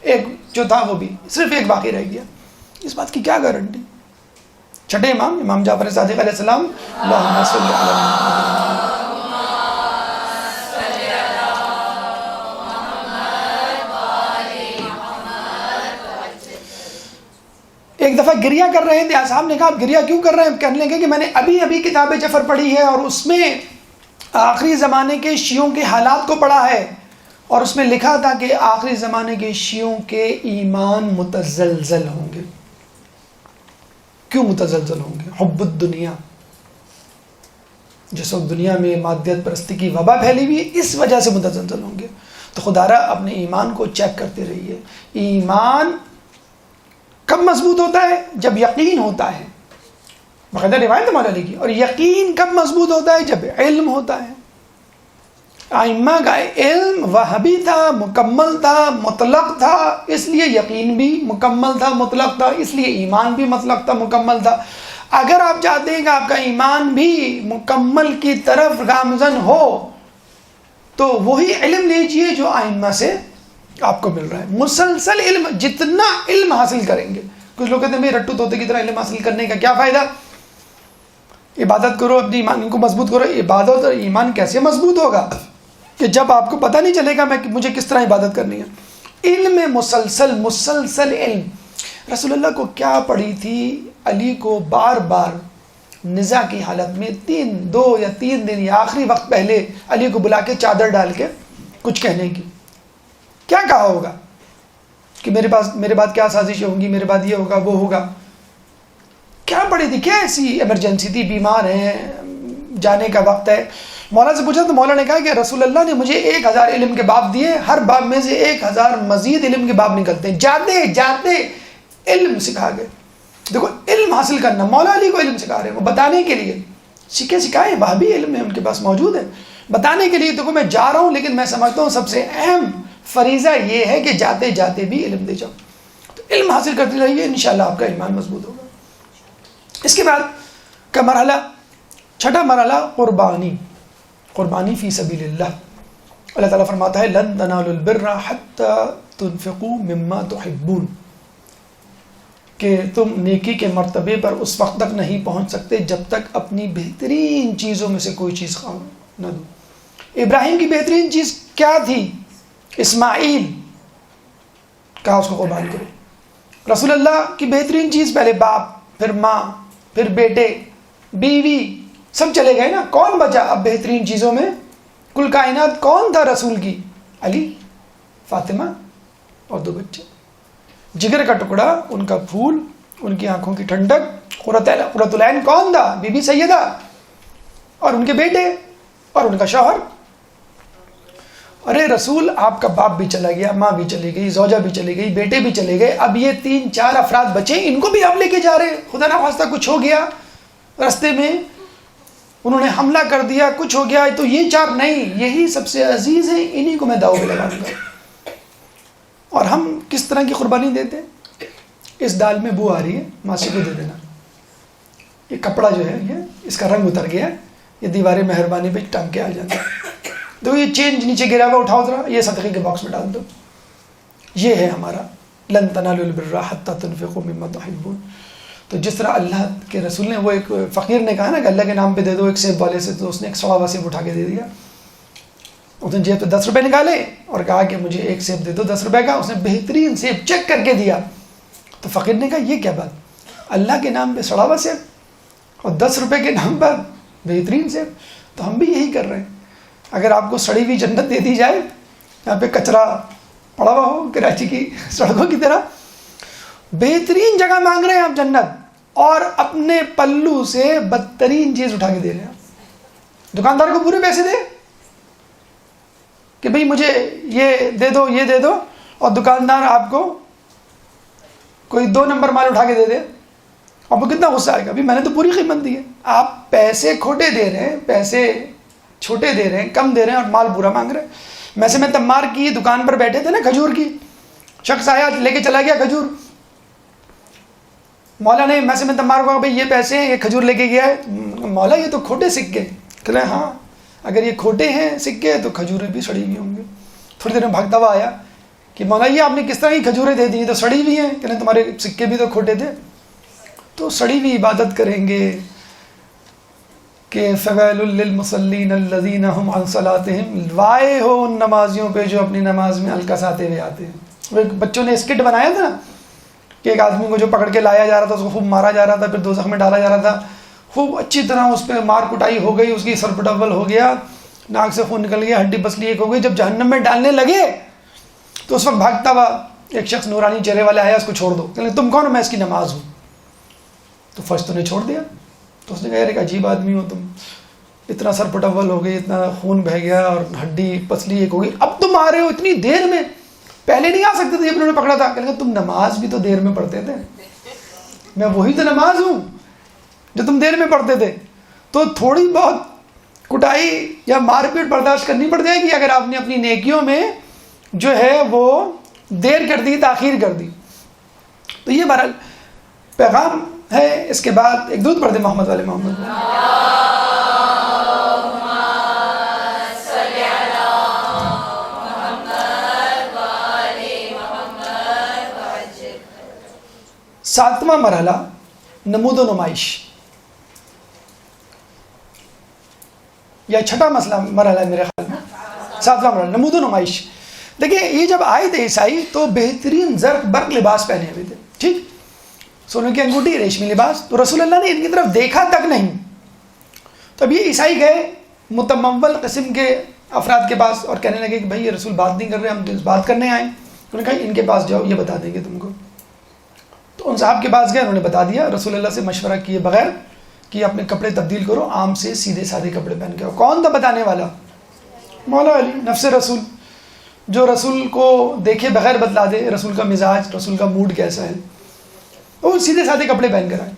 ایک جو تھا وہ بھی صرف ایک باقی رہ گیا. اس بات کی کیا گارنٹی؟ چھٹے امام جعفر صادق علیہ السلام. اللہم صلی علی ایک دفعہ گریہ کر رہے تھے. اصحاب نے کہا آپ گریہ کیوں کر رہے ہیں؟ کہنے لگے کہ میں نے ابھی کتاب جعفر پڑھی ہے اور اس میں آخری زمانے کے شیعوں کے حالات کو پڑھا ہے، اور اس میں لکھا تھا کہ آخری زمانے کے شیعوں کے ایمان متزلزل ہوں گے. کیوں متزلزل ہوں گے؟ حب الدنیا. جس وقت دنیا میں مادیت پرستی کی وبا پھیلی ہوئی ہے، اس وجہ سے متزلزل ہوں گے. تو خدا را اپنے ایمان کو چیک کرتے رہیے. ایمان کب مضبوط ہوتا ہے؟ جب یقین ہوتا ہے. باقاعدہ روایت مولا علی کی. اور یقین کب مضبوط ہوتا ہے؟ جب علم ہوتا ہے. ائمہ کا علم وہابی تھا، مکمل تھا، مطلق تھا، اس لیے یقین بھی مکمل تھا، مطلق تھا، اس لیے ایمان بھی مطلق تھا، مکمل تھا. اگر آپ چاہتے ہیں کہ آپ کا ایمان بھی مکمل کی طرف گامزن ہو تو وہی علم لیجئے جو ائمہ سے آپ کو مل رہا ہے. مسلسل علم، جتنا علم حاصل کریں گے. کچھ لوگ کہتے ہیں رٹو طوطے کی طرح علم حاصل کرنے کا کیا فائدہ؟ عبادت کرو، اپنی ایمان کو مضبوط کرو. عبادت اور ایمان کیسے مضبوط ہوگا کہ جب آپ کو پتہ نہیں چلے گا مجھے کس طرح عبادت کرنی ہے. علم مسلسل علم. رسول اللہ کو کیا پڑھی تھی؟ علی کو بار بار نزاع کی حالت میں 2 یا 3 دن یا آخری وقت پہلے علی کو بلا کے چادر ڈال کے کچھ کہنے کی. کیا کہا ہوگا کہ میرے بعد کیا سازشیں ہوں گی، میرے بعد یہ ہوگا، وہ ہوگا. کیا پڑھی تھی؟ کیا ایسی ایمرجنسی تھی؟ بیمار ہیں، جانے کا وقت ہے. مولا سے پوچھا تو مولا نے کہا کہ رسول اللہ نے مجھے 1000 علم کے باب دیے، ہر باب میں سے 1000 مزید علم کے باب نکلتے ہیں. جاتے علم سکھا گئے. دیکھو علم حاصل کرنا، مولا علی کو علم سکھا رہے ہیں، وہ بتانے کے لیے. سکھائے وہابی علم ہے ان کے پاس موجود ہے، بتانے کے لیے. دیکھو میں جا رہا ہوں، لیکن میں سمجھتا ہوں سب سے اہم فریضہ یہ ہے کہ جاتے بھی علم دے جاؤ. تو علم حاصل کرتے رہیے، انشاءاللہ آپ کا ایمان مضبوط ہوگا. اس کے بعد کا مرحلہ، چھٹا مرحلہ قربانی فی سبیل اللہ. اللہ تعالیٰ فرماتا ہے لن تنالوا البر حتی تنفقوا مما تحبون. کہ تم نیکی کے مرتبے پر اس وقت تک نہیں پہنچ سکتے جب تک اپنی بہترین چیزوں میں سے کوئی چیز نہ دو۔ ابراہیم کی بہترین چیز کیا تھی؟ اسماعیل، کہا اس کو قربان کرو۔ رسول اللہ کی بہترین چیز پہلے باپ، پھر ماں، پھر بیٹے، بیوی، سب چلے گئے نا، کون بچا اب بہترین چیزوں میں؟ کل کائنات کون تھا رسول کی؟ علی، فاطمہ اور 2 بچے، جگر کا ٹکڑا، ان کا پھول، ان کی آنکھوں کی ٹھنڈک، قرۃ العین کون تھا؟ بی بی سیدہ اور ان کے بیٹے اور ان کا شوہر۔ ارے رسول آپ کا باپ بھی چلا گیا، ماں بھی چلی گئی، زوجہ بھی چلی گئی، بیٹے بھی چلے گئے، اب یہ 3-4 افراد بچے، ان کو بھی آپ لے کے جا رہے ہیں۔ خدا نخواستہ کچھ ہو گیا رستے میں، انہوں نے حملہ کر دیا، کچھ ہو گیا تو یہ 4 نہیں، یہی سب سے عزیز ہیں، انہی کو میں داؤ پہ لگاؤں گا۔ اور ہم کس طرح کی قربانی دیتے ہیں؟ اس دال میں بو آ رہی ہے، ماسی کو دے دینا، یہ کپڑا جو ہے یہ اس کا رنگ اتر گیا، یہ دیوار مہربانی پہ ٹنگ کے آ جاتا ہے، تو یہ چینج نیچے گرا ہوا اٹھاؤ ذرا، یہ صدقے کے باکس میں ڈال دو۔ یہ ہے ہمارا لن تنالوا البر حتى تنفقوا مما تحبون۔ تو جس طرح اللہ کے رسول نے، وہ ایک فقیر نے کہا نا کہ اللہ کے نام پہ دے دو ایک سیب والے سے، تو اس نے ایک 100 سیب اٹھا کے دے دیا۔ اس نے جیب سے 10 روپے نکالے اور کہا کہ مجھے ایک سیب دے دو 10 روپے کا، اس نے بہترین سیب چیک کر کے دیا۔ تو فقیر نے کہا یہ کیا بات، اللہ کے نام پہ سڑا ہوا سیب اور 10 روپے کے نام پر بہترین سیب۔ تو ہم بھی یہی کر رہے ہیں، اگر آپ کو سڑی ہوئی جنت دے دی جائے، یہاں پہ کچرا پڑا ہوا ہو کراچی کی سڑکوں کی طرح، بہترین جگہ مانگ رہے ہیں آپ جنت، اور اپنے پلو سے بدترین چیز اٹھا کے دے رہے ہیں۔ دکاندار کو پورے پیسے دے کہ بھئی مجھے یہ دے دو یہ دے دو، اور دکاندار آپ کو کوئی 2 نمبر مال اٹھا کے دے دے، آپ کو کتنا غصہ آئے گا؟ ابھی میں نے تو پوری قیمت دی ہے، آپ پیسے کھوٹے دے رہے ہیں، پیسے چھوٹے دے رہے ہیں، کم دے رہے ہیں، اور مال پورا مانگ رہے ہیں۔ ویسے میں تمار کی دکان پر بیٹھے تھے نا کھجور کی، شخص آیا لے کے چلا گیا کھجور، مولا نے میں سے میں تمار کو بھائی یہ پیسے ہیں، یہ کھجور لے کے گیا ہے۔ مولا یہ تو کھوٹے سکے، کہتے ہیں ہاں اگر یہ کھوٹے ہیں سکے تو کھجوریں بھی سڑی ہوئی ہوں گے۔ تھوڑی دیر میں بھاگتا ہوا آیا کہ مولا یہ آپ نے کس طرح کی کھجوریں دے دی، تو سڑی ہوئی ہیں، کہتے ہیں تمہارے سکے بھی تو کھوٹے تھے۔ تو سڑی ہوئی عبادت کریں گے کہ فویل للمصلین الذین هم عن صلاتهم، وائے ہو ان نمازیوں پہ جو اپنی نماز میں الکساتے ہوئے آتے ہیں۔ وہ بچوں نے اسکٹ بنایا تھا کہ ایک آدمی کو جو پکڑ کے لایا جا رہا تھا، اس کو خوب مارا جا رہا تھا، پھر دوزخ میں ڈالا جا رہا تھا، خوب اچھی طرح اس پہ مار کٹائی ہو گئی، اس کی سر پٹول ہو گیا، ناک سے خون نکل گیا، ہڈی پسلی ایک ہو گئی۔ جب جہنم میں ڈالنے لگے تو اس وقت بھاگتا ہوا ایک شخص نورانی چہرے والا آیا، اس کو چھوڑ دو، کہ تم کون ہو؟ میں اس کی نماز ہوں۔ تو فرشتوں تو نے چھوڑ دیا۔ تو اس نے کہا یار ایک عجیب آدمی ہو تم، اتنا سر پٹول ہو گئی، اتنا خون بہہ گیا اور ہڈی پسلی ایک ہو گئی، اب تم آ رہے ہو اتنی دیر میں، پہلے نہیں آ سکتے تھے جب انہوں نے پکڑا تھا؟ کہ تم نماز بھی تو دیر میں پڑھتے تھے، میں وہی تو نماز ہوں جو تم دیر میں پڑھتے تھے۔ تو تھوڑی بہت کٹائی یا مار پیٹ برداشت کرنی پڑ جائے گی اگر آپ نے اپنی نیکیوں میں جو ہے وہ دیر کر دی، تاخیر کر دی۔ تو یہ بہرحال پیغام ہے۔ اس کے بعد ایک درود پڑھ دیں محمد والے محمد۔ ساتواں مرحلہ نمود و نمائش، یا چھٹا مرحلہ ہے میرے خیال میں، ساتواں مرحلہ نمود و نمائش۔ دیکھیں یہ جب آئے تھے عیسائی تو بہترین زرق برق لباس پہنے ہوئے تھے، ٹھیک، سونے کی انگوٹھی، ریشمی لباس، تو رسول اللہ نے ان کی طرف دیکھا تک نہیں۔ تو اب یہ عیسائی گئے متمول قسم کے افراد کے پاس اور کہنے لگے کہ بھائی یہ رسول بات نہیں کر رہے، ہم تو بات کرنے آئے۔ انہوں نے کہا ان کے پاس جاؤ، یہ بتا دیں گے تم کو۔ تو ان صاحب کے پاس گئے، انہوں نے بتا دیا، رسول اللہ سے مشورہ کیے بغیر کہ اپنے کپڑے تبدیل کرو، عام سے سیدھے سادے کپڑے پہن کے آؤ۔ کون تھا بتانے والا؟ مولا علی، نفس رسول، جو رسول کو دیکھے بغیر بتلا دے رسول کا مزاج، رسول کا موڈ کیسا ہے۔ وہ سیدھے سادے کپڑے پہن کر آئے۔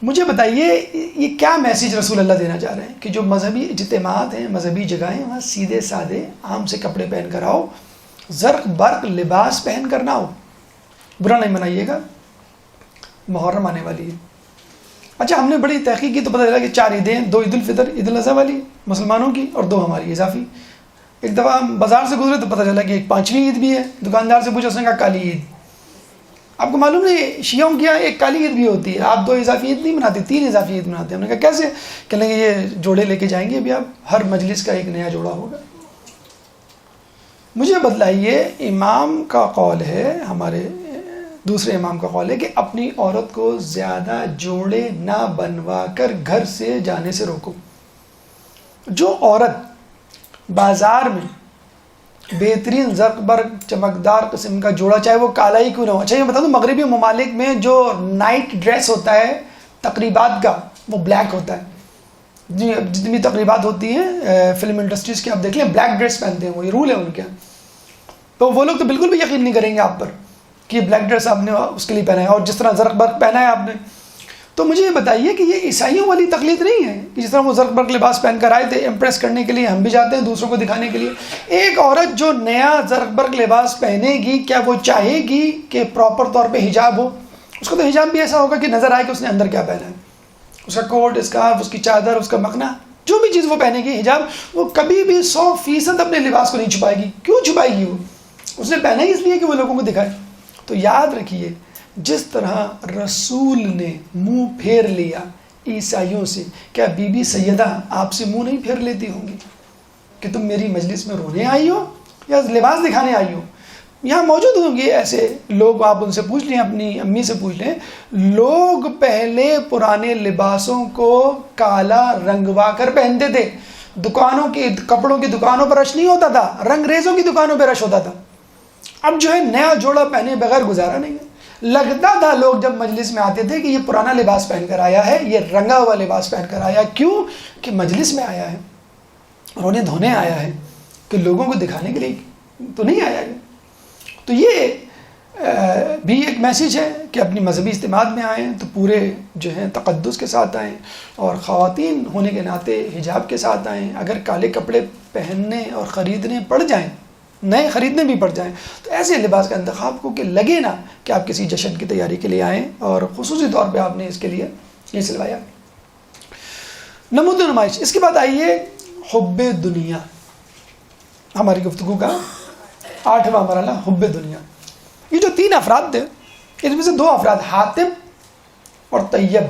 مجھے بتائیے یہ کیا میسیج رسول اللہ دینا چاہ رہے ہیں کہ جو مذہبی اجتماعات ہیں، مذہبی جگہیں، وہاں سیدھے سادے عام سے کپڑے پہن کر آؤ، زرق برق لباس پہن کر نہ آؤ۔ برا نہیں منائیے گا، محرم آنے والی ہے۔ اچھا ہم نے بڑی تحقیق کی تو پتہ چلا کہ 4 عیدیں ہیں، 2 عید الفطر عید الاضحیٰ والی مسلمانوں کی اور 2 ہماری اضافی۔ ایک دفعہ ہم بازار سے گزرے تو پتہ چلا کہ ایک 5ویں عید بھی ہے، دکاندار سے پوچھا، اس نے کہا کالی عید۔ آپ کو معلوم نہیں شیعوں کی یہاں ایک کالی عید بھی ہوتی ہے, آپ 2 اضافی عید نہیں مناتے, 3 اضافی عید مناتے ہیں. ہم نے کہا کیسے؟ کہنے لگے یہ جوڑے لے کے جائیں گے ابھی آپ, ہر مجلس کا ایک نیا جوڑا ہوگا. مجھے بتلائیے, امام کا قول ہے, ہمارے دوسرے امام کا قول ہے کہ اپنی عورت کو زیادہ جوڑے نہ بنوا کر گھر سے جانے سے روکو. جو عورت بازار میں بہترین زرق برق چمکدار قسم کا جوڑا, چاہے وہ کالا ہی کیوں نہ ہو. اچھا یہ بتا دوں, مغربی ممالک میں جو نائٹ ڈریس ہوتا ہے تقریبات کا, وہ بلیک ہوتا ہے. جتنی بھی تقریبات ہوتی ہیں فلم انڈسٹریز کی, آپ دیکھ لیں بلیک ڈریس پہنتے ہیں, وہ یہ رول ہے ان کے. تو وہ لوگ تو بالکل بھی یقین نہیں کریں گے آپ پر کہ یہ بلیک ڈریس آپ نے اس کے لیے پہنا ہے, اور جس طرح زرق برق پہنا ہے آپ نے. تو مجھے یہ بتائیے کہ یہ عیسائیوں والی تقلید نہیں ہے کہ جس طرح وہ زرق برق لباس پہن کر آئے تھے امپریس کرنے کے لیے, ہم بھی جاتے ہیں دوسروں کو دکھانے کے لیے. ایک عورت جو نیا زرق برق لباس پہنے گی, کیا وہ چاہے گی کہ پراپر طور پہ حجاب ہو؟ اس کو تو حجاب بھی ایسا ہوگا کہ نظر آئے کہ اس نے اندر کیا پہنا ہے, اس کا کوٹ, اسکارف, اس کی چادر, اس کا مکنا, جو بھی چیز وہ پہنے گی حجاب, وہ کبھی بھی 100% اپنے لباس کو نہیں چھپائے گی. کیوں چھپائے گی؟ وہ اس نے پہنا ہی اس لیے کہ وہ لوگوں کو دکھائے. تو یاد رکھیے, جس طرح رسول نے منہ پھیر لیا عیسائیوں سے, کیا بی بی سیدہ آپ سے منہ نہیں پھیر لیتی ہوں گی کہ تم میری مجلس میں رونے آئی ہو یا لباس دکھانے آئی ہو؟ یہاں موجود ہوں گے ایسے لوگ, آپ ان سے پوچھ لیں, اپنی امی سے پوچھ لیں. لوگ پہلے پرانے لباسوں کو کالا رنگوا کر پہنتے تھے. دکانوں کی, کپڑوں کی دکانوں پر رش نہیں ہوتا تھا, رنگ ریزوں کی دکانوں پہ رش ہوتا تھا. اب جو ہے نیا جوڑا پہنے بغیر گزارا نہیں ہے. لگتا تھا لوگ جب مجلس میں آتے تھے کہ یہ پرانا لباس پہن کر آیا ہے, یہ رنگا ہوا لباس پہن کر آیا. کیوں؟ کہ مجلس میں آیا ہے, رونے دھونے آیا ہے, کہ لوگوں کو دکھانے کے لیے تو نہیں آیا ہے. تو یہ بھی ایک میسیج ہے کہ اپنی مذہبی اجتماع میں آئیں تو پورے جو ہیں تقدس کے ساتھ آئیں, اور خواتین ہونے کے ناطے حجاب کے ساتھ آئیں. اگر کالے کپڑے پہننے اور خریدنے پڑ جائیں, نئے خریدنے بھی پڑ جائیں, تو ایسے لباس کا انتخاب کو کہ لگے نا کہ آپ کسی جشن کی تیاری کے لیے آئیں, اور خصوصی طور پہ آپ نے اس کے لیے یہ سلوایا. نمود نمائش. اس کے بعد آئیے حب دنیا, ہماری گفتگو کا 8واں مرحلہ, حب دنیا. یہ جو 3 افراد تھے, ان میں سے 2 افراد حاتب اور طیب,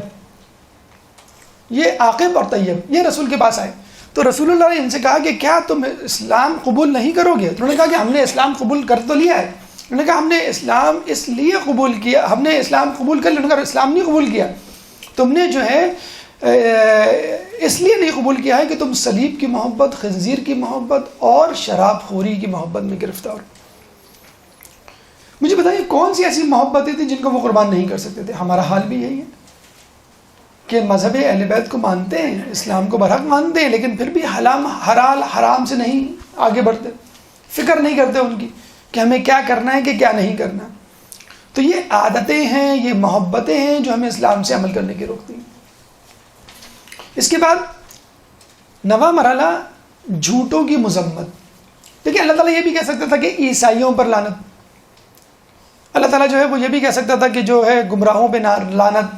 یہ عاقب اور طیب, یہ رسول کے پاس آئے. تو رسول اللہ نے ان سے کہا کہ کیا تم اسلام قبول نہیں کرو گے؟ تو انہوں نے کہا کہ ہم نے اسلام قبول کر تو لیا ہے. انہوں نے کہا ہم نے اسلام اس لیے قبول کیا, ہم نے اسلام قبول کر لیا. انہوں نے کہا اسلام نہیں قبول کیا, تم نے جو ہے اس لیے نہیں قبول کیا ہے کہ تم صلیب کی محبت, خنزیر کی محبت اور شراب خوری کی محبت میں گرفتار. مجھے بتائیے کون سی ایسی محبتیں تھیں جن کو وہ قربان نہیں کر سکتے تھے؟ ہمارا حال بھی یہی ہے کہ مذہب اہل بیت کو مانتے ہیں, اسلام کو برحق مانتے ہیں, لیکن پھر بھی حلال حرام سے نہیں آگے بڑھتے, فکر نہیں کرتے ان کی کہ ہمیں کیا کرنا ہے کہ کیا نہیں کرنا. تو یہ عادتیں ہیں, یہ محبتیں ہیں جو ہمیں اسلام سے عمل کرنے کی روکتی ہیں. اس کے بعد 9واں مرحلہ جھوٹوں کی مذمت. دیکھیں اللہ تعالیٰ یہ بھی کہہ سکتا تھا کہ عیسائیوں پر لعنت, اللہ تعالیٰ جو ہے وہ یہ بھی کہہ سکتا تھا کہ جو ہے گمراہوں پہ لعنت,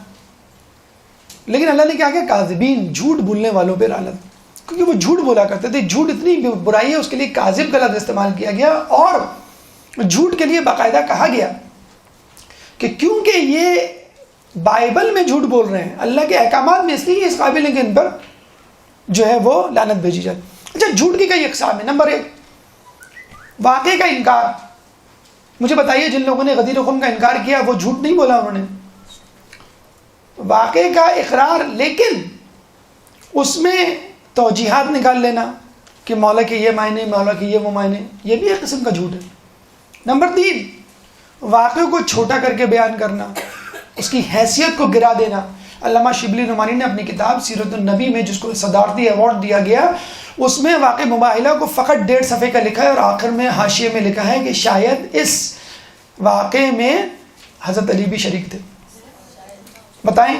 لیکن اللہ نے کیا کہا؟ کاذبین, جھوٹ بولنے والوں پہ لعنت, کیونکہ وہ جھوٹ بولا کرتے تھے. جھوٹ اتنی برائی ہے, اس کے لیے کاذب کا لفظ استعمال کیا گیا, اور جھوٹ کے لیے باقاعدہ کہا گیا کہ کیونکہ یہ بائبل میں جھوٹ بول رہے ہیں, اللہ کے احکامات میں اس لیے اس قابل ہے کہ ان پر جو ہے وہ لعنت بھیجی جائے. اچھا, جھوٹ کی کئی اقسام ہیں. نمبر 1, واقعے کا انکار. مجھے بتائیے جن لوگوں نے غدیر خم کا انکار کیا وہ جھوٹ نہیں بولا, انہوں نے واقعے کا اقرار, لیکن اس میں توجیحات نکال لینا کہ مولا کے یہ معنی, مولا کے یہ وہ معنی, یہ بھی ایک قسم کا جھوٹ ہے. نمبر 3, واقعے کو چھوٹا کر کے بیان کرنا, اس کی حیثیت کو گرا دینا. علامہ شبلی نعمانی نے اپنی کتاب سیرت النبی میں, جس کو صدارتی ایوارڈ دیا گیا, اس میں واقع مباحلہ کو فقط 1.5 صفحے کا لکھا ہے, اور آخر میں حاشیے میں لکھا ہے کہ شاید اس واقعے میں حضرت علی بھی شریک تھے. بتائیں,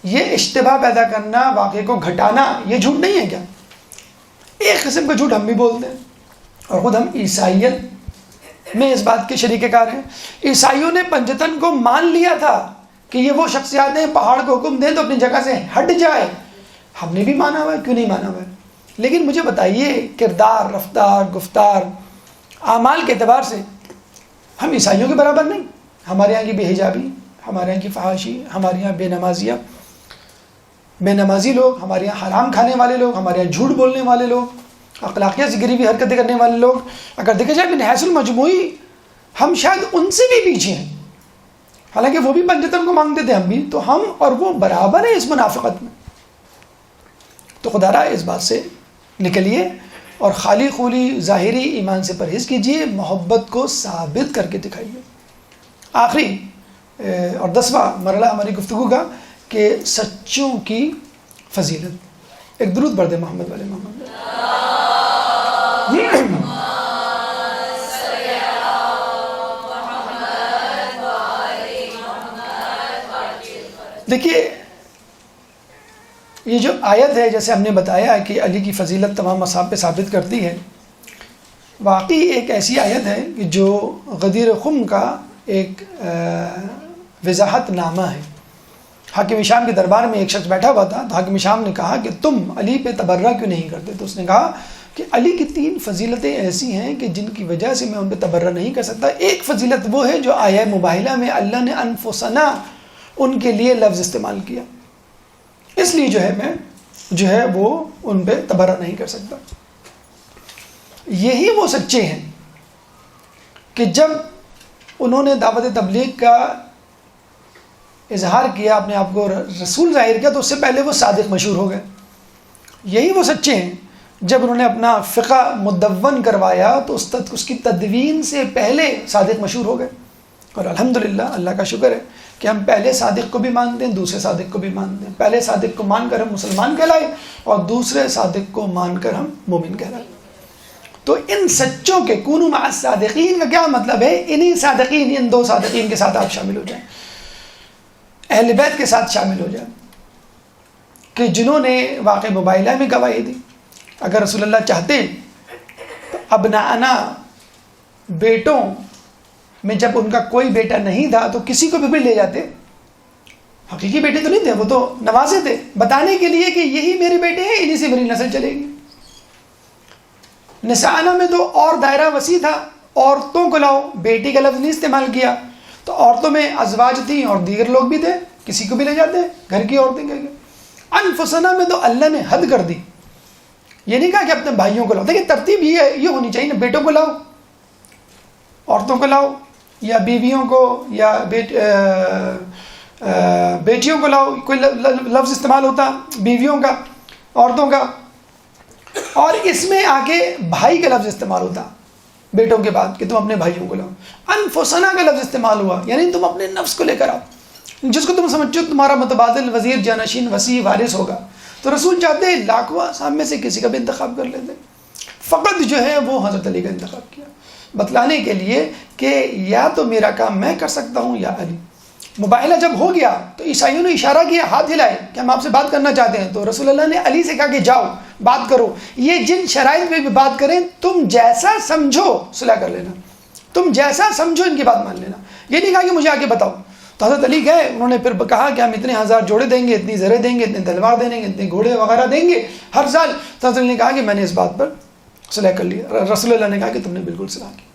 یہ اشتباہ پیدا کرنا, واقعے کو گھٹانا, یہ جھوٹ نہیں ہے کیا؟ ایک قسم کا جھوٹ ہم بھی بولتے ہیں, اور خود ہم عیسائیت میں اس بات کے شریک کار ہیں. عیسائیوں نے پنجتن کو مان لیا تھا کہ یہ وہ شخصیات ہیں, پہاڑ کو حکم دیں تو اپنی جگہ سے ہٹ جائے. ہم نے بھی مانا ہوا ہے, کیوں نہیں مانا ہوا ہے؟ لیکن مجھے بتائیے کردار, رفتار, گفتار, اعمال کے اعتبار سے ہم عیسائیوں کے برابر نہیں. ہمارے یہاں کی بے حجابی، ہمارے یہاں کی فحاشی، ہمارے یہاں بے نمازی لوگ، ہمارے یہاں حرام کھانے والے لوگ، ہمارے یہاں جھوٹ بولنے والے لوگ، اخلاقیات سے گری ہوئی حرکتیں کرنے والے لوگ، اگر دیکھا جائے بنحیث المجموعی ہم شاید ان سے بھی پیچھے ہیں، حالانکہ وہ بھی پنجتن کو مانگتے تھے، ہم بھی، تو ہم اور وہ برابر ہیں اس منافقت میں. تو خدا را اس بات سے نکلیے اور خالی خولی ظاہری ایمان سے پرہیز کیجیے، محبت کو ثابت کر کے دکھائیے. آخری اور 10واں مرحلہ ہماری گفتگو کا کہ سچوں کی فضیلت. ایک درود پڑھ دیں محمد والے محمد. دیکھیے یہ جو آیت ہے، جیسے ہم نے بتایا کہ علی کی فضیلت تمام مصحف پہ ثابت کرتی ہے، واقعی ایک ایسی آیت ہے کہ جو غدیر خم کا ایک وضاحت نامہ ہے. حاکم شام کے دربار میں ایک شخص بیٹھا ہوا تھا، تو حاکم شام نے کہا کہ تم علی پہ تبرہ کیوں نہیں کرتے؟ تو اس نے کہا کہ علی کی 3 فضیلتیں ایسی ہیں کہ جن کی وجہ سے میں ان پہ تبرہ نہیں کر سکتا. ایک فضیلت وہ ہے جو آیہ مباہلہ میں اللہ نے انفسنا ان کے لیے لفظ استعمال کیا، اس لیے میں وہ ان پہ تبرہ نہیں کر سکتا. یہی وہ سچے ہیں کہ جب انہوں نے دعوت تبلیغ کا اظہار کیا، اپنے آپ کو رسول ظاہر کیا، تو اس سے پہلے وہ صادق مشہور ہو گئے. یہی وہ سچے ہیں جب انہوں نے اپنا فقہ مدون کروایا تو اس کی تدوین سے پہلے صادق مشہور ہو گئے. اور الحمدللہ اللہ کا شکر ہے کہ ہم پہلے صادق کو بھی مانتے ہیں، دوسرے صادق کو بھی مانتے ہیں. پہلے صادق کو مان کر ہم مسلمان کہلائے اور دوسرے صادق کو مان کر ہم مومن کہلائے. تو ان سچوں کے کونوا مع الصادقین کا کیا مطلب ہے؟ انہی صادقین، ان 2 صادقین کے ساتھ آپ شامل ہو جائیں، اہل بیت کے ساتھ شامل ہو جائیں کہ جنہوں نے واقع مباہلہ میں گواہی دی. اگر رسول اللہ چاہتے تو ابناءنا، بیٹوں میں جب ان کا کوئی بیٹا نہیں تھا تو کسی کو بھی لے جاتے. حقیقی بیٹے تو نہیں تھے، وہ تو نوازے تھے، بتانے کے لیے کہ یہی میرے بیٹے ہیں، انہی سے میری نسل چلے گی. نساءنا میں تو اور دائرہ وسیع تھا، عورتوں کو لاؤ، بیٹی کا لفظ نہیں استعمال کیا. تو عورتوں میں ازواج تھیں اور دیگر لوگ بھی تھے، کسی کو بھی لے جاتے، گھر کی عورتیں کہہ گئے. انفسنا میں تو اللہ نے حد کر دی، یہ نہیں کہا کہ اپنے بھائیوں کو لاؤ. دیکھیں ترتیب یہ ہونی چاہیے نا، بیٹوں کو لاؤ، عورتوں کو لاؤ، یا بیویوں کو یا بیٹیوں کو لاؤ. کوئی لفظ استعمال ہوتا بیویوں کا، عورتوں کا، اور اس میں آگے بھائی کا لفظ استعمال ہوتا بیٹوں کے بعد کہ تم اپنے بھائیوں کو لاؤ. انفسنا کا لفظ استعمال ہوا، یعنی تم اپنے نفس کو لے کر آؤ، جس کو تم سمجھو تمہارا متبادل وزیر جانشین وسیع وارث ہوگا. تو رسول چاہتے ہیں لاکھوں اصحاب میں سے کسی کا بھی انتخاب کر لیتے، فقط وہ حضرت علی کا انتخاب کیا، بتلانے کے لیے کہ یا تو میرا کام میں کر سکتا ہوں یا علی. مباہلہ جب ہو گیا تو عیسائیوں نے اشارہ کیا، ہاتھ ہلائے کہ ہم آپ سے بات کرنا چاہتے ہیں. تو رسول اللہ نے علی سے کہا کہ جاؤ بات کرو، یہ جن شرائط پہ بھی بات کریں تم جیسا سمجھو صلح کر لینا، تم جیسا سمجھو ان کی بات مان لینا. یہ نہیں کہا کہ مجھے آگے بتاؤ. تو حضرت علی گئے، انہوں نے پھر کہا کہ ہم اتنے 1000 جوڑے دیں گے، اتنی زریں دیں گے، اتنے تلوار دیں گے، اتنے گھوڑے وغیرہ دیں گے ہر سال. تو حضرت علی نے کہا کہ میں نے اس بات پر صلح کر لی. رسول اللہ نے کہا کہ تم نے بالکل صلح کی.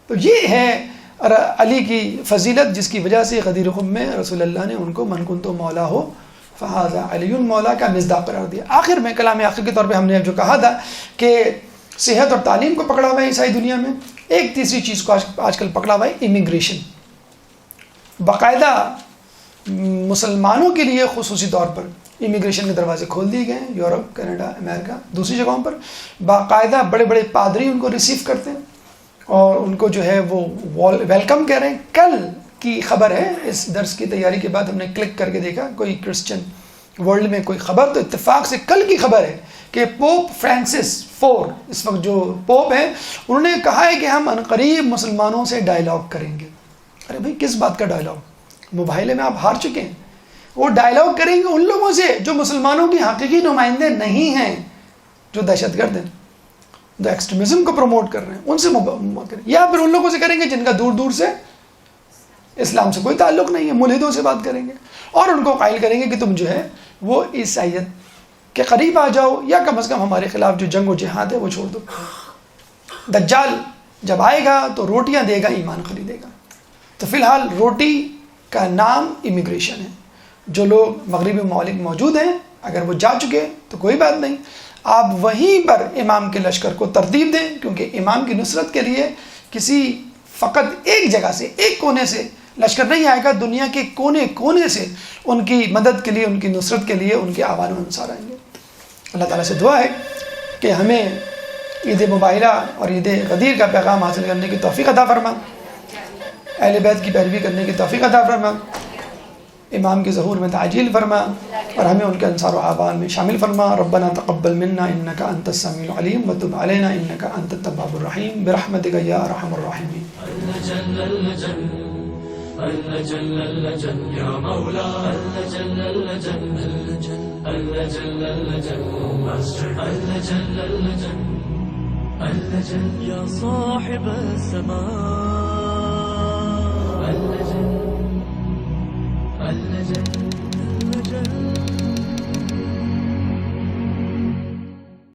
تو یہ ہے علی کی فضیلت، جس کی وجہ سے غدیر خم میں رسول اللہ نے ان کو من کنت مولا ہو فہذا علی مولا کا مصداق قرار دیا. آخر میں کلام آخر کے طور پہ ہم نے جو کہا تھا کہ صحت اور تعلیم کو پکڑا ہوا ہے عیسائی دنیا میں. ایک تیسری چیز کو آج کل پکڑا ہوا ہے، امیگریشن. باقاعدہ مسلمانوں کے لیے خصوصی طور پر امیگریشن کے دروازے کھول دیے گئے ہیں. یورپ، کینیڈا، امریکہ، دوسری جگہوں پر باقاعدہ بڑے بڑے پادری ان کو ریسیو کرتے ہیں اور ان کو وہ ویلکم کہہ رہے ہیں. کل کی خبر ہے، اس درس کی تیاری کے بعد ہم نے کلک کر کے دیکھا کوئی کرسچن ورلڈ میں کوئی خبر، تو اتفاق سے کل کی خبر ہے کہ پوپ فرانسس 4 اس وقت جو پوپ ہیں، انہوں نے کہا ہے کہ ہم عنقریب مسلمانوں سے ڈائلاگ کریں گے. ارے بھائی کس بات کا ڈائلاگ؟ مباہلے میں آپ ہار چکے ہیں. وہ ڈائلاگ کریں گے ان لوگوں سے جو مسلمانوں کی حقیقی نمائندے نہیں ہیں، جو دہشت گرد ہیں، جو ایکسٹریمزم کو پروموٹ کر رہے ہیں، ان سے محبت کریں. یا پھر ان لوگوں سے کریں گے جن کا دور دور سے اسلام سے کوئی تعلق نہیں ہے، ملحدوں سے بات کریں گے اور ان کو قائل کریں گے کہ تم وہ عیسائیت کے قریب آ جاؤ، یا کم از کم ہمارے خلاف جو جنگ و جہاد ہے وہ چھوڑ دو. دجال جب آئے گا تو روٹیاں دے گا، ایمان خریدے گا. تو فی الحال روٹی کا نام امیگریشن ہے. جو لوگ مغربی ممالک موجود ہیں اگر وہ جا چکے تو کوئی بات نہیں، آپ وہیں پر امام کے لشکر کو ترتیب دیں، کیونکہ امام کی نصرت کے لیے کسی فقط ایک جگہ سے، ایک کونے سے لشکر نہیں آئے گا، دنیا کے کونے کونے سے ان کی مدد کے لیے، ان کی نصرت کے لیے ان کے آوان و انصار آئیں گے. اللہ تعالیٰ سے دعا ہے کہ ہمیں عید مباہلہ اور عید غدیر کا پیغام حاصل کرنے کی توفیق عطا فرما، اہل بیت کی پیروی کرنے کی توفیق عطا فرما، امام کے ظہور میں تعجیل فرما اور ہمیں ان کے انصار و اعوان میں شامل فرما. ربنا تقبل منا انك انت السميع العليم وتب علينا انك انت التواب الرحيم برحمتك يا ارحم الراحمين. يا مولاي يا صاحب السماء اللجل